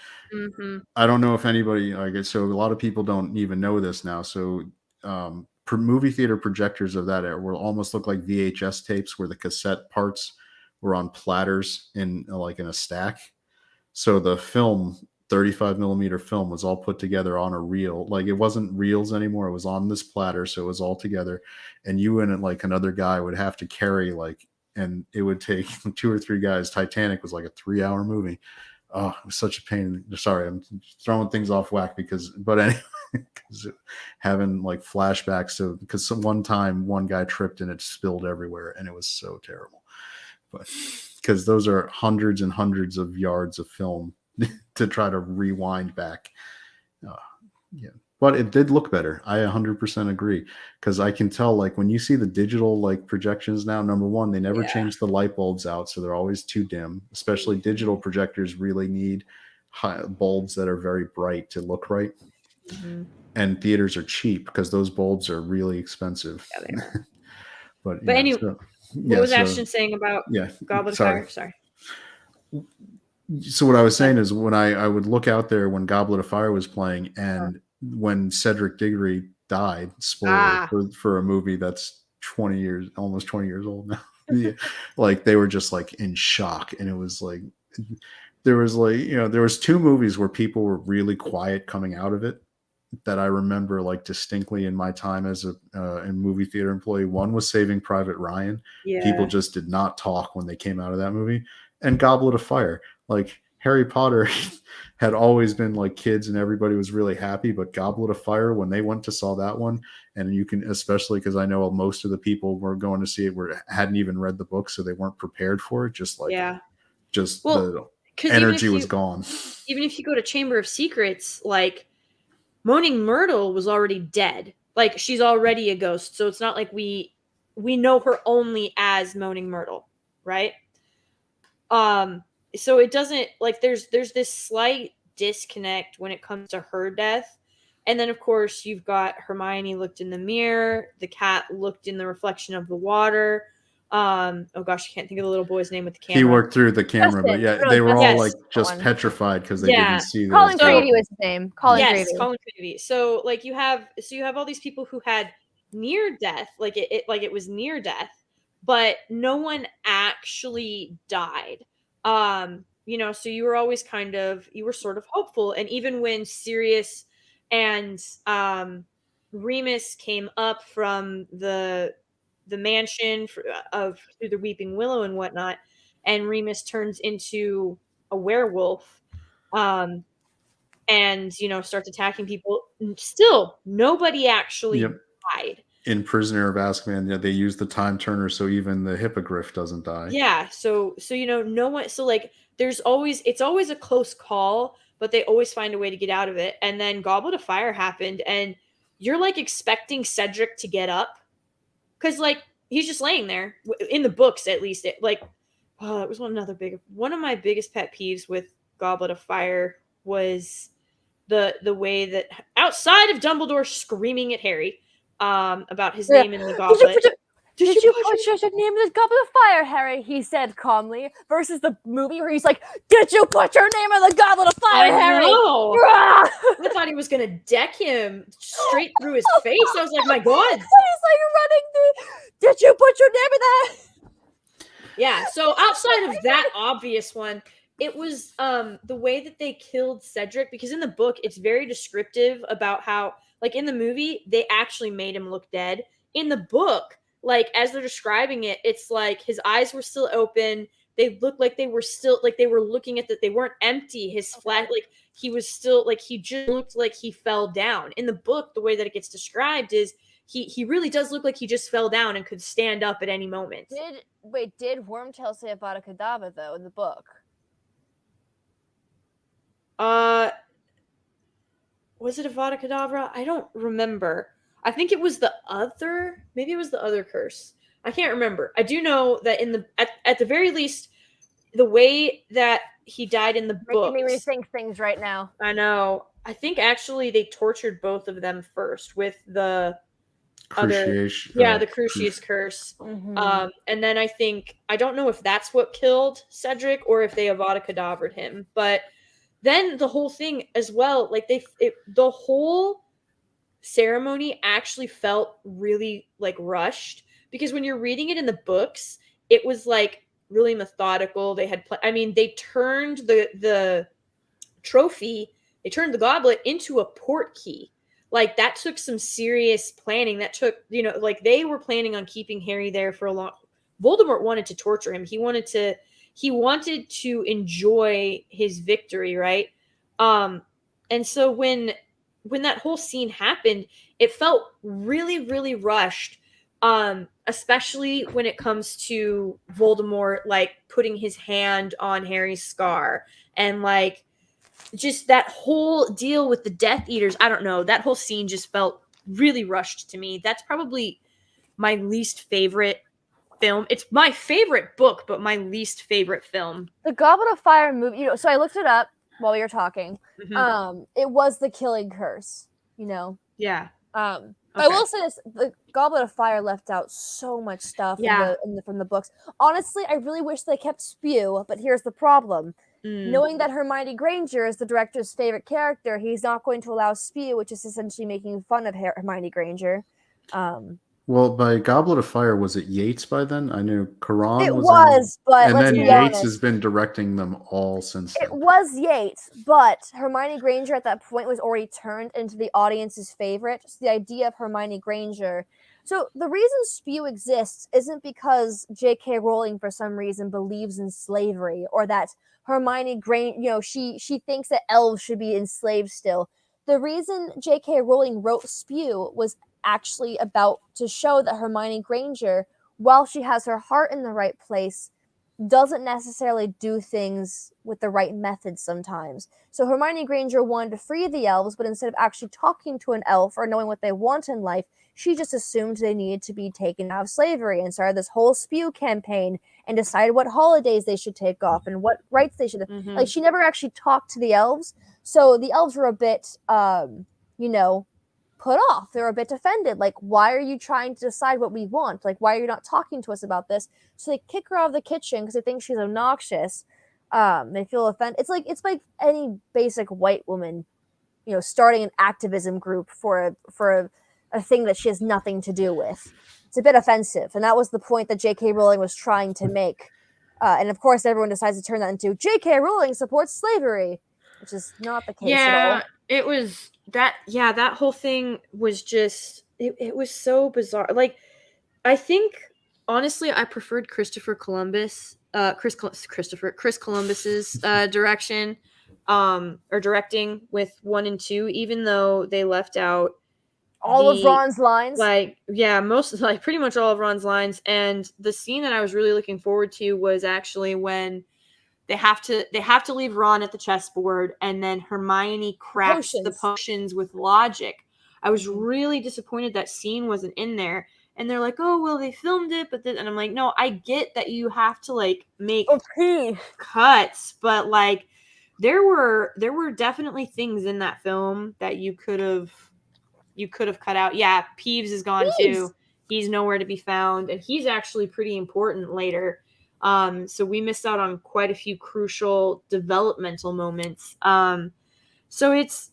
I don't know if anybody, I guess, so a lot of people don't even know this now. So movie theater projectors of that era will almost look like VHS tapes, where the cassette parts were on platters in a stack. So the film, 35 millimeter film, was all put together on a reel. Like, it wasn't reels anymore. It was on this platter. So it was all together. And you and like another guy would have to carry and it would take 2 or 3 guys. Titanic was like a 3-hour movie. Oh, it was such a pain. Sorry, I'm throwing things off whack but anyway, because having like flashbacks to, because one time one guy tripped and it spilled everywhere and it was so terrible. But because those are hundreds and hundreds of yards of film to try to rewind back. Yeah, but it did look better. I 100% agree, because I can tell, like, when you see the digital like projections now, number one, they never change the light bulbs out, so they're always too dim. Especially digital projectors really need bulbs that are very bright to look right. And theaters are cheap because those bulbs are really expensive. Yeah, they are. But anyway, what was Ashton saying about Goblet of Fire? Sorry. So what I was saying is, when I would look out there when Goblet of Fire was playing, and when Cedric Diggory died, spoiler for a movie that's almost 20 years old now. Like, they were just like in shock, and it was like there was 2 movies where people were really quiet coming out of it that I remember like distinctly in my time as a movie theater employee. One was Saving Private Ryan. People just did not talk when they came out of that movie. And Goblet of Fire. Like, Harry Potter had always been like kids and everybody was really happy, but Goblet of Fire, when they went to saw that one, and you can, especially because I know most of the people were going to see it hadn't even read the book, so they weren't prepared for it. The energy was gone. Even if you go to Chamber of Secrets, like, Moaning Myrtle was already dead. Like, she's already a ghost, so it's not like we know her only as Moaning Myrtle, right? So it doesn't, like, there's this slight disconnect when it comes to her death. And then, of course, you've got Hermione looked in the mirror, the cat looked in the reflection of the water. Oh gosh, I can't think of the little boy's name with the camera. He worked through the camera, but they were all like just petrified because they didn't see Colin Gravy was his name. Colin Gravy. So like you have all these people who had near death, like it was near death, but no one actually died. So you were always you were sort of hopeful. And even when Sirius and Remus came up from the mansion through the Weeping Willow and whatnot, and Remus turns into a werewolf, and starts attacking people, still nobody actually died. In Prisoner of Azkaban, they use the time turner, so even the hippogriff doesn't die. Yeah, so no one. So like, it's always a close call, but they always find a way to get out of it. And then Goblet of Fire happened, and you're like expecting Cedric to get up, because like he's just laying there in the books, at least. Oh, it was one of my biggest pet peeves with Goblet of Fire was the way that outside of Dumbledore screaming at Harry about his Yeah. name in the Did you goblet. put your, Did did you put your name in the Goblet of Fire, Harry? He said calmly. Versus the movie where he's like, "Did you put your name in the Goblet of Fire, I Harry?" know. Rah! I thought he was gonna deck him straight through his face. I was like, my God. He's like running through. Did you put your name in that? Yeah, so outside of that obvious one, it was the way that they killed Cedric, because in the book it's very descriptive about how, like, in the movie they actually made him look dead. In the book, like, as they're describing it, it's like his eyes were still open. They looked like they were still, like, they were looking at that, they weren't empty. His flat, like, he was still, like, he just looked like he fell down. In the book, the way that it gets described is he really does look like he just fell down and could stand up at any moment. Did Wormtail say Avada Kedavra though in the book? Was it Avada Kedavra? I don't remember. I think it was maybe it was the other curse. I can't remember. I do know that at the very least, the way that he died in the Making me books. rethink things right now. I know. I think actually they tortured both of them first with the Cruciation. the Crucius curse. Mhm. And then I don't know if that's what killed Cedric or if they Avada Kedavra'd him, but then the whole thing as well, like the whole ceremony actually felt really like rushed, because when you're reading it in the books, it was like really methodical. They had they turned the trophy, they turned the goblet into a port key. Like, that took some serious planning. That took, like, they were planning on keeping Harry there for a long. Voldemort wanted to torture him. He wanted to enjoy his victory, right? And so when that whole scene happened, it felt really, really rushed. Especially when it comes to Voldemort, like, putting his hand on Harry's scar, and like just that whole deal with the Death Eaters. I don't know. That whole scene just felt really rushed to me. That's probably my least favorite film. It's my favorite book, but my least favorite film. The Goblet of Fire movie, so I looked it up while we were talking. Mm-hmm. It was the killing curse, Yeah. I will say this: the Goblet of Fire left out so much stuff from the books. Honestly, I really wish they kept Spew, but here's the problem. Knowing that Hermione Granger is the director's favorite character, he's not going to allow Spew, which is essentially making fun of Hermione Granger. Well, by Goblet of Fire, was it Yates by then? I knew Karan It was but and let's then be Yates honest. has been directing them all since It then. was Yates, but Hermione Granger at that point was already turned into the audience's favorite. So the idea of Hermione Granger. So the reason Spew exists isn't because J.K. Rowling for some reason believes in slavery, or that Hermione Granger, she thinks that elves should be enslaved still. The reason J.K. Rowling wrote Spew was actually about to show that Hermione Granger, while she has her heart in the right place, doesn't necessarily do things with the right methods sometimes. So Hermione Granger wanted to free the elves, but instead of actually talking to an elf or knowing what they want in life, she just assumed they needed to be taken out of slavery and started this whole Spew campaign and decided what holidays they should take off and what rights they should have. Mm-hmm. Like, she never actually talked to the elves, so the elves were a bit, put off. They're a bit offended. Like, why are you trying to decide what we want? Like, why are you not talking to us about this? So they kick her out of the kitchen because they think she's obnoxious. They feel offended. It's like any basic white woman, starting an activism group for a thing that she has nothing to do with. It's a bit offensive, and that was the point that J.K. Rowling was trying to make. And of course, everyone decides to turn that into J.K. Rowling supports slavery, which is not the case at all. It was that. Yeah, that whole thing was just. It was so bizarre. Like, I think honestly, I preferred Chris Columbus's direction, or directing with 1 and 2, even though they left out all of Ron's lines. Pretty much all of Ron's lines. And the scene that I was really looking forward to was actually when they have to leave Ron at the chessboard, and then Hermione cracks the potions with logic. I was really disappointed that scene wasn't in there. and they're like, oh well, they filmed it, but then, and I'm like, no, I get that you have to like make Okay. cuts, but like there were definitely things in that film that you could have cut out. Yeah, Peeves is gone too. He's nowhere to be found, and he's actually pretty important later. So we missed out on quite a few crucial developmental moments. So it's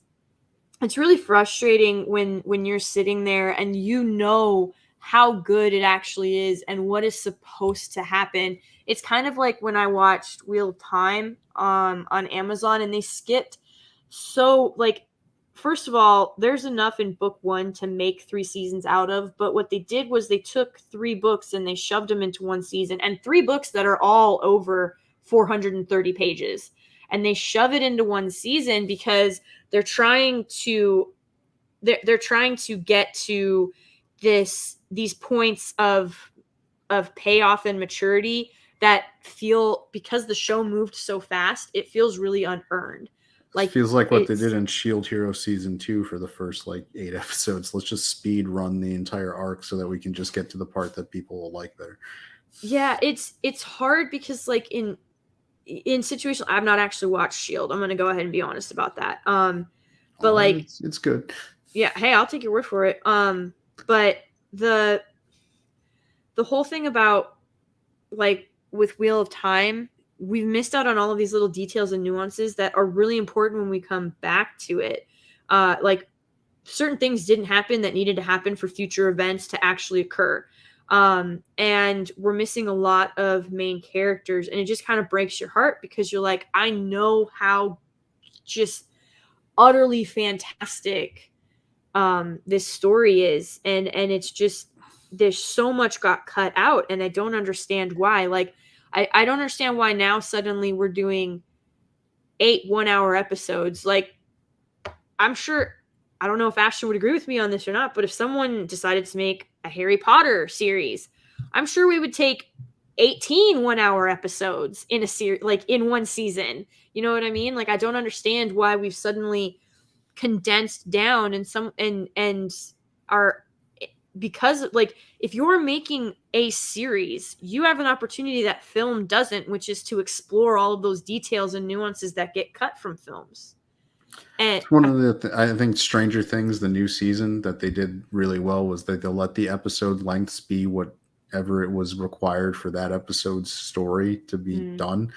really frustrating when you're sitting there and you know how good it actually is and what is supposed to happen. It's kind of like when I watched Wheel of Time on Amazon, and they skipped. So like, first of all, there's enough in book 1 to make 3 seasons out of, but what they did was they took 3 books and they shoved them into 1 season, and 3 books that are all over 430 pages, and they shove it into 1 season because they're trying to get to these points of payoff and maturity that feel, because the show moved so fast, it feels really unearned. Like, feels like what they did in Shield Hero season 2 for the first like 8 episodes. Let's just speed run the entire arc so that we can just get to the part that people will like better. Yeah, it's hard because like in situations, I've not actually watched Shield. I'm gonna go ahead and be honest about that. But like, it's good. Yeah, hey, I'll take your word for it. But the whole thing about like with Wheel of Time, we've missed out on all of these little details and nuances that are really important when we come back to it. Like certain things didn't happen that needed to happen for future events to actually occur. And we're missing a lot of main characters, and it just kind of breaks your heart because you're like, I know how just utterly fantastic this story is, and it's just, there's so much got cut out, and I don't understand why. Like I don't understand why now suddenly we're doing 8 1-hour episodes. Like, I'm sure, I don't know if Ashton would agree with me on this or not, but if someone decided to make a Harry Potter series, I'm sure we would take 18 1-hour episodes in a series, like in 1 season. You know what I mean? Like, I don't understand why we've suddenly condensed down and are, because like, if you're making a series, you have an opportunity that film doesn't, which is to explore all of those details and nuances that get cut from films. And it's one of the I think Stranger Things, the new season that they did really well, was that they'll let the episode lengths be whatever it was required for that episode's story to be done.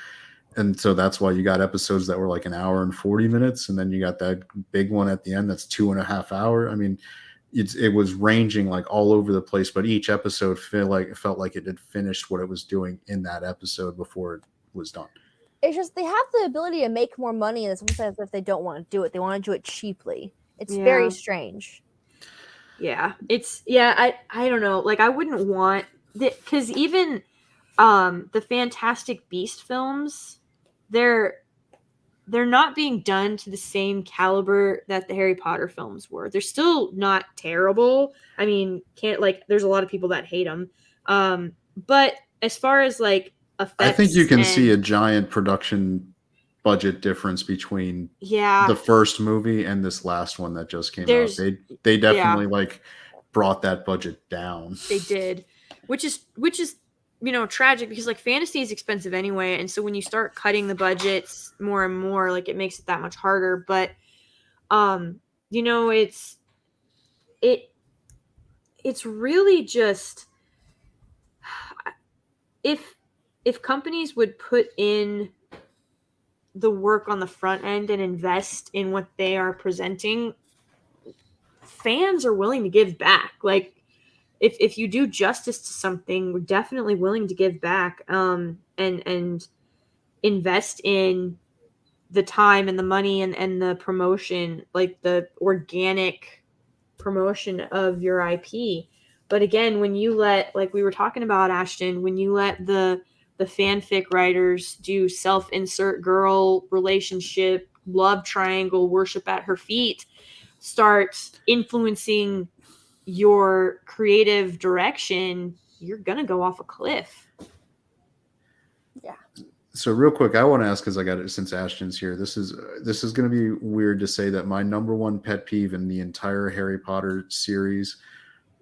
And so that's why you got episodes that were like 1 hour and 40 minutes. And then you got that big one at the end that's 2.5 hours. I mean, it was ranging like all over the place, but each episode felt like it had finished what it was doing in that episode before it was done. It's just they have the ability to make more money, and sometimes if they don't want to do it, they want to do it cheaply. It's very strange. Yeah, I don't know. Like, I wouldn't want that, because even the Fantastic Beast films, they're not being done to the same caliber that the Harry Potter films were. They're still not terrible. I mean, there's a lot of people that hate them. But as far as like effects, I think you can see a giant production budget difference between the first movie and this last one that just came out. They definitely like brought that budget down. They did, which is tragic, because like fantasy is expensive anyway, and so when you start cutting the budgets more and more, like, it makes it that much harder. But it's really just, if companies would put in the work on the front end and invest in what they are presenting, fans are willing to give back. Like, if you do justice to something, we're definitely willing to give back, and invest in the time and the money and the promotion, like the organic promotion of your IP. But again, when you let, like we were talking about, Ashton, when you let the fanfic writers do self-insert girl relationship, love triangle, worship at her feet, start influencing your creative direction, you're gonna go off a cliff. Yeah. So real quick, I want to ask, because I got it since Ashton's here. This is going to be weird to say that my number one pet peeve in the entire Harry Potter series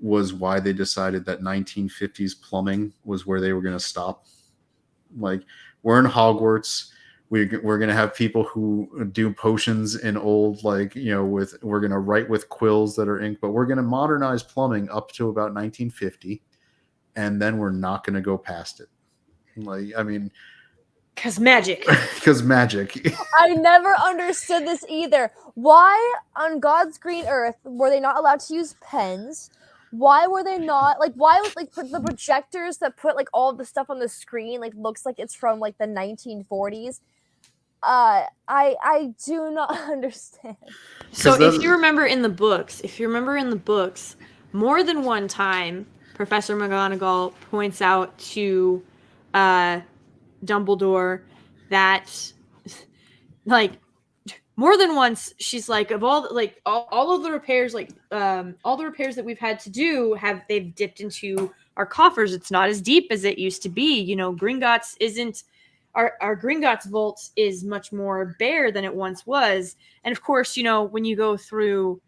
was why they decided that 1950s plumbing was where they were going to stop. Like, we're in Hogwarts. We're going to have people who do potions in old, like, we're going to write with quills that are ink, but we're going to modernize plumbing up to about 1950. And then we're not going to go past it. Like, I mean, because magic. because magic. I never understood this either. Why on God's green earth were they not allowed to use pens? Why were they not why was the projectors that put all the stuff on the screen looks like it's from the 1940s? I do not understand. So if you remember in the books, more than one time, Professor McGonagall points out to Dumbledore that, more than once, she's like, of all of the repairs, all the repairs that we've had to do, they've dipped into our coffers. It's not as deep as it used to be. Gringotts isn't. Our Gringotts vault is much more bare than it once was. And of course, when you go through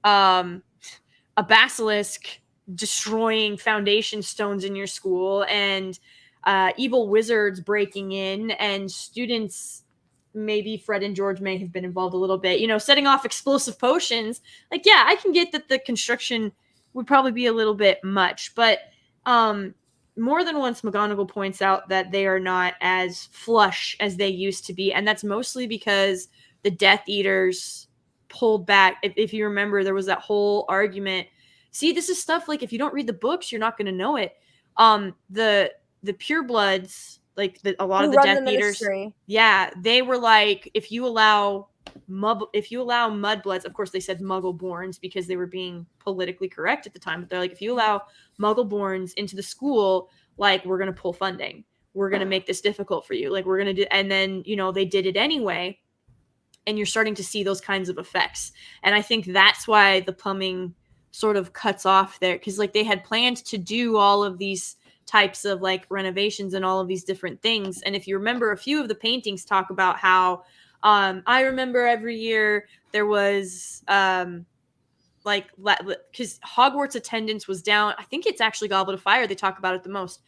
a basilisk destroying foundation stones in your school and evil wizards breaking in and students, maybe Fred and George may have been involved a little bit, setting off explosive potions. I can get that the construction would probably be a little bit much, but more than once, McGonagall points out that they are not as flush as they used to be. And that's mostly because the Death Eaters pulled back. If you remember, there was that whole argument. See, this is stuff if you don't read the books, you're not going to know it. The purebloods, a lot of the Death Eaters. Yeah, they were if you allow mudbloods, of course they said Muggle-borns because they were being politically correct at the time, but they're if you allow Muggle-borns into the school, we're going to pull funding. We're going to make this difficult for you. We're going to do, and then, they did it anyway. And you're starting to see those kinds of effects. And I think that's why the plumbing sort of cuts off there. Cause they had planned to do all of these types of renovations and all of these different things. And if you remember, a few of the paintings talk about how, I remember every year there was because Hogwarts attendance was down. I think it's actually Goblet of Fire. They talk about it the most.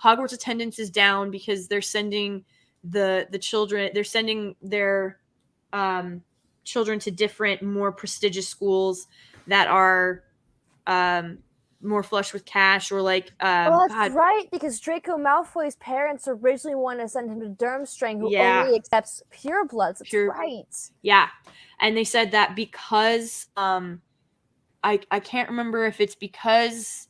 Hogwarts attendance is down because they're sending the children. They're sending their children to different, more prestigious schools that are more flush with cash, or well, that's right, because Draco Malfoy's parents originally wanted to send him to Durmstrang, who only accepts purebloods. That's right. Yeah, and they said that because I can't remember if it's because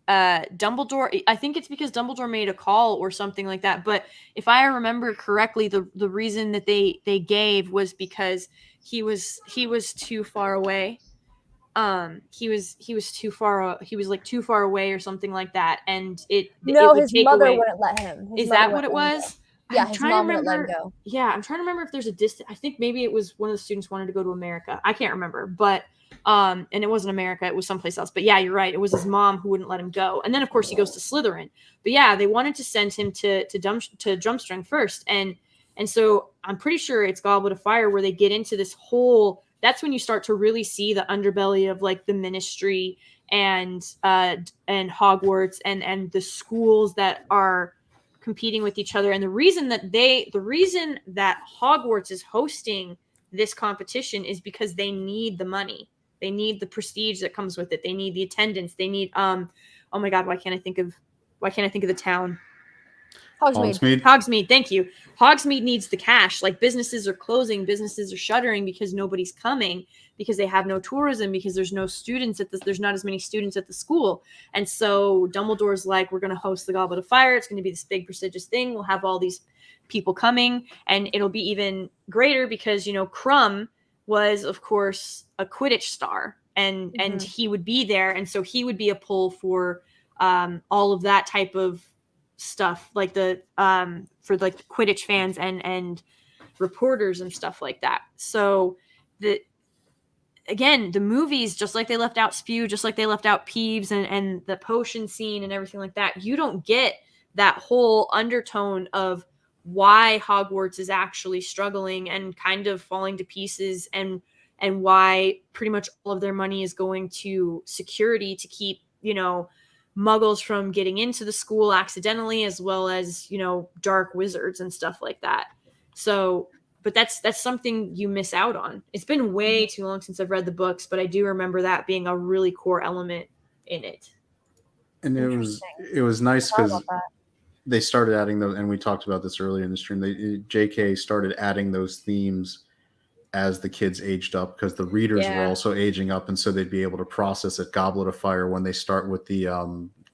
Dumbledore. I think it's because Dumbledore made a call or something like that. But if I remember correctly, the reason that they gave was because he was too far away. He was too far. He was too far away or something like that, and his mother wouldn't let him. Is that what it was? Yeah, his mom wouldn't let him go. Yeah, I'm trying to remember if there's a distance. I think maybe it was one of the students wanted to go to America. I can't remember, but and it wasn't America. It was someplace else. But yeah, you're right. It was his mom who wouldn't let him go, and then of course he goes to Slytherin. But yeah, they wanted to send him to Drumstrang first, and so I'm pretty sure it's Goblet of Fire where they get into this whole. That's when you start to really see the underbelly of the Ministry and Hogwarts and the schools that are competing with each other. And the reason that Hogwarts is hosting this competition is because they need the money. They need the prestige that comes with it. They need the attendance. They need oh my God, why can't I think of the town? Hogsmeade, thank you. Hogsmeade needs the cash. Businesses are closing, businesses are shuttering because nobody's coming, because they have no tourism, because there's no students there's not as many students at the school. And so Dumbledore's we're going to host the Goblet of Fire. It's going to be this big prestigious thing. We'll have all these people coming, and it'll be even greater because, Crumb was, of course, a Quidditch star, and he would be there. And so he would be a pull for all of that type of stuff, for Quidditch fans and reporters and stuff like that. So the movies, just like they left out Spew, just like they left out Peeves and the potion scene and everything like that, you don't get that whole undertone of why Hogwarts is actually struggling and kind of falling to pieces, and why pretty much all of their money is going to security to keep muggles from getting into the school accidentally, as well as, dark wizards and stuff like that. So, but that's something you miss out on. It's been way too long since I've read the books, but I do remember that being a really core element in it. And it was nice Forgot because about that. they started adding those, and we talked about this earlier in the stream. JK started adding those themes as the kids aged up, because the readers were Yeah. also aging up, and so they'd be able to process it. Goblet of Fire, when they start with the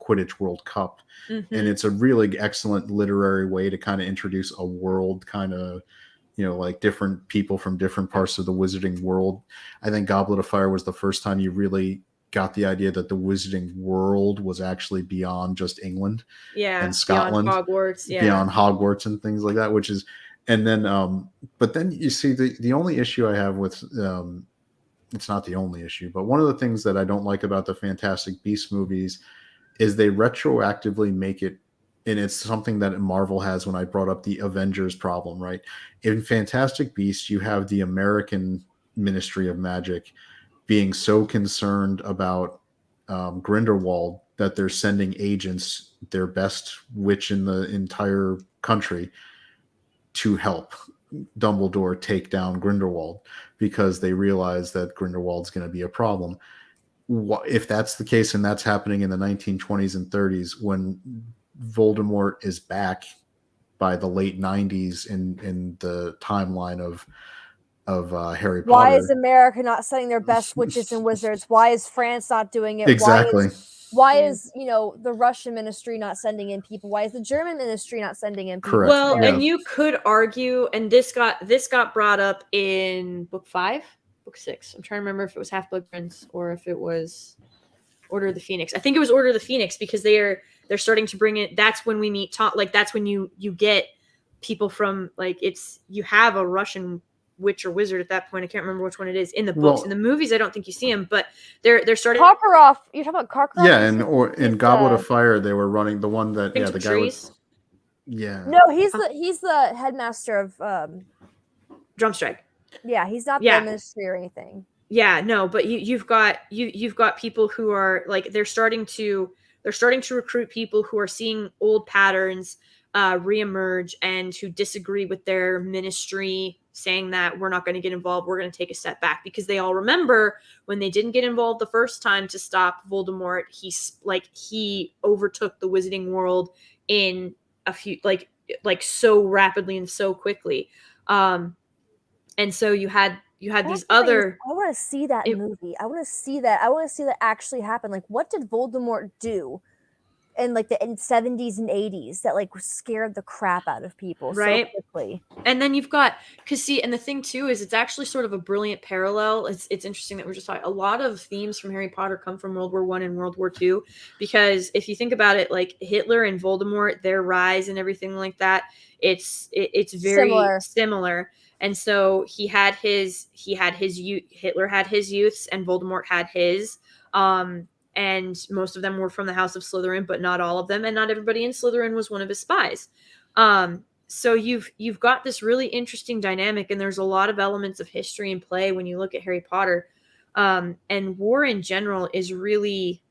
Quidditch World Cup, Mhm. and it's a really excellent literary way to kind of introduce a world, kind of, like different people from different parts of the wizarding world. I think Goblet of Fire was the first time you really got the idea that the wizarding world was actually beyond just England Yeah, and Scotland, beyond Hogwarts, yeah. beyond Hogwarts and things like that, which is, and then, but then you see the only issue I have with, it's not the only issue, but one of the things that I don't like about the Fantastic Beasts movies is they retroactively make it, and it's something that Marvel has when I brought up the Avengers problem, right? In Fantastic Beasts, you have the American Ministry of Magic being so concerned about Grindelwald that they're sending agents, their best witch in the entire country, to help Dumbledore take down Grindelwald, because they realize that Grindelwald's going to be a problem. If that's the case, and that's happening in the 1920s and 30s, when Voldemort is back by the late 90s in the timeline of Harry Potter. Why is America not sending their best witches and wizards? Why is France not doing it? Exactly. Why is the Russian ministry not sending in people? Why is the German ministry not sending in people? Correct. Well, Yeah. and you could argue, and this got brought up in book 5, book 6. I'm trying to remember if it was Half-Blood Prince or if it was Order of the Phoenix. I think it was Order of the Phoenix, because they're starting to bring it. That's when we meet Tom. Like, that's when you get people from, like, you have a Russian witch or wizard at that point. I can't remember which one it is in the books. Well, in the movies, I don't think you see them, but they're starting. Karkaroff. You're talking about Karkaroff? Yeah, and or in Goblet of Fire, they were running the one that Into the guy trees. was. Yeah. No, he's the headmaster of Drumstrike. Yeah, he's not Yeah. the ministry or anything. Yeah, no, but you've got people who are, like, they're starting to recruit people who are seeing old patterns reemerge, and who disagree with their ministry, saying that we're not going to get involved, we're going to take a step back, because they all remember when they didn't get involved the first time to stop Voldemort. He overtook the wizarding world in a few, like so rapidly and so quickly, and so you had these other. I want to see that movie. I want to see that. I want to see that actually happen. Like, what did Voldemort do in the 70s and 80s that scared the crap out of people Right. so quickly? And then you've got, and the thing too is, it's actually sort of a brilliant parallel. It's interesting that we're just talking. A lot of themes from Harry Potter come from World War I and World War II, because if you think about it, like Hitler and Voldemort, their rise and everything like that, it's very similar. And so Hitler had his youths, and Voldemort had his. And most of them were from the House of Slytherin, but not all of them, and not everybody in Slytherin was one of his spies. So you've got this really interesting dynamic, and there's a lot of elements of history in play when you look at Harry Potter. And war in general is really,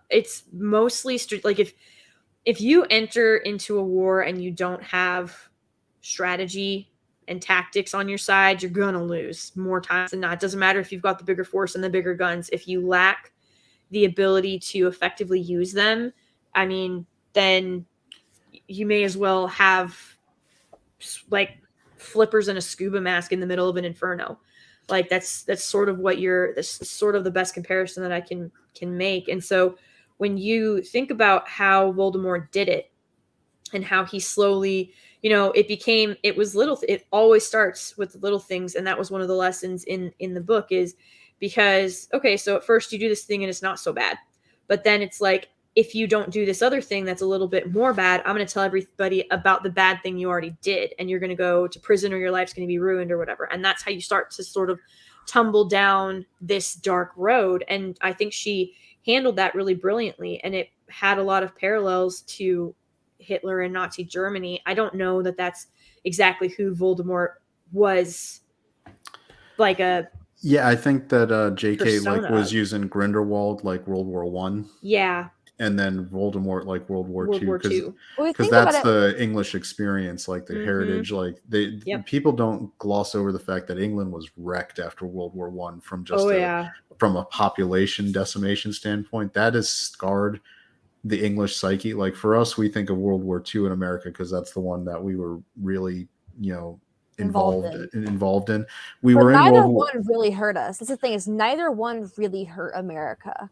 it's mostly like if you enter into a war and you don't have strategy and tactics on your side, you're gonna lose more times than not. It doesn't matter if you've got the bigger force and the bigger guns. If you lack the ability to effectively use them, I mean, then you may as well have like flippers and a scuba mask in the middle of an inferno. Like that's sort of that's sort of the best comparison that I can make. And so when you think about how Voldemort did it, and how he slowly, it always starts with the little things. And that was one of the lessons in the book, is because, okay, so at first you do this thing and it's not so bad, but then it's like, if you don't do this other thing that's a little bit more bad, I'm going to tell everybody about the bad thing you already did, and you're going to go to prison, or your life's going to be ruined, or whatever. And that's how you start to sort of tumble down this dark road. And I think she handled that really brilliantly, and it had a lot of parallels to Hitler and Nazi Germany. I don't know that that's exactly who Voldemort was, like a Yeah, I think that JK like Persona was of. using Grindelwald like World War One, Yeah, and then Voldemort like World War World Two, War because Two. When we think about that's it, the English experience, like the Mm-hmm. heritage. Like they Yep. people don't gloss over the fact that England was wrecked after World War One from Oh just yeah. from a population decimation standpoint. That has scarred the English psyche. Like for us, we think of World War Two in America because that's the one that we were really, you know, involved involved in. We but were in neither World War. one really hurt us. That's the thing, is neither one really hurt America.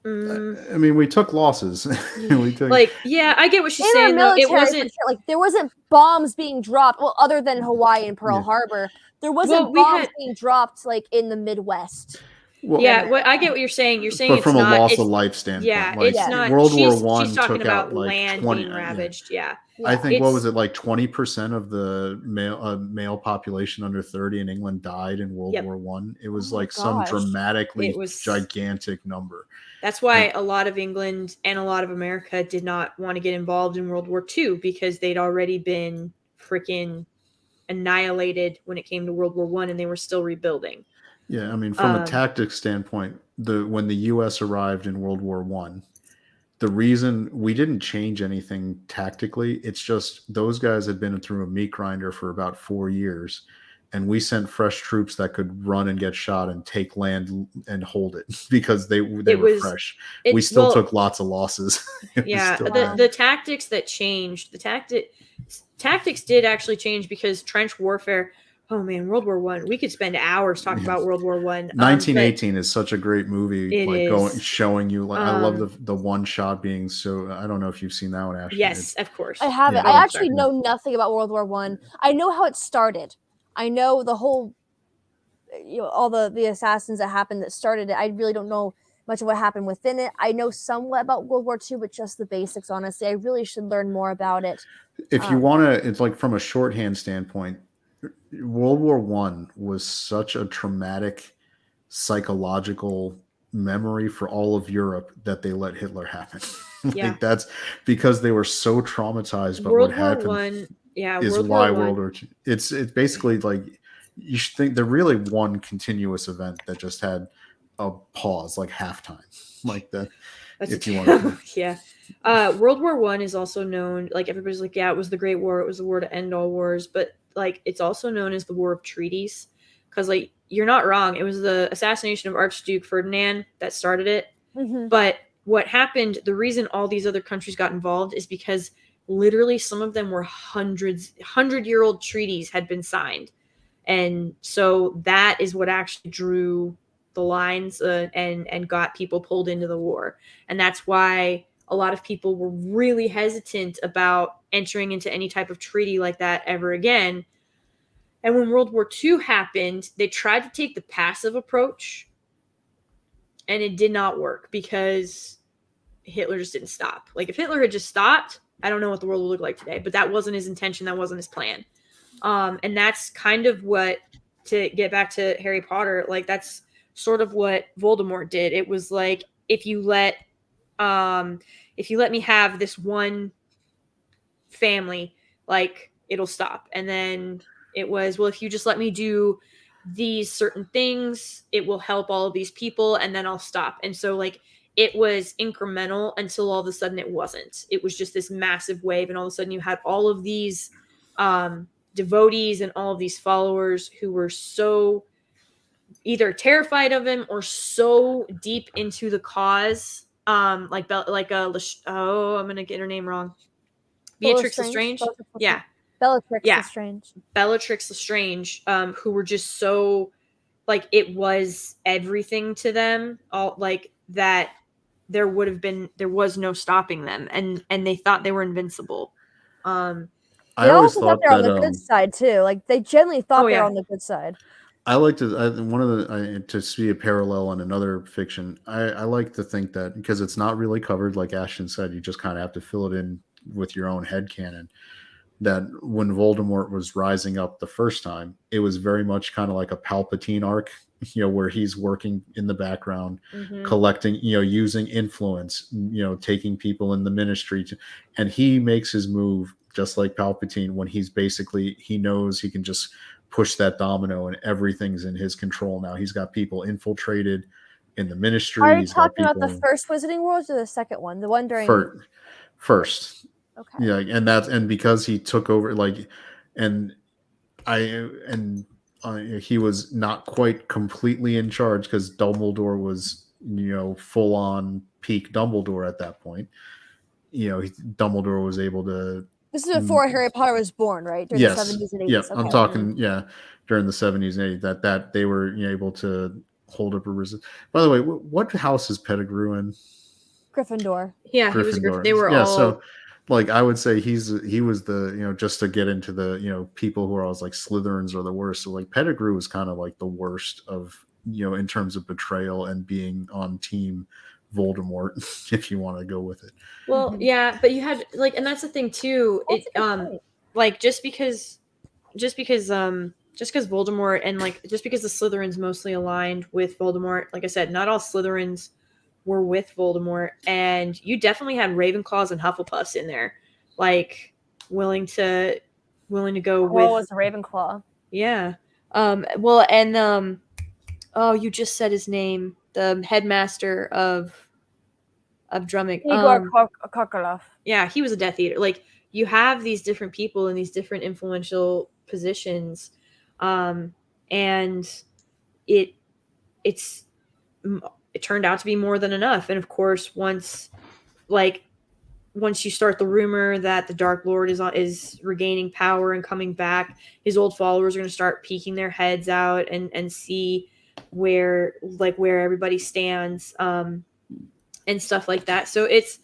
I mean, we took losses. We took Like, yeah, I get what she's In our saying though. It military, for wasn't. sure, like there wasn't bombs being dropped. Well, other than Hawaii and Pearl Yeah. Harbor, there Well, wasn't we bombs had. being dropped like in the Midwest. Well, Yeah, what I get what you're saying. You're saying but it's from a not. loss It's of life standpoint, yeah, like it's Yes. not. World War She's One talking took about out like land 20. being ravaged. Yeah. I think what was It's- it, like 20% of the male population under 30 in England died in World Yep. War One. It was Oh my like some gosh. dramatically It was- gigantic number. That's why a lot of England and a lot of America did not want to get involved in World War II because they'd already been freaking annihilated when it came to World War One, and they were still rebuilding. Yeah, I mean, from a tactics standpoint, when the U.S. arrived in World War One, the reason we didn't change anything tactically, it's just those guys had been through a meat grinder for about 4 years, and we sent fresh troops that could run and get shot and take land and hold it because they were fresh. We still took lots of losses. Yeah, still the tactics that changed, tactics did actually change because trench warfare. Oh man, World War One. We could spend hours talking about World War One. 1918 is such a great movie. It like is. showing you. Like I love the one shot being so. I don't know if you've seen that one, Ashley. Yes, of course. I haven't. Yeah. I actually know nothing about World War One. I know how it started. I know the whole, all the assassins that happened that started it. I really don't know much of what happened within it. I know somewhat about World War II, but just the basics, honestly. I really should learn more about it. If you want to, it's like from a shorthand standpoint, World War One was such a traumatic psychological memory for all of Europe that they let Hitler happen. Yeah. That's because they were so traumatized by World what War happened. One, yeah, is World why War World War II. It's basically like you should think they're really one continuous event that just had a pause, like halftime, like that. If you want to, yeah. World War One is also known, like everybody's like, yeah, it was the Great War, it was the war to end all wars, but like it's also known as the War of Treaties, because like you're not wrong, it was the assassination of Archduke Ferdinand that started it. Mm-hmm. But what happened, the reason all these other countries got involved is because literally some of them were 100-year-old treaties had been signed, and so that is what actually drew the lines and got people pulled into the war. And that's why a lot of people were really hesitant about entering into any type of treaty like that ever again. And when World War II happened, they tried to take the passive approach, and it did not work because Hitler just didn't stop. Like if Hitler had just stopped, I don't know what the world would look like today, but that wasn't his intention. That wasn't his plan. And that's kind of what, to get back to Harry Potter, like that's sort of what Voldemort did. It was like, if you let me have this one family, like it'll stop. And then it was, well, if you just let me do these certain things, it will help all of these people, and then I'll stop. And so like it was incremental until all of a sudden it wasn't. It was just this massive wave, and all of a sudden you had all of these devotees and all of these followers who were so either terrified of him or so deep into the cause. I'm gonna get her name wrong. Beatrix Lestrange. Yeah. Bellatrix Yeah. Lestrange. Bellatrix Lestrange, who were just so like it was everything to them, all like that there was no stopping them, and they thought they were invincible. They also thought they're on the good side too. Like they genuinely thought they were on the good side. I like to to see a parallel in another fiction. I like to think that because it's not really covered, like Ashton said, you just kind of have to fill it in with your own headcanon. That when Voldemort was rising up the first time, it was very much kind of like a Palpatine arc, where he's working in the background, collecting, using influence, taking people in the ministry and he makes his move just like Palpatine when he knows he can just push that domino, and everything's in his control now. He's got people infiltrated in the ministry. Are you He's got talking about the people first Wizarding Worlds or the second one? The one during. first. Okay. Yeah, and because he took over, like, and he was not quite completely in charge because Dumbledore was, full on peak Dumbledore at that point. Dumbledore was able to. This is before Harry Potter was born, right? During Yes. the 70s and 80s. Yeah, Okay. I'm talking. Yeah, during the 70s and 80s, that they were able to hold up a resistance. By the way, what house is Pettigrew in? Gryffindor. Yeah, he was Gryffindor. they were all So like I would say he was the, just to get into the, people who are always like Slytherins are the worst. So like Pettigrew was kind of like the worst of, in terms of betrayal and being on team Voldemort, if you want to go with it. well, yeah, but you had like, and that's the thing too. That's It a good point. like just because Voldemort and like just because the Slytherins mostly aligned with Voldemort, like I said, not all Slytherins were with Voldemort, and you definitely had Ravenclaws and Hufflepuffs in there, like willing to go Quirrell with was a Ravenclaw. yeah. Well, and oh, you just said his name, the headmaster of Drummond. Igor Karkaroff. Yeah, he was a Death Eater. Like you have these different people in these different influential positions, and it turned out to be more than enough. And of course, once you start the rumor that the Dark Lord is regaining power and coming back, his old followers are going to start peeking their heads out and see where everybody stands, and stuff like that. So it's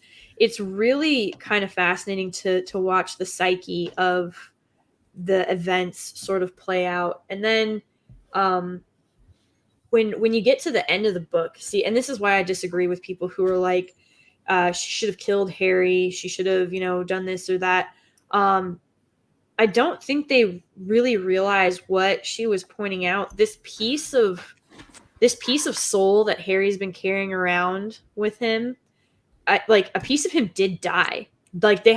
really kind of fascinating to watch the psyche of the events sort of play out. And then when you get to the end of the book, see, and this is why I disagree with people who are like, she should have killed Harry, she should have, done this or that. I don't think they really realized what she was pointing out. This piece of soul that Harry's been carrying around with him, like a piece of him did die. Like he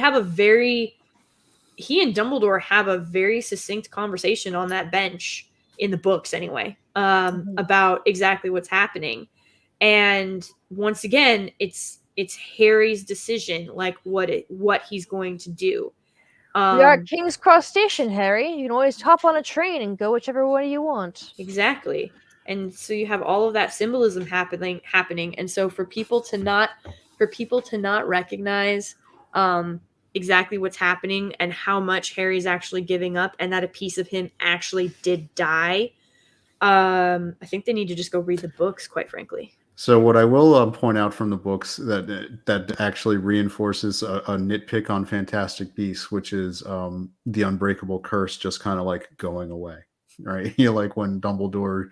and Dumbledore have a very succinct conversation on that bench in the books anyway, about exactly what's happening. And once again, it's Harry's decision, like what he's going to do. We are at King's Cross Station, Harry. You can always hop on a train and go whichever way you want. Exactly. And so you have all of that symbolism happening. And so for people to not recognize exactly what's happening and how much Harry's actually giving up and that a piece of him actually did die, I think they need to just go read the books, quite frankly. So what I will point out from the books that actually reinforces a nitpick on Fantastic Beasts, which is the unbreakable curse just kind of like going away, right? Like when Dumbledore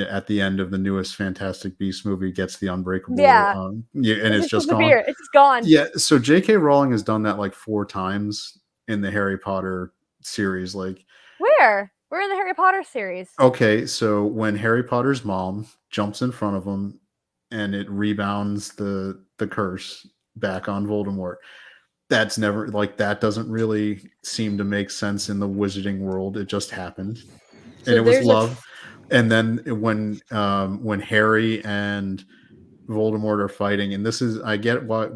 at the end of the newest Fantastic Beasts movie gets the unbreakable, and it's just gone. It's just gone. Yeah, so J.K. Rowling has done that like 4 times in the Harry Potter series. Like where? We're in the Harry Potter series. Okay, so when Harry Potter's mom jumps in front of him and it rebounds the curse back on Voldemort, that's never like that doesn't really seem to make sense in the wizarding world. It just happened, and it was love. And then when Harry and Voldemort are fighting, and this is I get what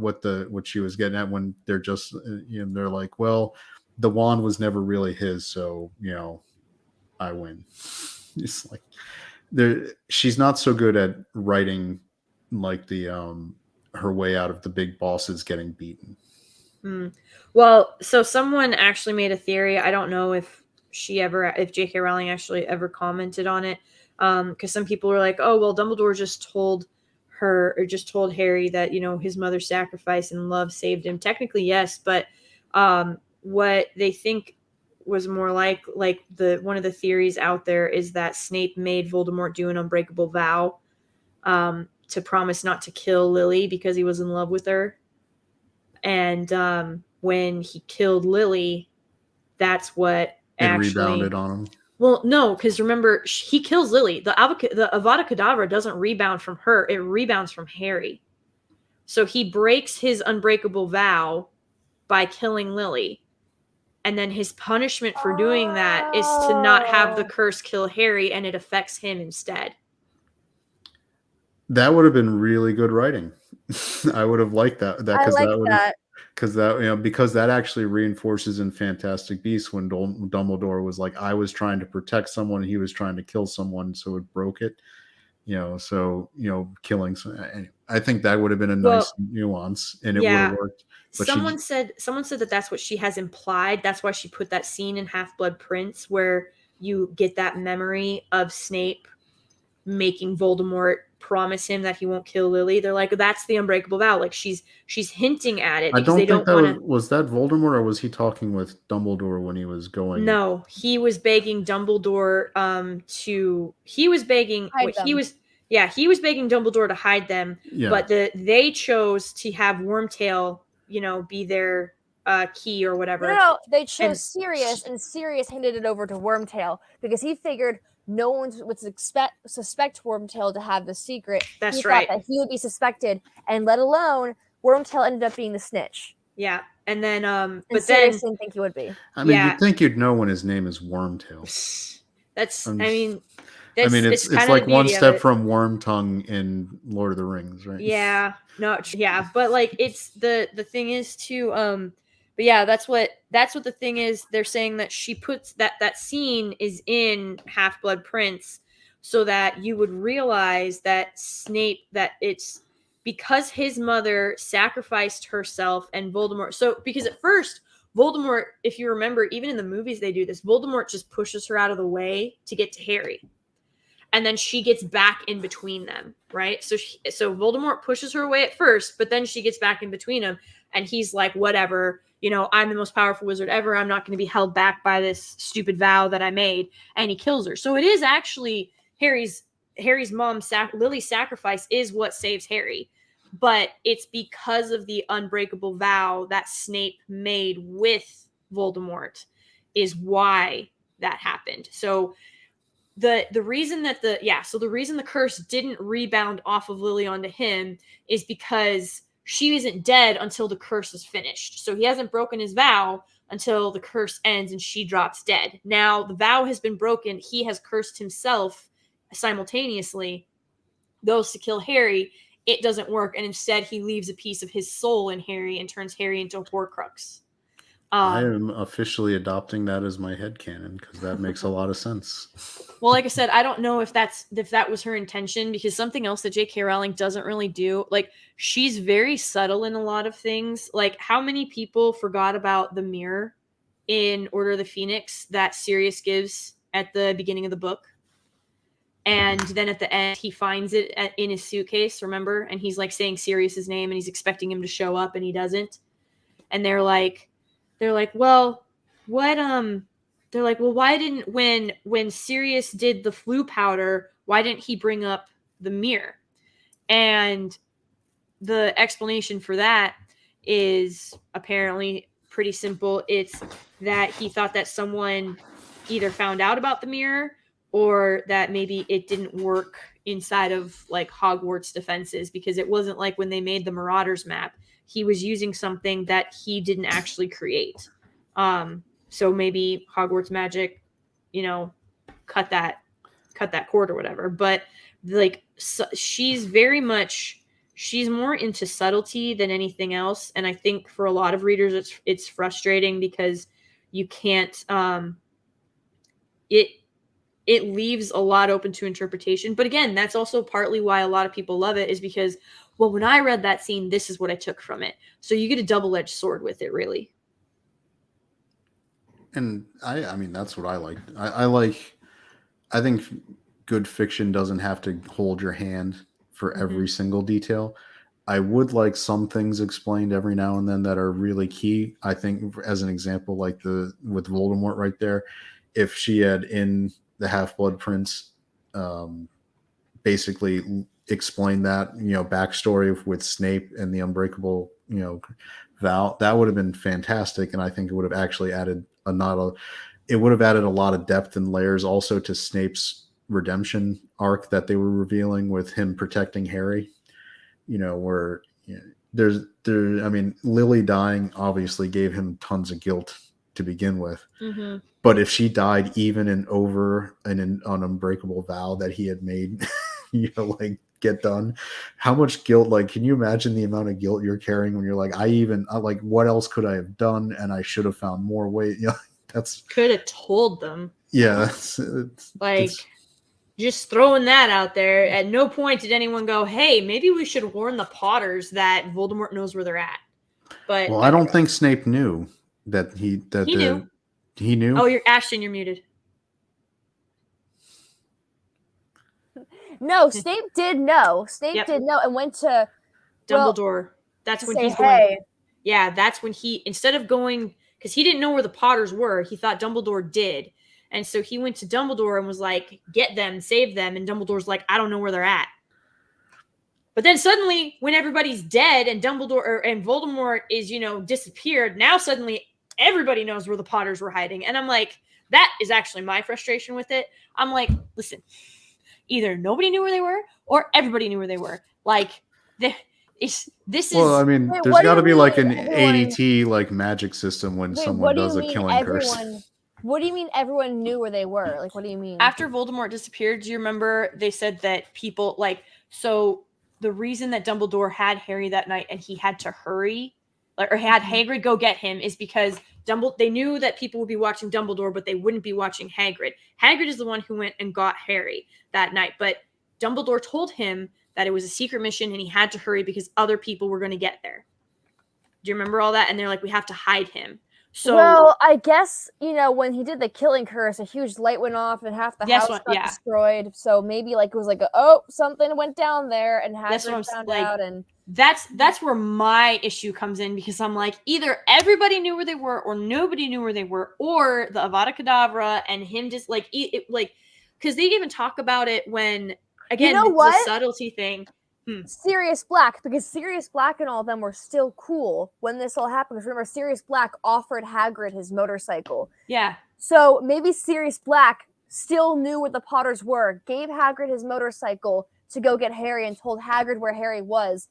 she was getting at when they're just they're like, well, the wand was never really his, so I win. It's like she's not so good at writing like the her way out of the big bosses getting beaten. Well, so someone actually made a theory. I don't know if J.K. Rowling actually ever commented on it, because some people were like, oh well, Dumbledore just told Harry that his mother's sacrifice and love saved him. Technically yes, but what they think was more like one of the theories out there is that Snape made Voldemort do an unbreakable vow to promise not to kill Lily because he was in love with her. And when he killed Lily, that's what actually rebounded on him. Well, no, because remember, he kills Lily. The Avada Kedavra doesn't rebound from her; it rebounds from Harry. So he breaks his unbreakable vow by killing Lily. And then his punishment for doing that is to not have the Oh. curse kill Harry, and it affects him instead. That would have been really good writing. I would have liked that. I like would that. because because that actually reinforces in Fantastic Beasts when Dumbledore was like, I was trying to protect someone, he was trying to kill someone, so it broke it. So killing. I think that would have been a nice nuance, and it would have worked. But someone said that that's what she has implied. That's why she put that scene in Half-Blood Prince where you get that memory of Snape making Voldemort promise him that he won't kill Lily. They're like, that's the unbreakable vow. Like she's hinting at it I because don't they think don't that want to. was that Voldemort, or was he talking with Dumbledore when he was going? No, he was begging Dumbledore he was begging Hide them. he was begging Dumbledore to hide them, Yeah. but they chose to have Wormtail, be their key or whatever. No, they chose And- Sirius, and Sirius handed it over to Wormtail because he figured no one would suspect Wormtail to have the secret. That's he right. thought that he would be suspected, and let alone Wormtail ended up being the snitch. Yeah, and then And but Sirius then didn't think he would be. I mean, Yeah. you'd think you'd know when his name is Wormtail. That's I'm I just- mean I mean, it's kinda like the one beauty of step it. from Wormtongue in Lord of the Rings, right? Yeah, no, yeah, but like it's the thing is to but yeah, that's what the thing is. They're saying that she puts that scene is in Half-Blood Prince so that you would realize that Snape, that it's because his mother sacrificed herself and Voldemort. So because at first Voldemort, if you remember, even in the movies they do this, Voldemort just pushes her out of the way to get to Harry. And then she gets back in between them, right? So Voldemort pushes her away at first, but then she gets back in between them, and he's like, whatever, I'm the most powerful wizard ever. I'm not going to be held back by this stupid vow that I made, and he kills her. So it is actually Harry's mom, Lily's sacrifice is what saves Harry, but it's because of the unbreakable vow that Snape made with Voldemort is why that happened. So the reason that the reason the curse didn't rebound off of Lily onto him is because she isn't dead until the curse is finished. So he hasn't broken his vow until the curse ends and she drops dead. Now the vow has been broken. He has cursed himself simultaneously, goes to kill Harry. It doesn't work, and instead he leaves a piece of his soul in Harry and turns Harry into a Horcrux. I am officially adopting that as my headcanon because that makes a lot of sense. Well, like I said, I don't know if that was her intention, because something else that J.K. Rowling doesn't really do, like she's very subtle in a lot of things. Like how many people forgot about the mirror in Order of the Phoenix that Sirius gives at the beginning of the book? And then at the end, he finds it in his suitcase, remember? And he's like saying Sirius's name and he's expecting him to show up and he doesn't. And they're like, well, what, they're like, well, why didn't, when Sirius did the flu powder, why didn't he bring up the mirror? And the explanation for that is apparently pretty simple. It's that he thought that someone either found out about the mirror or that maybe it didn't work inside of like Hogwarts defenses, because it wasn't like when they made the Marauders map, he was using something that he didn't actually create. So maybe Hogwarts magic, cut that cord or whatever. But like, so she's more into subtlety than anything else. And I think for a lot of readers, it's frustrating because you can't, it leaves a lot open to interpretation. But again, that's also partly why a lot of people love it, is because, well, when I read that scene, this is what I took from it. So you get a double-edged sword with it, really. And I mean, that's what I like. I think good fiction doesn't have to hold your hand for every single detail. I would like some things explained every now and then that are really key. I think, as an example, like with Voldemort right there, if she had in the Half-Blood Prince basically explained that, backstory with Snape and the unbreakable, vow, that would have been fantastic. And I think it would have actually added a lot of depth and layers also to Snape's redemption arc that they were revealing with him protecting Harry, I mean, Lily dying obviously gave him tons of guilt to begin with. Mm-hmm. But if she died even in over an unbreakable vow that he had made, like get done, how much guilt, like, can you imagine the amount of guilt you're carrying when you're like, like, what else could I have done? And I should have found more way. That's Could have told them. yeah. Like, just throwing that out there. At no point did anyone go, hey, maybe we should warn the Potters that Voldemort knows where they're at. But well, I don't think Snape knew that he knew. He knew. Oh, you're Ashton. You're muted. No, Snape did know. Snape did know and went to Dumbledore. That's when he's going. Yeah, that's when he, instead of going, because he didn't know where the Potters were, he thought Dumbledore did. And so he went to Dumbledore and was like, get them, save them. And Dumbledore's like, I don't know where they're at. But then suddenly, when everybody's dead and Dumbledore and Voldemort is, disappeared, now suddenly everybody knows where the Potters were hiding. And I'm like, that is actually my frustration with it. I'm like, listen, either nobody knew where they were or everybody knew where they were. Like, this is. Well, I mean, there's got to be like an ADT like magic system when someone does a killing curse. What do you mean everyone knew where they were? Like, what do you mean? After Voldemort disappeared, do you remember they said that people so the reason that Dumbledore had Harry that night and he had to hurry, or had Hagrid go get him, is because they knew that people would be watching Dumbledore, but they wouldn't be watching Hagrid. Hagrid is the one who went and got Harry that night, but Dumbledore told him that it was a secret mission and he had to hurry because other people were going to get there. Do you remember all that? And they're like, we have to hide him. So, well, I guess, when he did the killing curse, a huge light went off and half the house got destroyed. So maybe it was like, something went down there and Hagrid found out. And that's where my issue comes in, because I'm like, either everybody knew where they were or nobody knew where they were, or the Avada Kedavra and him just because they even talk about it when, again, the subtlety thing. Sirius Black, because Sirius Black and all of them were still cool when this all happened. Because remember, Sirius Black offered Hagrid his motorcycle. Yeah. So maybe Sirius Black still knew what the Potters were, gave Hagrid his motorcycle to go get Harry, and told Hagrid where Harry was.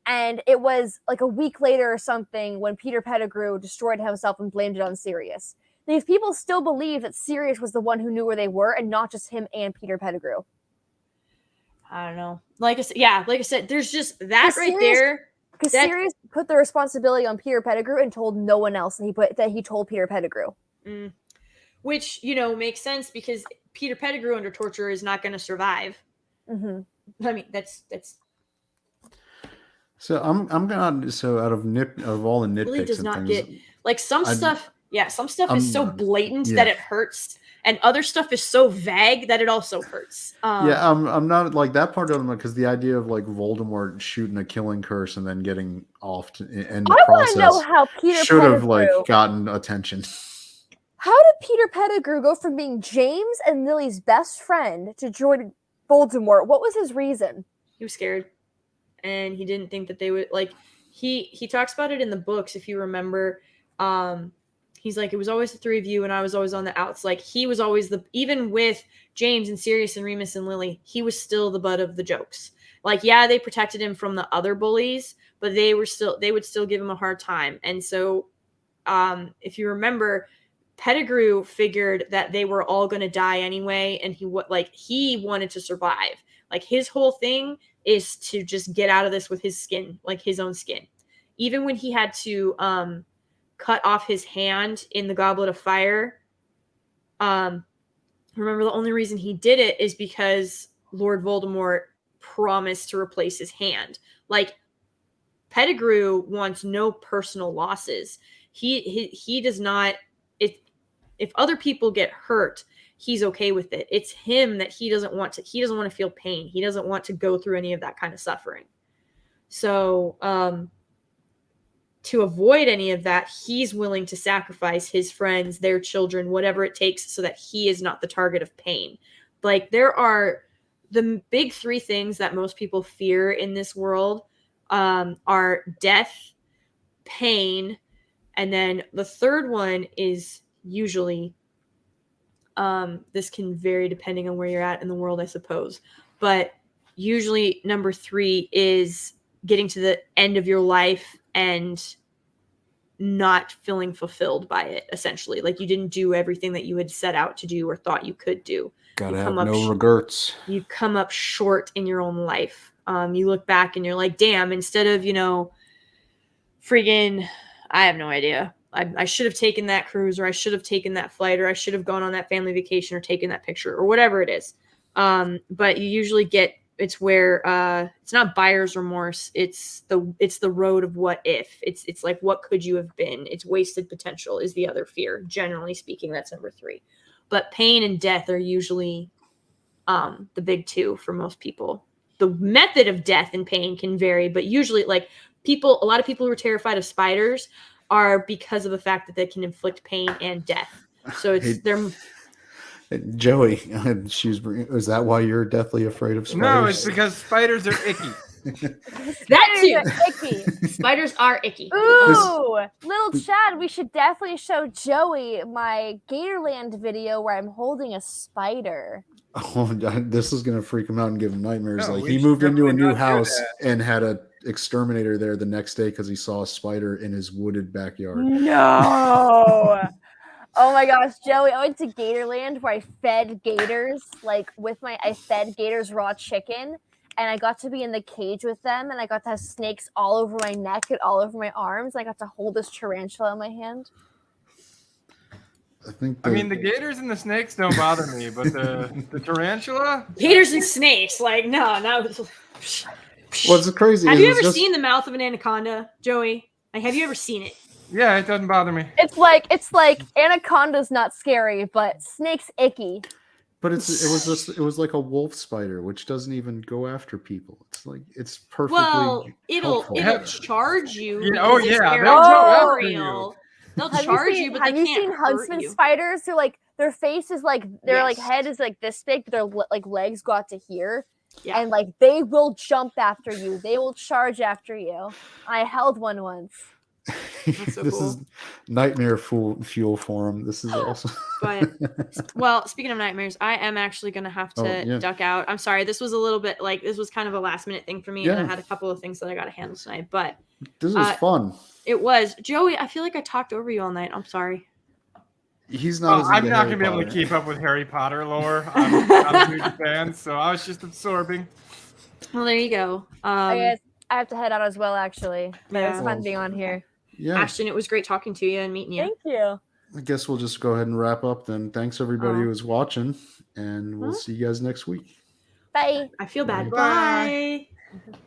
And it was like a week later or something when Peter Pettigrew destroyed himself and blamed it on Sirius. These people still believe that Sirius was the one who knew where they were, and not just him and Peter Pettigrew. I don't know. Like I said, there's just that right there. Because Sirius put the responsibility on Peter Pettigrew and told no one else that he told Peter Pettigrew. Which, makes sense, because Peter Pettigrew under torture is not going to survive. Mm-hmm. I mean, that's. So I'm gonna out of all the nitpicks, really does not things, get some stuff. Yeah, some stuff is so blatant that it hurts. And other stuff is so vague that it also hurts. I'm not like that part of them, because the idea of like Voldemort shooting a killing curse and then getting off in the process know how Peter should have gotten attention. How did Peter Pettigrew go from being James and Lily's best friend to join Voldemort? What was his reason? He was scared, and he didn't think that they would He talks about it in the books, if you remember. He's like, it was always the three of you, and I was always on the outs. Like, he was always even with James and Sirius and Remus and Lily, he was still the butt of the jokes. Like, yeah, they protected him from the other bullies, but they would still give him a hard time. And so, if you remember, Pettigrew figured that they were all going to die anyway, and he wanted to survive. Like, his whole thing is to just get out of this with his skin, like his own skin. Even when he had to, cut off his hand in the Goblet of Fire. Remember, the only reason he did it is because Lord Voldemort promised to replace his hand. Like, Pettigrew wants no personal losses. He does not. If other people get hurt, he's okay with it. It's him that he doesn't want to. He doesn't want to feel pain. He doesn't want to go through any of that kind of suffering. So, to avoid any of that, he's willing to sacrifice his friends, their children, whatever it takes, so that he is not the target of pain. Like, there are the big three things that most people fear in this world are death, pain, and then the third one is usually, this can vary depending on where you're at in the world, I suppose, but usually number 3 is getting to the end of your life and not feeling fulfilled by it, essentially. Like you didn't do everything that you had set out to do or thought you could do. Gotta You have come up no regrets. You come up short in your own life. You look back and you're like, damn, instead of, friggin', I have no idea. I should have taken that cruise, or I should have taken that flight, or I should have gone on that family vacation or taken that picture or whatever it is. But you usually get, it's where it's not buyer's remorse. It's the road of what if. It's like, what could you have been? It's wasted potential is the other fear. Generally speaking, that's number 3. But pain and death are usually the big 2 for most people. The method of death and pain can vary, but usually like a lot of people who are terrified of spiders are because of the fact that they can inflict pain and death. So it's Joey, is that why you're deathly afraid of spiders? No, it's because spiders are icky. that too. Spiders are icky. Spiders are icky. Ooh, little Chad, we should definitely show Joey my Gatorland video where I'm holding a spider. Oh, this is gonna freak him out and give him nightmares. No, like we he should moved into a definitely new not do house that. and had a exterminator there the next day because he saw a spider in his wooded backyard. No. Oh my gosh, Joey, I went to Gatorland where I fed gators, I fed gators raw chicken, and I got to be in the cage with them, and I got to have snakes all over my neck and all over my arms, and I got to hold this tarantula in my hand. I mean, the gators and the snakes don't bother me, but the tarantula? Gators and snakes, like, no. What's crazy? Have you ever seen the mouth of an anaconda, Joey? Like, have you ever seen it? Yeah, it doesn't bother me. It's like anaconda's not scary, but snake's icky. But it was like a wolf spider, which doesn't even go after people. It's perfectly. Well, it'll helpful. charge you. Yeah, oh, yeah, they'll they'll go after real. They'll Have charge you you, but they have you can't seen hurt huntsman you. spiders? They're like, their face is like, their like Yes. head is like this big, but their like legs go out to here. Yeah. And like they will jump after you. They will charge after you. I held one once. That's so This cool. is nightmare fuel for him. This is awesome. But well, speaking of nightmares, I am actually gonna have to duck out. I'm sorry. This was a little bit this was kind of a last minute thing for me, and I had a couple of things that I got to handle tonight. But This was fun. It was. Joey, I feel like I talked over you all night. I'm sorry. He's not. I'm not gonna be able to keep up with Harry Potter lore. I'm a huge fan, so I was just absorbing. Well, there you go. I have to head out as well, actually. But Yeah. it's fun being on here. Yeah. Ashton, it was great talking to you and meeting you. Thank you. I guess we'll just go ahead and wrap up then. Thanks everybody who was watching, and we'll see you guys next week. Bye. I feel bad. Bye. Bye.